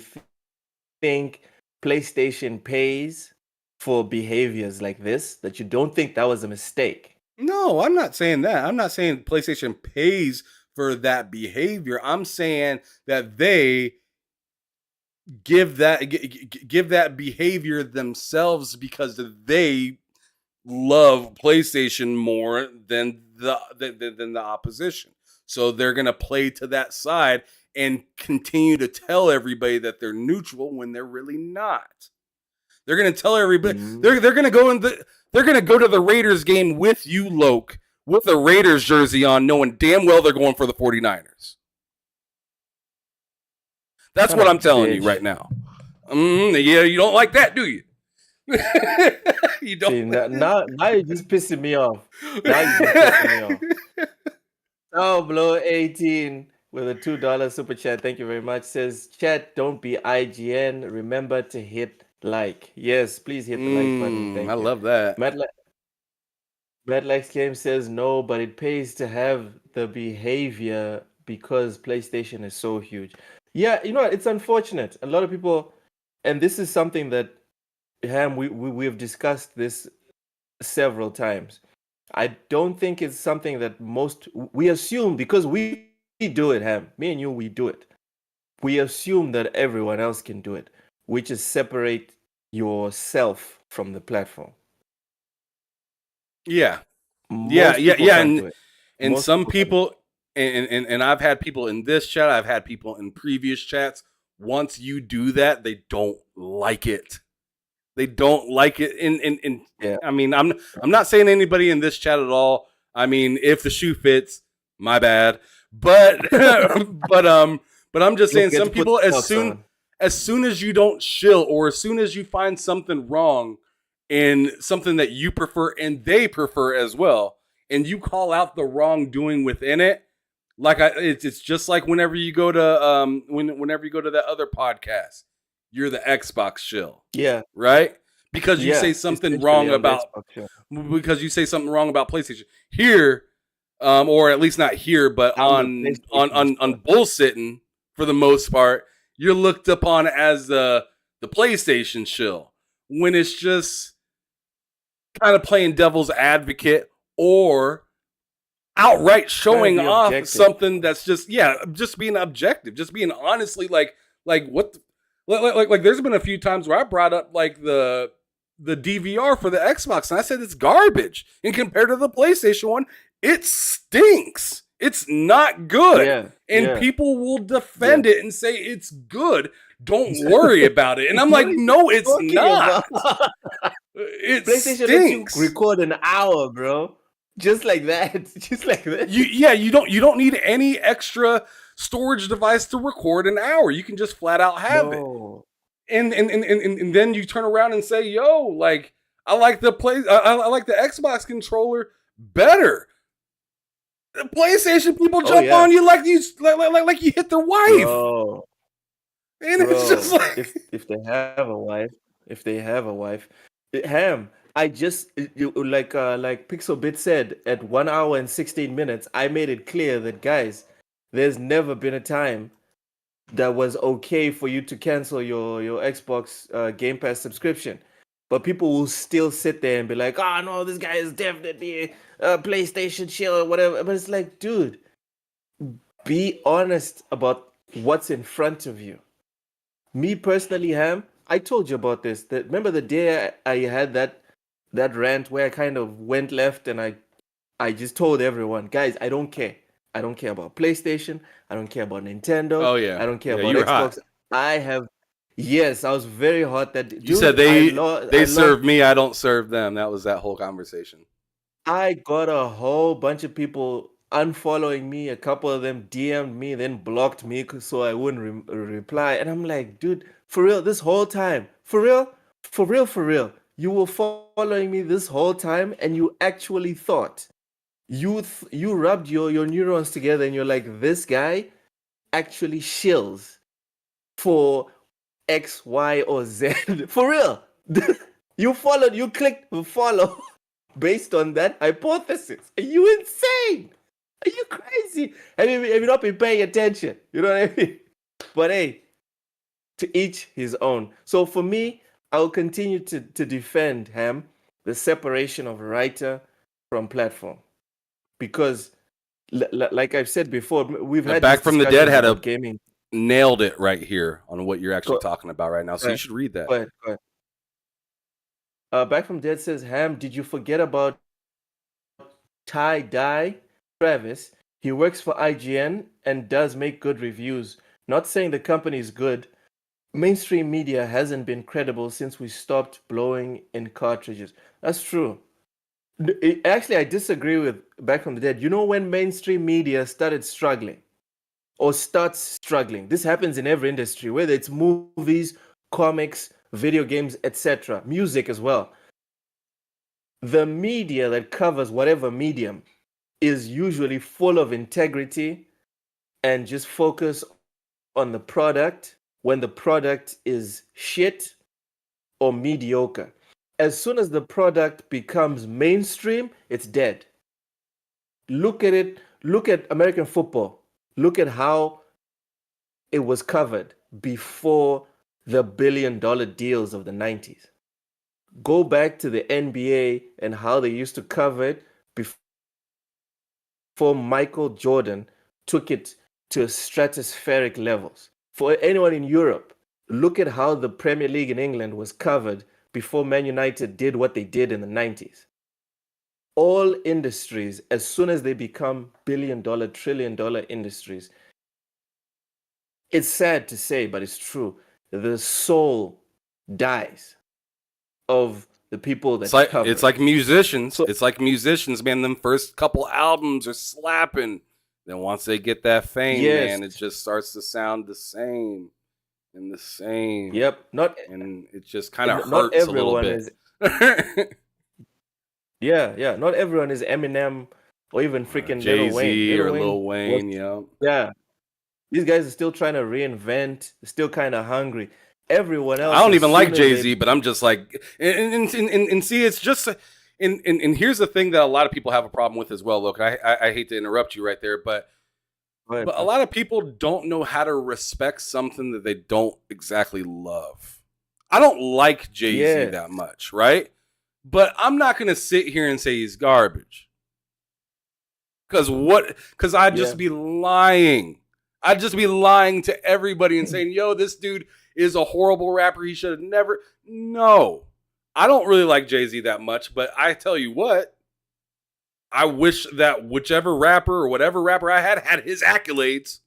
think PlayStation pays for behaviors like this? That you don't think that was a mistake? No, I'm not saying that. I'm not saying PlayStation pays for that behavior. I'm saying that they give that behavior themselves because they love PlayStation more than the opposition. So they're going to play to that side and continue to tell everybody that they're neutral when they're really not. They're going to tell everybody they're going to go they're going to go to the Raiders game with you, Loke, with a Raiders jersey on, knowing damn well they're going for the 49ers. That's what I'm telling you right now. Yeah, you don't like that, do you? You don't. See, now you're just pissing me off. Now you're just pissing me off. Oh, Blow 18 with a $2 super chat. Thank you very much. Says, chat, don't be IGN. Remember to hit like. Yes, please hit the like button. Thank I you. love that. Madlax Game says no, but it pays to have the behavior because PlayStation is so huge. Yeah, you know what? It's unfortunate. A lot of people, and this is something that Ham we have discussed this several times. I don't think it's something that most we assume because we do it, Ham. Me and you, we do it. We assume that everyone else can do it, which is separate yourself from the platform. Yeah. Most people can't do it. And Most some people people, and I've had people in this chat, I've had people in previous chats. Once you do that, they don't like it. They don't like it. And Yeah. I mean, I'm not saying anybody in this chat at all. I mean, if the shoe fits, my bad. But but I'm just saying some people as soon as you don't chill or as soon as you find something wrong in something that you prefer and they prefer as well, and you call out the wrongdoing within it, like it's just like whenever you go to whenever you go to that other podcast, you're the Xbox shill. Yeah. Right? Because you say something wrong about PlayStation. Here, or at least not here, but on bullsitting for the most part, you're looked upon as the PlayStation shill when it's just kind of playing devil's advocate or outright showing off something that's just being objective, just being honestly like what Like there's been a few times where I brought up like the DVR for the Xbox, and I said it's garbage. And compared to the PlayStation one, it stinks. It's not good. Yeah, And yeah, people will yeah. defend it and say it's good. Don't worry about it. And I'm What like, are you no, it's talking not. about? It PlayStation lets you stinks. record an hour, bro. Just like that. Just like that. You don't need any extra storage device to record an hour. You can just flat out have it. No. And then you turn around and say, "Yo, like I like I like the Xbox controller better." The PlayStation people Oh jump yeah, on you like you hit their wife, bro. and it's just Bro, like, if they have a wife, if they have a wife, Ham. I just like Pixelbit said at 1 hour and 16 minutes. I made it clear that guys, there's never been a time that was okay for you to cancel your Xbox Game Pass subscription. But people will still sit there and be like, "Oh no, this guy is definitely a PlayStation shill or whatever." But it's like, dude, be honest about what's in front of you. Me personally, Ham, I told you about this. That remember the day I had that rant where I kind of went left and I just told everyone, guys, I don't care. I don't care about PlayStation. I don't care about Nintendo. oh yeah, I don't care yeah, about you were hot. Xbox. I have yes, I was very hot that You said dude, I they love serve me, I don't serve them. That was that whole conversation. I got a whole bunch of people unfollowing me. A couple of them DM'd me, then blocked me so I wouldn't reply. And I'm like, dude, for real, this whole time, for real, for real, for real, you were following me this whole time, and you actually thought you rubbed your neurons together, and you're like, this guy actually shills for X, Y, or Z. For real. You followed, you clicked follow based on that hypothesis. Are you insane? Are you crazy? Have you not been paying attention? You know what I mean? But hey, to each his own. So for me, I'll continue to defend Ham the separation of writer from platform because, like I've said before, we've had these Back from the Dead discussions had about a gaming. nailed it right here on what you're actually Go, talking about right now. go So you ahead, should read that. go ahead, go ahead. Back from Dead says, Ham, did you forget about Tie Dye Travis? He works for IGN and does make good reviews. Not saying the company is good. Mainstream media hasn't been credible since we stopped blowing in cartridges. That's true. Actually, I disagree with Back from the Dead. You know when mainstream media started struggling or starts struggling? This happens in every industry, whether it's movies, comics, video games, etc., music as well. The media that covers whatever medium is usually full of integrity and just focus on the product when the product is shit or mediocre. As soon as the product becomes mainstream, it's dead. Look at it. Look at American football. Look at how it was covered before the $1 billion deals of the 90s. Go back to the NBA and how they used to cover it before Michael Jordan took it to stratospheric levels. For anyone in Europe, look at how the Premier League in England was covered before Man United did what they did in the 90s. All industries, as soon as they become $1 billion, $1 trillion industries, it's sad to say, but it's true. The soul dies of the people that cover It's it. like musicians. So It's like musicians, man. Them first couple albums are slapping. Then once they get that fame, yes, man, it just starts to sound the same and the same, yep. and it just kind of Not hurts a little everyone bit. is. Yeah, yeah. Not everyone is Eminem or even freaking Little Wayne. Jay-Z Little or Wayne Lil was Wayne, yeah. yeah. These guys are still trying to reinvent. Still kind of hungry. Everyone I else, don't as even like soon as Jay-Z, they but I'm just like, and see, it's just, and here's the thing that a lot of people have a problem with as well. Look, I hate to interrupt you right there, but go ahead, a bro. lot of people don't know how to respect something that they don't exactly love. I don't like Jay-Z Yes, that much, right? But I'm not going to sit here and say he's garbage. Because I'd yeah, just be lying. I'd just be lying to everybody and saying, yo, this dude is a horrible rapper. He should have never. No. I don't really like Jay-Z that much, but I tell you what, I wish that whichever rapper or whatever rapper I had his accolades.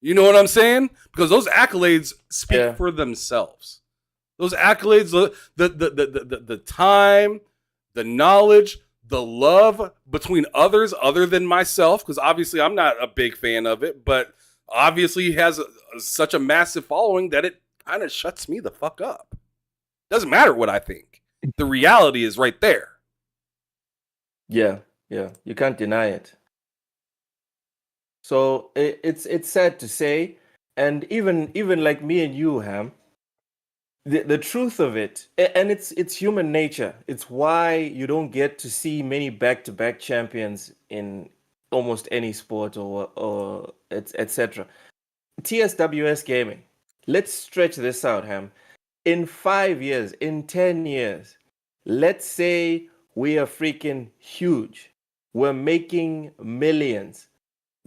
You know what I'm saying? Because those accolades speak for themselves. Those accolades, the time, the knowledge, the love between others other than myself, because obviously I'm not a big fan of it, but obviously he has such a massive following that it kind of shuts me the fuck up. Doesn't matter what I think. The reality is right there. Yeah. You can't deny it. So it's sad to say, and even like me and you, Ham, the truth of it, and it's human nature. It's why you don't get to see many back-to-back champions in almost any sport or etc. TSWS gaming. Let's stretch this out, Ham. In 5 years, in 10 years, let's say we are freaking huge. We're making millions,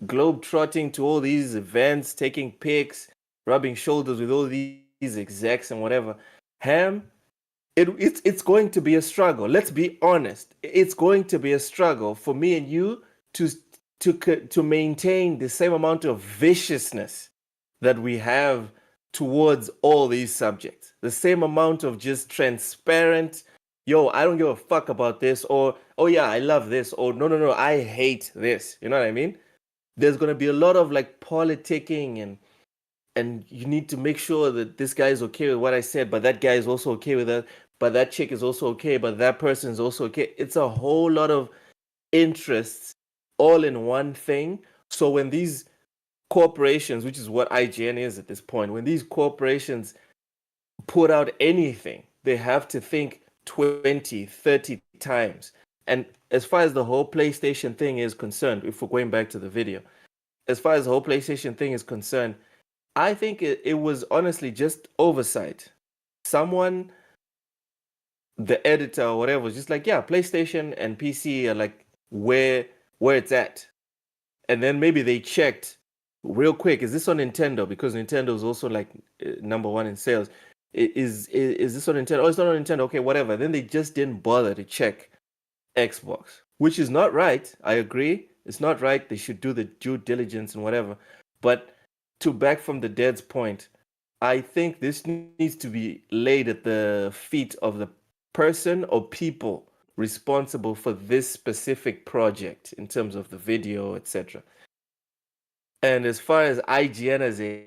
globe trotting to all these events, taking pics, rubbing shoulders with all these execs and whatever. Ham, it's going to be a struggle. Let's be honest. It's going to be a struggle for me and you to maintain the same amount of viciousness that we have towards all these subjects. The same amount of just transparent, yo, I don't give a fuck about this, or oh yeah, I love this, or no, I hate this. You know what I mean? There's gonna be a lot of like politicking and you need to make sure that this guy is okay with what I said, but that guy is also okay with that, but that chick is also okay, but that person is also okay. It's a whole lot of interests all in one thing. So when these corporations, which is what IGN is at this point, when these corporations put out anything, they have to think 20, 30 times. And as far as the whole PlayStation thing is concerned, if we're going back to the video, as far as the whole PlayStation thing is concerned, I think it was honestly just oversight. Someone, the editor or whatever, was just like, yeah, PlayStation and PC are like where it's at. And then maybe they checked real quick, is this on Nintendo? Because Nintendo is also like number one in sales. Is this on Nintendo? Oh, it's not on Nintendo. Okay, whatever. Then they just didn't bother to check Xbox, which is not right. I agree. It's not right. They should do the due diligence and whatever. But to back from the dead's point, I think this needs to be laid at the feet of the person or people responsible for this specific project in terms of the video, etc. And as far as IGN as a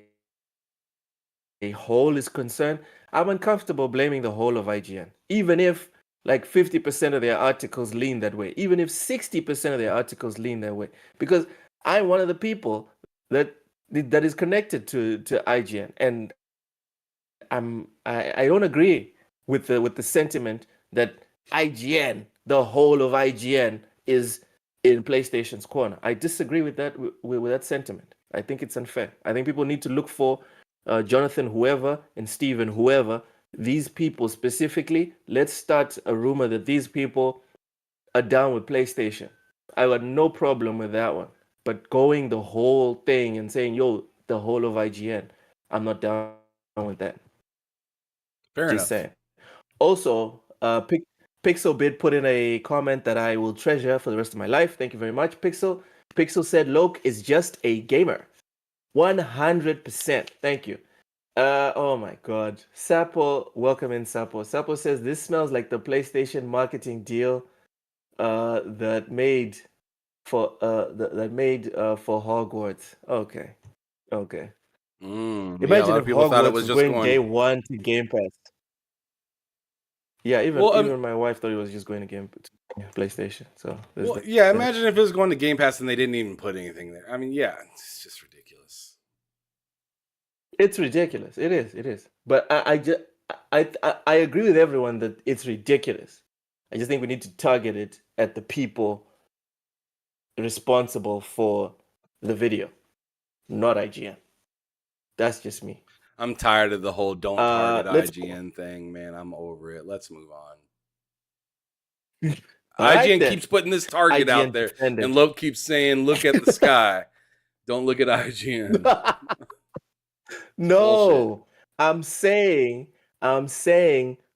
whole is concerned, I'm uncomfortable blaming the whole of IGN, even if like 50% of their articles lean that way, even if 60% of their articles lean that way, because I'm one of the people that is connected to IGN, and I don't agree with the sentiment that IGN, the whole of IGN, is in PlayStation's corner. I disagree with that with that sentiment. I think it's unfair. I think people need to look for Jonathan whoever and Steven whoever, these people specifically. Let's start a rumor that these people are down with PlayStation. I got no problem with that one. But going the whole thing and saying, yo, the whole of IGN, I'm not down with that. Fair Just enough. saying. Also, Pixelbid put in a comment that I will treasure for the rest of my life. Thank you very much, Pixel. Pixel said Loke is just a gamer. 100%. Thank you. Oh my God. Sapo, welcome in, Sapo. Sapo says this smells like the PlayStation marketing deal that made for Hogwarts. Okay. Yeah, a Imagine lot if of people thought it Hogwarts was was just going day going. one to Game Pass. Yeah, even my wife thought it was just going to PlayStation. So yeah, imagine if it was going to Game Pass and they didn't even put anything there. I mean, yeah, it's just ridiculous. It's ridiculous. It is. But I agree with everyone that it's ridiculous. I just think we need to target it at the people responsible for the video, not IGN. That's just me. I'm tired of the whole don't target Let's IGN thing, man. I'm over it. Let's move on. All right, IGN then. keeps putting this target IGN out there, defended. and Loke keeps saying, "Look at the sky." Don't look at IGN. No, I'm saying,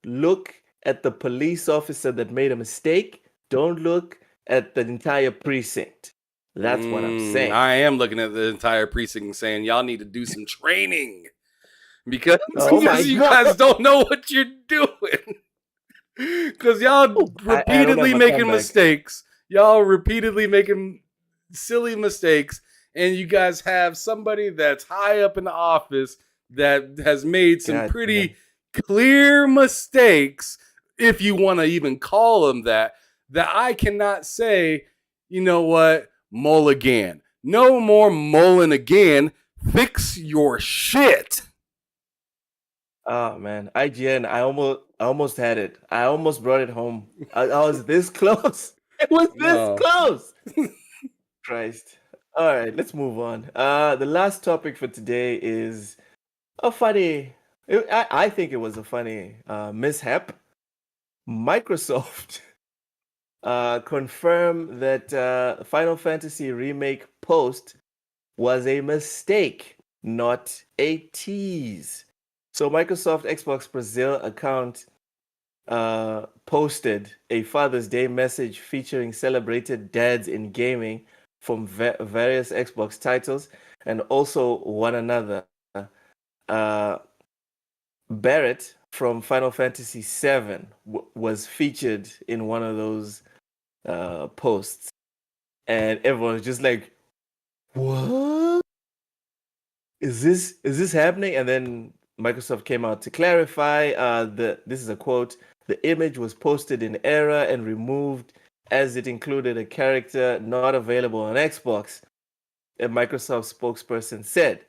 look at the police officer that made a mistake. Don't look at the entire precinct. That's what I'm saying. I am looking at the entire precinct and saying y'all need to do some training because Oh my you God. guys don't know what you're doing. Because y'all I don't repeatedly have a making comeback. mistakes. Y'all repeatedly making silly mistakes. And you guys have somebody that's high up in the office that has made some God pretty damn. clear mistakes, if you want to even call them that I cannot say, you know what, mull again. No more mulling again. Fix your shit. Oh man, IGN. I almost had it. I almost brought it home. I was this close. It was this No. close. Christ. All right, let's move on. The last topic for today is a funny. I think it was a funny mishap. Microsoft confirmed that Final Fantasy Remake post was a mistake, not a tease. So Microsoft Xbox Brazil account posted a Father's Day message featuring celebrated dads in gaming from various Xbox titles and also one another. Barrett from Final Fantasy VII was featured in one of those posts, and everyone was just like, "What is this happening?" And then Microsoft came out to clarify. This is a quote: "The image was posted in error and removed as it included a character not available on Xbox," a Microsoft spokesperson said.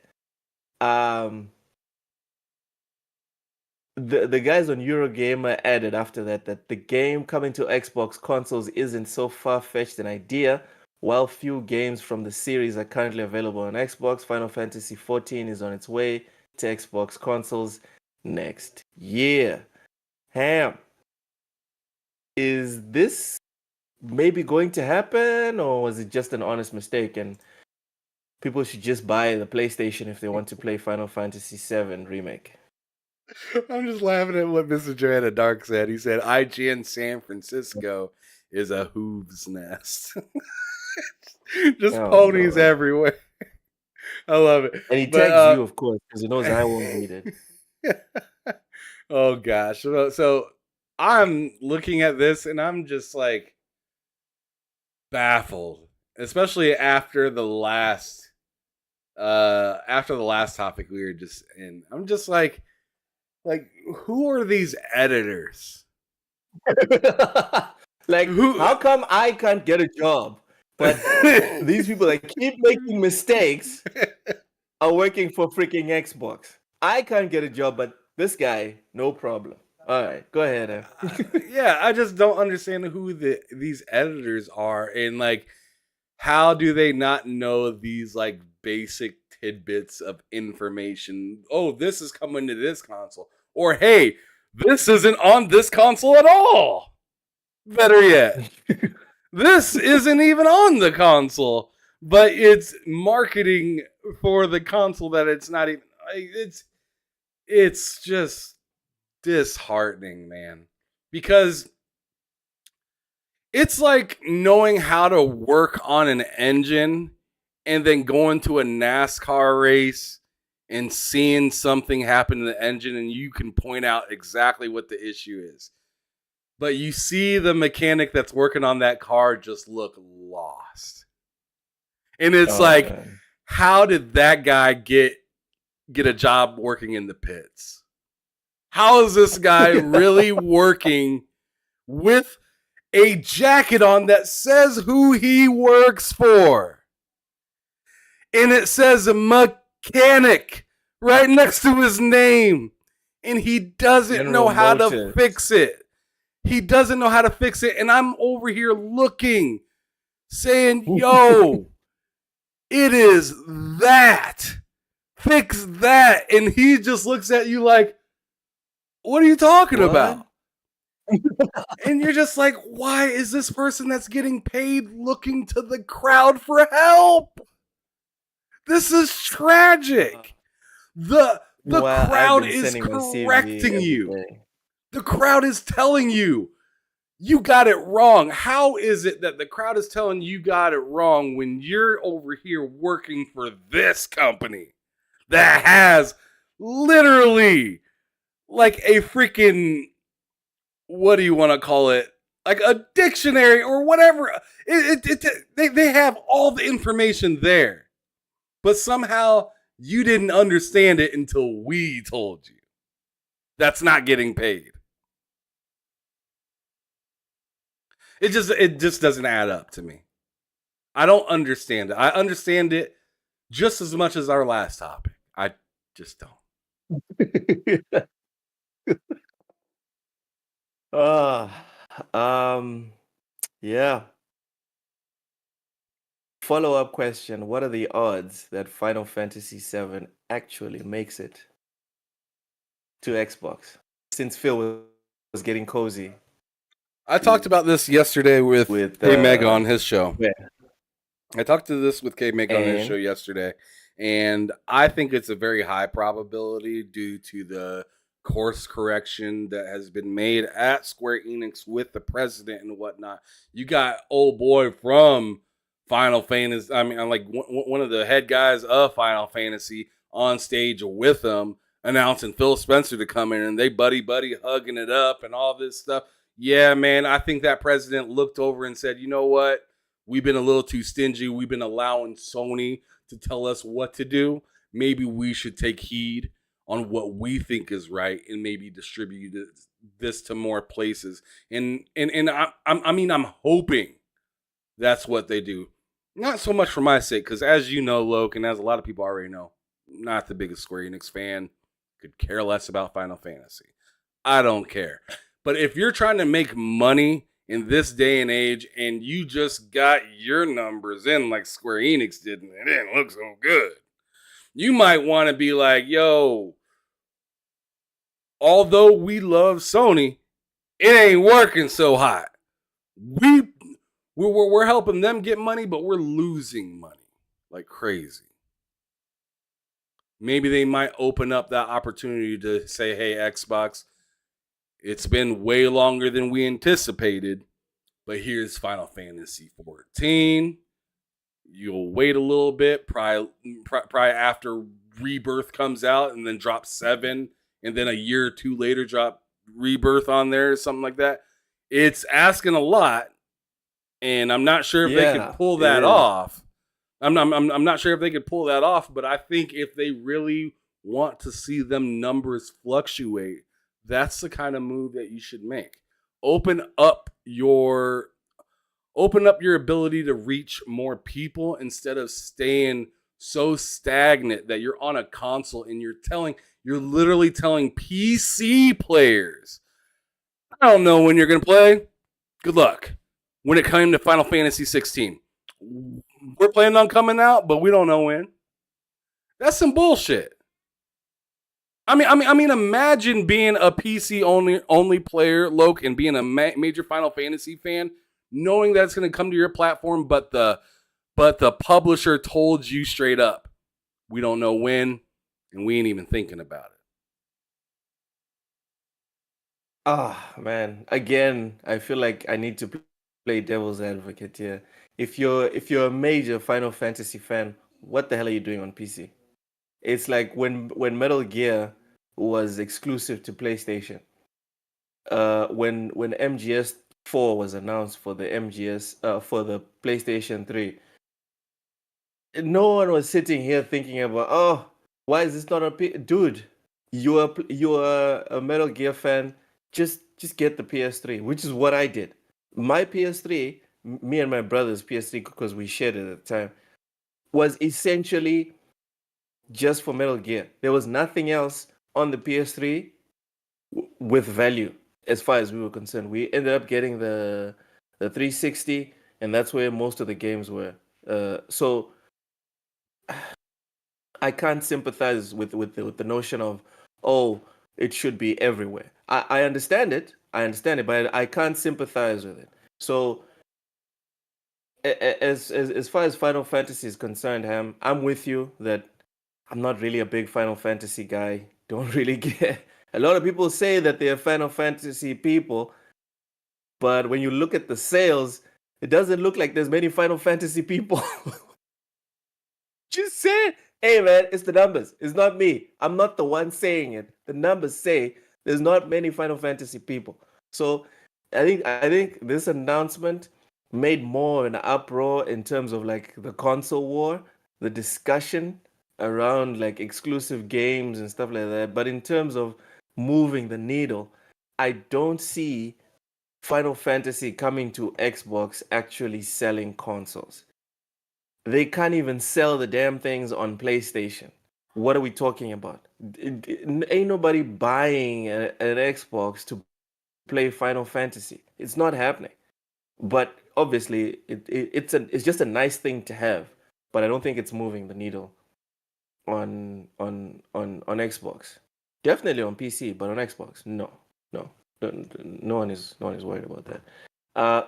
The guys on Eurogamer added after that the game coming to Xbox consoles isn't so far-fetched an idea. While few games from the series are currently available on Xbox, Final Fantasy XIV is on its way to Xbox consoles next year. Ham, is this maybe going to happen, or was it just an honest mistake and people should just buy the PlayStation if they want to play Final Fantasy VII Remake? I'm just laughing at what Mr. Joanna Dark said. He said IGN San Francisco is a hooves nest. Just Oh, ponies Lord. everywhere. I love it. And he But, tags you, of course, because he knows I won't read it. Oh gosh. So I'm looking at this and I'm just like baffled, especially after the last topic we were just in. I'm just like who are these editors? Like, Who- how come I can't get a job, but these people that keep making mistakes are working for freaking Xbox? I can't get a job, but this guy, no problem. All right, go ahead. Yeah, I just don't understand who these editors are, and like, how do they not know these like basic tidbits of information? Oh, this is coming to this console, or hey, this isn't on this console at all. Better yet, this isn't even on the console, but it's marketing for the console that it's not even. It's just disheartening, man, because it's like knowing how to work on an engine and then going to a NASCAR race and seeing something happen to the engine and you can point out exactly what the issue is. But you see the mechanic that's working on that car just look lost. And it's man. how did that guy get a job working in the pits? How is this guy really working with a jacket on that says who he works for? And it says mechanic right next to his name. And he doesn't General know how to Motors. fix it. He doesn't know how to fix it. And I'm over here looking, saying, yo, it is that. Fix that. And he just looks at you like, what are you talking about? And you're just like, why is this person that's getting paid looking to the crowd for help? This is tragic. The Well, I've crowd been is sending my CV correcting every you. day. The crowd is telling you got it wrong. How is it that the crowd is telling you got it wrong when you're over here working for this company that has literally like a freaking, what do you want to call it? Like a dictionary or whatever. They have all the information there, but somehow you didn't understand it until we told you. That's not getting paid. It just doesn't add up to me. I don't understand it. I understand it just as much as our last topic. I just don't. Ah, um, yeah. Follow-up question: what are the odds that Final Fantasy VII actually makes it to Xbox? Since Phil was getting cozy I talked about this yesterday with with K Meg on his show. yeah, I talked to this with K Meg on his show and yesterday, and I think it's a very high probability due to the course correction that has been made at Square Enix with the president and whatnot. You got old boy from Final Fantasy. I mean, I'm like one of the head guys of Final Fantasy on stage with him, announcing Phil Spencer to come in, and they buddy hugging it up and all this stuff. Yeah, man, I think that president looked over and said, you know what? We've been a little too stingy. We've been allowing Sony to tell us what to do. Maybe we should take heed on what we think is right and maybe distribute this to more places. And I mean, I'm hoping that's what they do. Not so much for my sake, because as you know, Loke, and as a lot of people already know, I'm not the biggest Square Enix fan. Could care less about Final Fantasy. I don't care. But if you're trying to make money in this day and age, and you just got your numbers in like Square Enix did, and it didn't look so good, you might want to be like, yo, although we love Sony, it ain't working so hot. We're helping them get money, but we're losing money like crazy. Maybe they might open up that opportunity to say, hey, Xbox, it's been way longer than we anticipated, but here's Final Fantasy 14. You'll wait a little bit, probably after Rebirth comes out, and then drop 7, and then a year or two later drop Rebirth on there or something like that. It's asking a lot, and I'm not sure if they could pull that off. I'm not sure if they could pull that off, but I think if they really want to see them numbers fluctuate, that's the kind of move that you should make. Open up your ability to reach more people instead of staying so stagnant that you're on a console and you're literally telling PC players, I don't know when you're going to play. Good luck. When it came to Final Fantasy 16, we're planning on coming out, but we don't know when. That's some bullshit. I mean, imagine being a PC only player, Loke, and being a major Final Fantasy fan, knowing that it's going to come to your platform, but the publisher told you straight up, we don't know when, and we ain't even thinking about it. Ah, man. Again, I feel like I need to play devil's advocate here. If you're a major Final Fantasy fan, what the hell are you doing on PC? It's like when Metal Gear was exclusive to PlayStation. When MGS 4 was announced for the for the PlayStation 3, no one was sitting here thinking about, oh, why is this not on dude? You are a Metal Gear fan. Just get the PS3, which is what I did. My PS3, me and my brother's PS3, because we shared it at the time, was essentially just for Metal Gear. There was nothing else on the PS3 with value as far as we were concerned. We ended up getting the 360, and that's where most of the games were. So I can't sympathize with the notion of, oh, it should be everywhere. I understand it. I understand it, but I can't sympathize with it. So As far as Final Fantasy is concerned, Ham, I'm with you that I'm not really a big Final Fantasy guy. Don't really get. A lot of people say that they're Final Fantasy people, but when you look at the sales, it doesn't look like there's many Final Fantasy people. Just say it. Hey man, it's the numbers. It's not me. I'm not the one saying it. The numbers say there's not many Final Fantasy people. So I think this announcement made more of an uproar in terms of like the console war, the discussion around like exclusive games and stuff like that. But in terms of moving the needle, I don't see Final Fantasy coming to Xbox actually selling consoles. They can't even sell the damn things on PlayStation. What are we talking about? Ain't nobody buying an Xbox to play Final Fantasy. It's not happening. But obviously, it's just a nice thing to have. But I don't think it's moving the needle on Xbox. Definitely on PC, but on Xbox, no, no, no one is worried about that.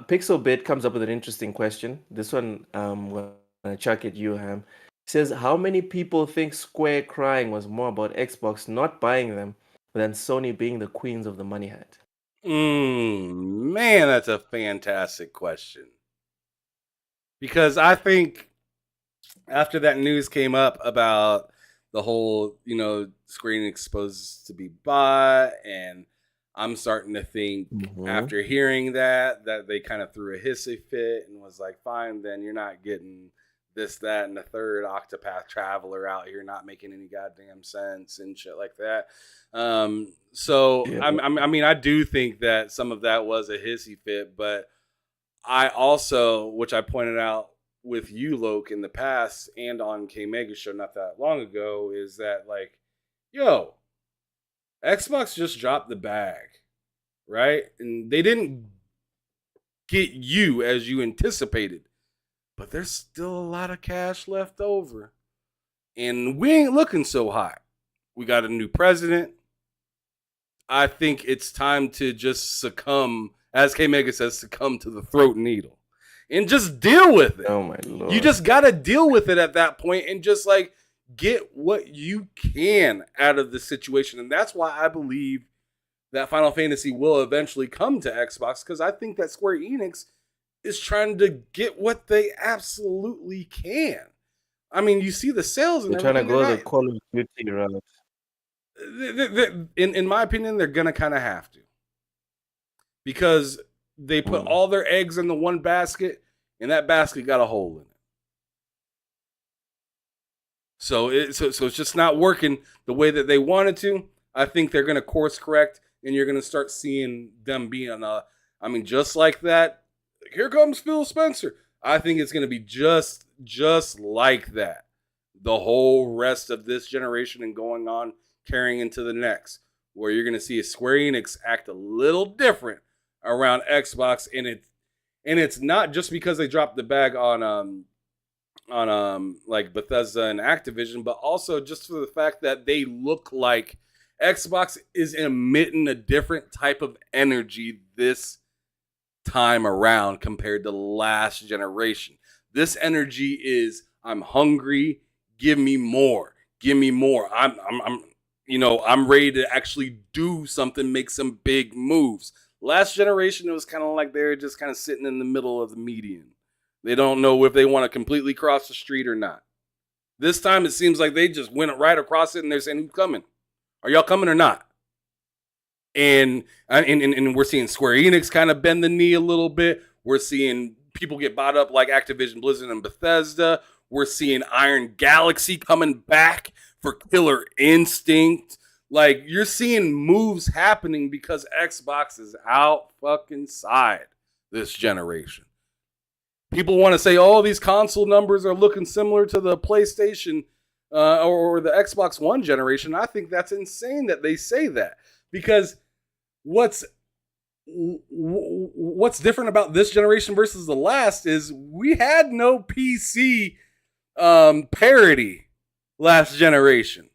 Pixelbit comes up with an interesting question. This one, when I chuck at you, Ham, says how many people think Square crying was more about Xbox not buying them than Sony being the queens of the money hat? Man, that's a fantastic question. Because I think after that news came up about the whole, screen exposed to be bought, and I'm starting to think after hearing that they kind of threw a hissy fit and was like, fine, then you're not getting this, that, and the third Octopath Traveler out here, not making any goddamn sense and shit like that. So Yeah. I mean, I do think that some of that was a hissy fit, but I also, which I pointed out with you, Loke, in the past and on K Mega Show not that long ago, is that like, yo, Xbox just dropped the bag, right? And they didn't get you as you anticipated, but there's still a lot of cash left over. And we ain't looking so hot. We got a new president. I think it's time to just succumb, as K Mega says, succumb to the throat needle. And just deal with it. Oh my Lord. You just got to deal with it at that point and just like get what you can out of the situation. And that's why I believe that Final Fantasy will eventually come to Xbox, because I think that Square Enix is trying to get what they absolutely can. I mean, you see the sales and They're trying to everything. go the Call of Duty route. In my opinion, they're going to kind of have to. Because they put all their eggs in the one basket, and that basket got a hole in it. So it's just not working the way that they wanted to. I think they're going to course correct, and you're going to start seeing them being just like that. Here comes Phil Spencer. I think it's going to be just like that the whole rest of this generation and going on, carrying into the next, where you're going to see a Square Enix act a little different around Xbox, and it's not just because they dropped the bag on like Bethesda and Activision, but also just for the fact that they look like Xbox is emitting a different type of energy this time around compared to last generation. This energy is, I'm hungry, give me more. I'm ready to actually do something, make some big moves. Last generation, it was kind of like they're just kind of sitting in the middle of the median. They don't know if they want to completely cross the street or not. This time, it seems like they just went right across it and they're saying, who's coming? Are y'all coming or not? And we're seeing Square Enix kind of bend the knee a little bit. We're seeing people get bought up like Activision, Blizzard, and Bethesda. We're seeing Iron Galaxy coming back for Killer Instinct. Like, you're seeing moves happening because Xbox is out fucking side this generation. People want to say, oh, these console numbers are looking similar to the PlayStation or the Xbox One generation. I think that's insane that they say that, because what's different about this generation versus the last is we had no PC parity last generation.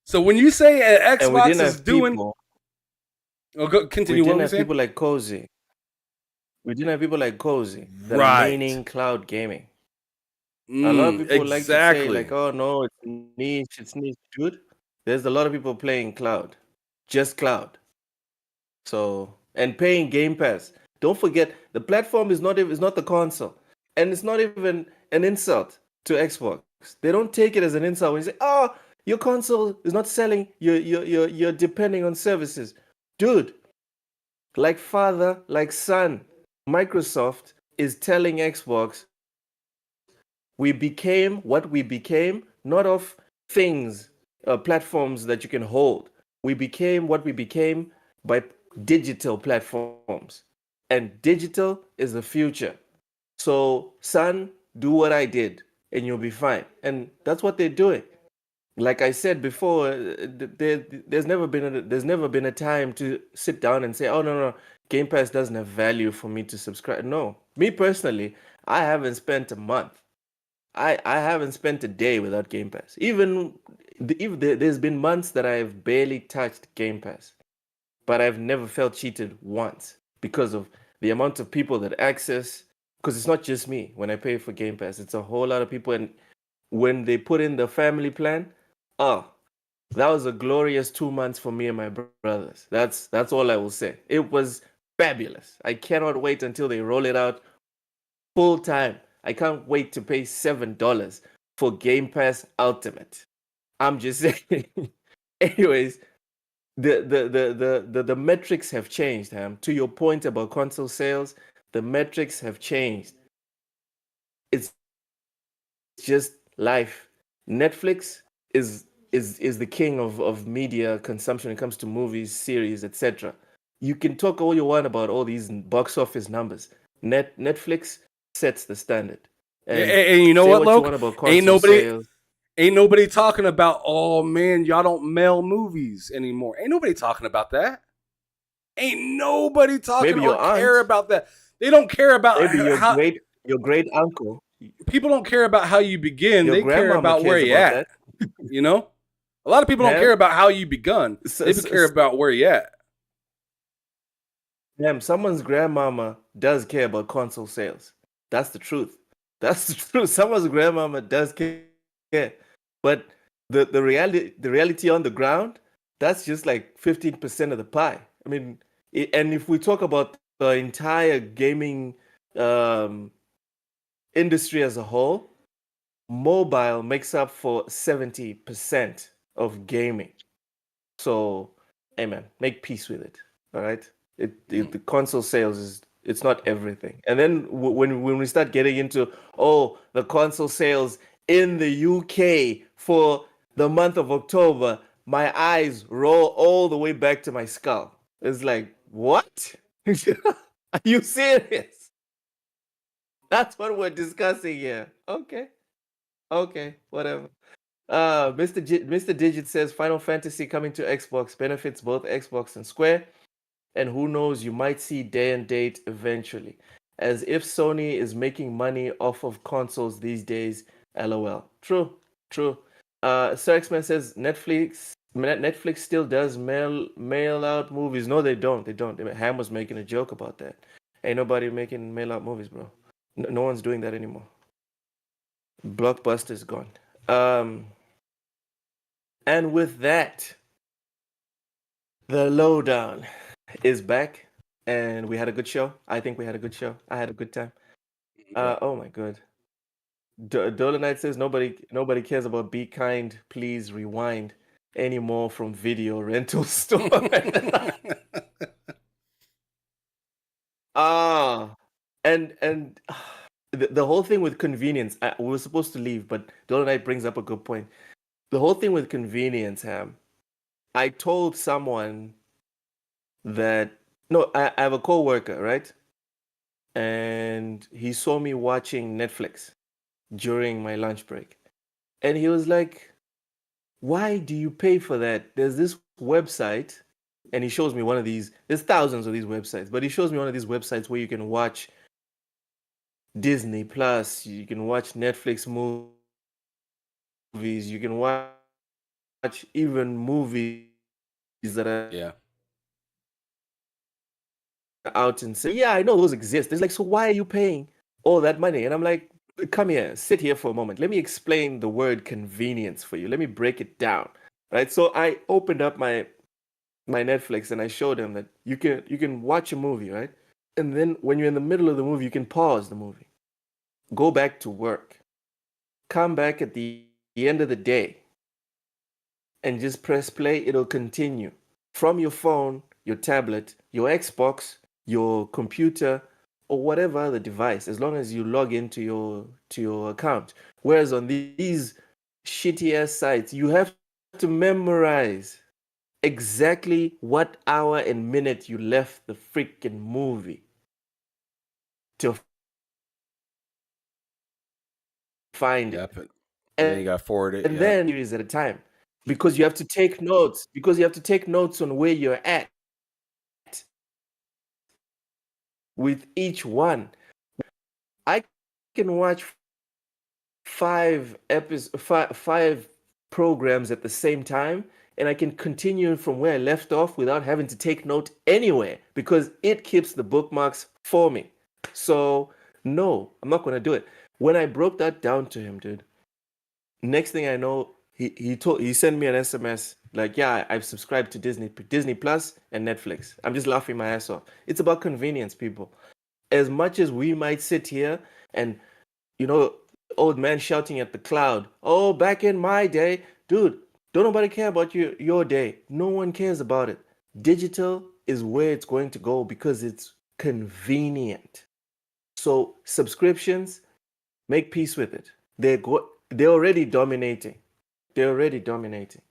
So when you say Xbox is doing, people, continue. we What didn't we have saying? people like Cozy. We didn't have people like Cozy that are Right. maining cloud gaming. A lot of people like to say like, Exactly. "Oh no, it's niche." Dude, there's a lot of people playing cloud, just cloud. So and paying Game Pass. Don't forget the platform is not the console, and it's not even an insult to Xbox. They don't take it as an insult when you say, "Oh, your console is not selling. You're depending on services." Dude, like father, like son, Microsoft is telling Xbox, we became what we became, not of things, platforms that you can hold. We became what we became by digital platforms. And digital is the future. So, son, do what I did and you'll be fine. And that's what they're doing. Like I said before, there's never been a time to sit down and say, "Oh no, Game Pass doesn't have value for me to subscribe." No, me personally, I haven't spent a month. I haven't spent a day without Game Pass. There's been months that I've barely touched Game Pass, but I've never felt cheated once because of the amount of people that access. Because it's not just me when I pay for Game Pass; it's a whole lot of people, and when they put in the family plan, oh, that was a glorious 2 months for me and my brothers. That's all I will say. It was fabulous. I cannot wait until they roll it out full time. I can't wait to pay $7 for Game Pass Ultimate. I'm just saying. Anyways, the metrics have changed, Ham. To your point about console sales, the metrics have changed. It's just life. Netflix is the king of media consumption when it comes to movies, series, etc. You can talk all you want about all these box office numbers. Netflix sets the standard. And And you know say what, what you Loke? want about Ain't console nobody sales. ain't nobody talking about, oh man, y'all don't mail movies anymore. Ain't nobody talking about that. Ain't nobody talking Maybe or your care aunt, about that. They don't care about maybe how your great uncle, people don't care about how you begin. your They care grandmama about where cares you about at. that. You know? A lot of people don't care Ham, about how you begun. so, They so, care about where you at. Damn, someone's grandmama does care about console sales. That's the truth. That's the truth. Someone's grandmama does care. But the reality on the ground, that's just like 15% of the pie. I mean, and if we talk about the entire gaming, um, industry as a whole, mobile makes up for 70% of gaming. So, hey man, make peace with it. All right. The console sales it's not everything. And then when we start getting into, oh, the console sales in the UK for the month of October, my eyes roll all the way back to my skull. It's like, what? Are you serious? That's what we're discussing here. Okay. Okay. Whatever. Mr. Digit says Final Fantasy coming to Xbox benefits both Xbox and Square, and who knows, you might see day and date eventually. As if Sony is making money off of consoles these days. LOL. True, true. Sir X-Men says Netflix still does mail out movies. No, they don't. They don't. Ham was making a joke about that. Ain't nobody making mail out movies, bro. No one's doing that anymore. Blockbuster's gone. And with that, the lowdown is back, and we had a good show. I think we had a good show. I had a good time. Yeah. Oh my god. Dolomite says nobody cares about Be Kind, Please Rewind anymore from video rental store. Ah, and the whole thing with convenience. We were supposed to leave, but Dolomite brings up a good point. The whole thing with convenience, Ham. I told someone that no, I have a coworker, right? And he saw me watching Netflix during my lunch break. And he was like, "Why do you pay for that? There's this website." And he shows me one of these. There's thousands of these websites, but he shows me one of these websites where you can watch Disney Plus, you can watch Netflix movies, you can watch even movies that are Yeah. out and say, yeah, I know those exist. It's like, so why are you paying all that money? And I'm like, come here, sit here for a moment. Let me explain the word convenience for you. Let me break it down. Right. So I opened up my Netflix and I showed him that you can watch a movie, right? And then when you're in the middle of the movie, you can pause the movie, go back to work, come back at the end of the day, and just press play. It'll continue from your phone, your tablet, your Xbox, your computer, or whatever other device, as long as you log into your account. Whereas on these shitty ass sites, you have to memorize exactly what hour and minute you left the freaking movie to find it. Yep. And then you got to forward it. And then series at a time, because you have to take notes. Because you have to take notes on where you're at with each one. I can watch five programs at the same time, and I can continue from where I left off without having to take note anywhere, because it keeps the bookmarks for me. So no, I'm not going to do it. When I broke that down to him, dude, next thing I know, he sent me an SMS like, yeah, I've subscribed to Disney Plus and Netflix. I'm just laughing my ass off. It's about convenience, people. As much as we might sit here and, old man shouting at the cloud, oh, back in my day, dude, don't nobody care about your day. No one cares about it. Digital is where it's going to go because it's convenient. So subscriptions, make peace with it. They're already dominating. They're already dominating.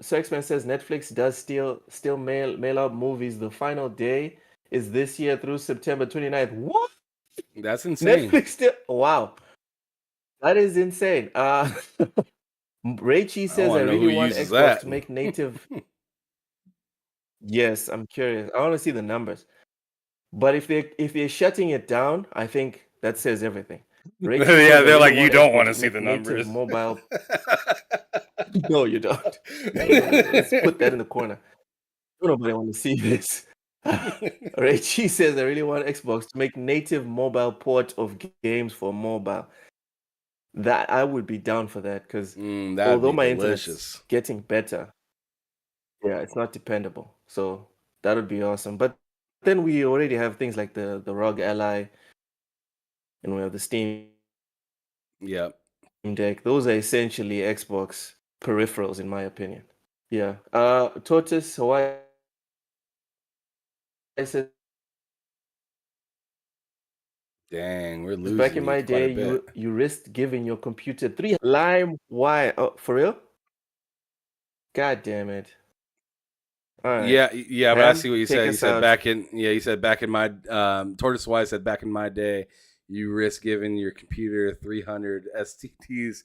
Sexman says Netflix does still mail out movies. The final day is this year through September 29th. What? That's insane. Netflix still? Wow, that is insane. Raichi says I really want Xbox to make native. Yes, I'm curious. I want to see the numbers. But if they're shutting it down, I think that says everything. Yeah, they're like, you don't want to see the numbers. Mobile. No, you don't. Let's put that in the corner. Nobody want to see this. Raichi says I really want Xbox to make native mobile port of games for mobile. That I would be down for that, because although my internet's getting better, yeah, it's not dependable. So that would be awesome. But then we already have things like the ROG Ally, and we have the Steam Deck. Those are essentially Xbox peripherals, in my opinion. Yeah. Tortoise Hawaii says, dang, we're losing. Back in my day, you risked giving your computer 3 LimeWire. Oh, for real? God damn it. All right. Yeah, but I see what you said. You said you said back in my Tortoise Wise said back in my day, you risk giving your computer 300 STDs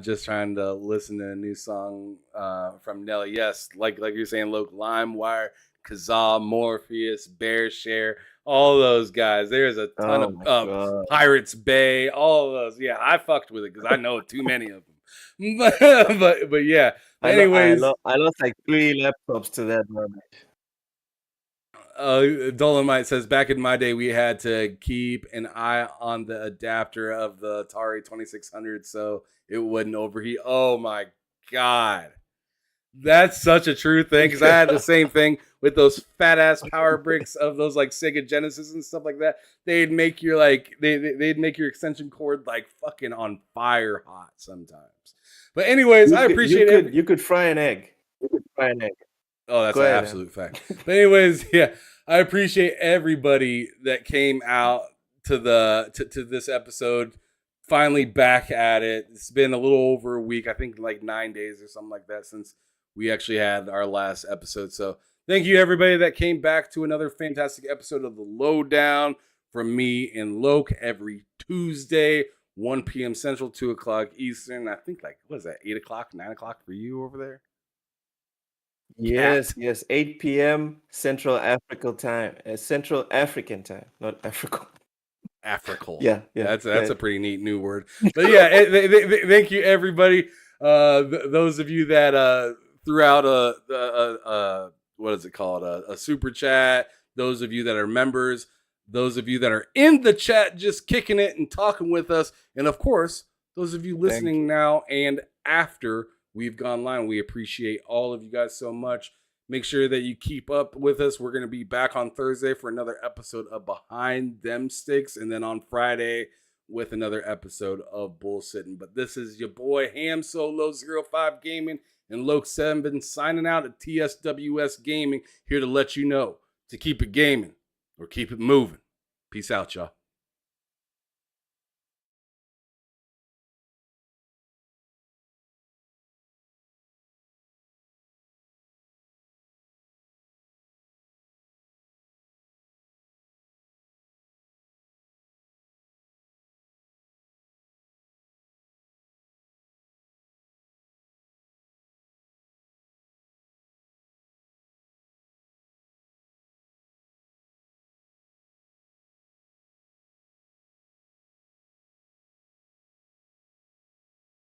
just trying to listen to a new song from Nelly. Yes, like you're saying, LimeWire, Kazaa, Morpheus, BearShare, all those guys. There's a ton of Pirates Bay, all of those. Yeah, I fucked with it because I know too many of them. but yeah. Anyways, I lost like 3 laptops to that moment. Dolomite says, back in my day, we had to keep an eye on the adapter of the Atari 2600 so it wouldn't overheat. Oh my God. That's such a true thing, because I had the same thing with those fat ass power bricks of those like Sega Genesis and stuff like that. They'd make your they'd make your extension cord like fucking on fire hot sometimes. But anyways, I appreciate it. You could fry an egg. Oh, that's an absolute fact. But anyways, yeah, I appreciate everybody that came out to this episode. Finally back at it. It's been a little over a week. I think like 9 days or something like that since we actually had our last episode. So thank you everybody that came back to another fantastic episode of The Lowdown from me and Loke every Tuesday, 1 p.m. Central, 2 o'clock Eastern. I think what is that, 8 o'clock, 9 o'clock for you over there? Yes, 8 p.m. Central African time. Central African time, not African. Africal. Yeah. That's a pretty neat new word. But yeah, thank you everybody. Those of you that threw out what is it called? A super chat, those of you that are members, those of you that are in the chat just kicking it and talking with us, and of course, those of you listening now and after we've gone live. We appreciate all of you guys so much. Make sure that you keep up with us. We're going to be back on Thursday for another episode of Behind Them Sticks, and then on Friday with another episode of Bullsitting. But this is your boy Ham Solo 05 Gaming and Loke 7 signing out at TSWS Gaming, here to let you know to keep it gaming or keep it moving. Peace out, y'all.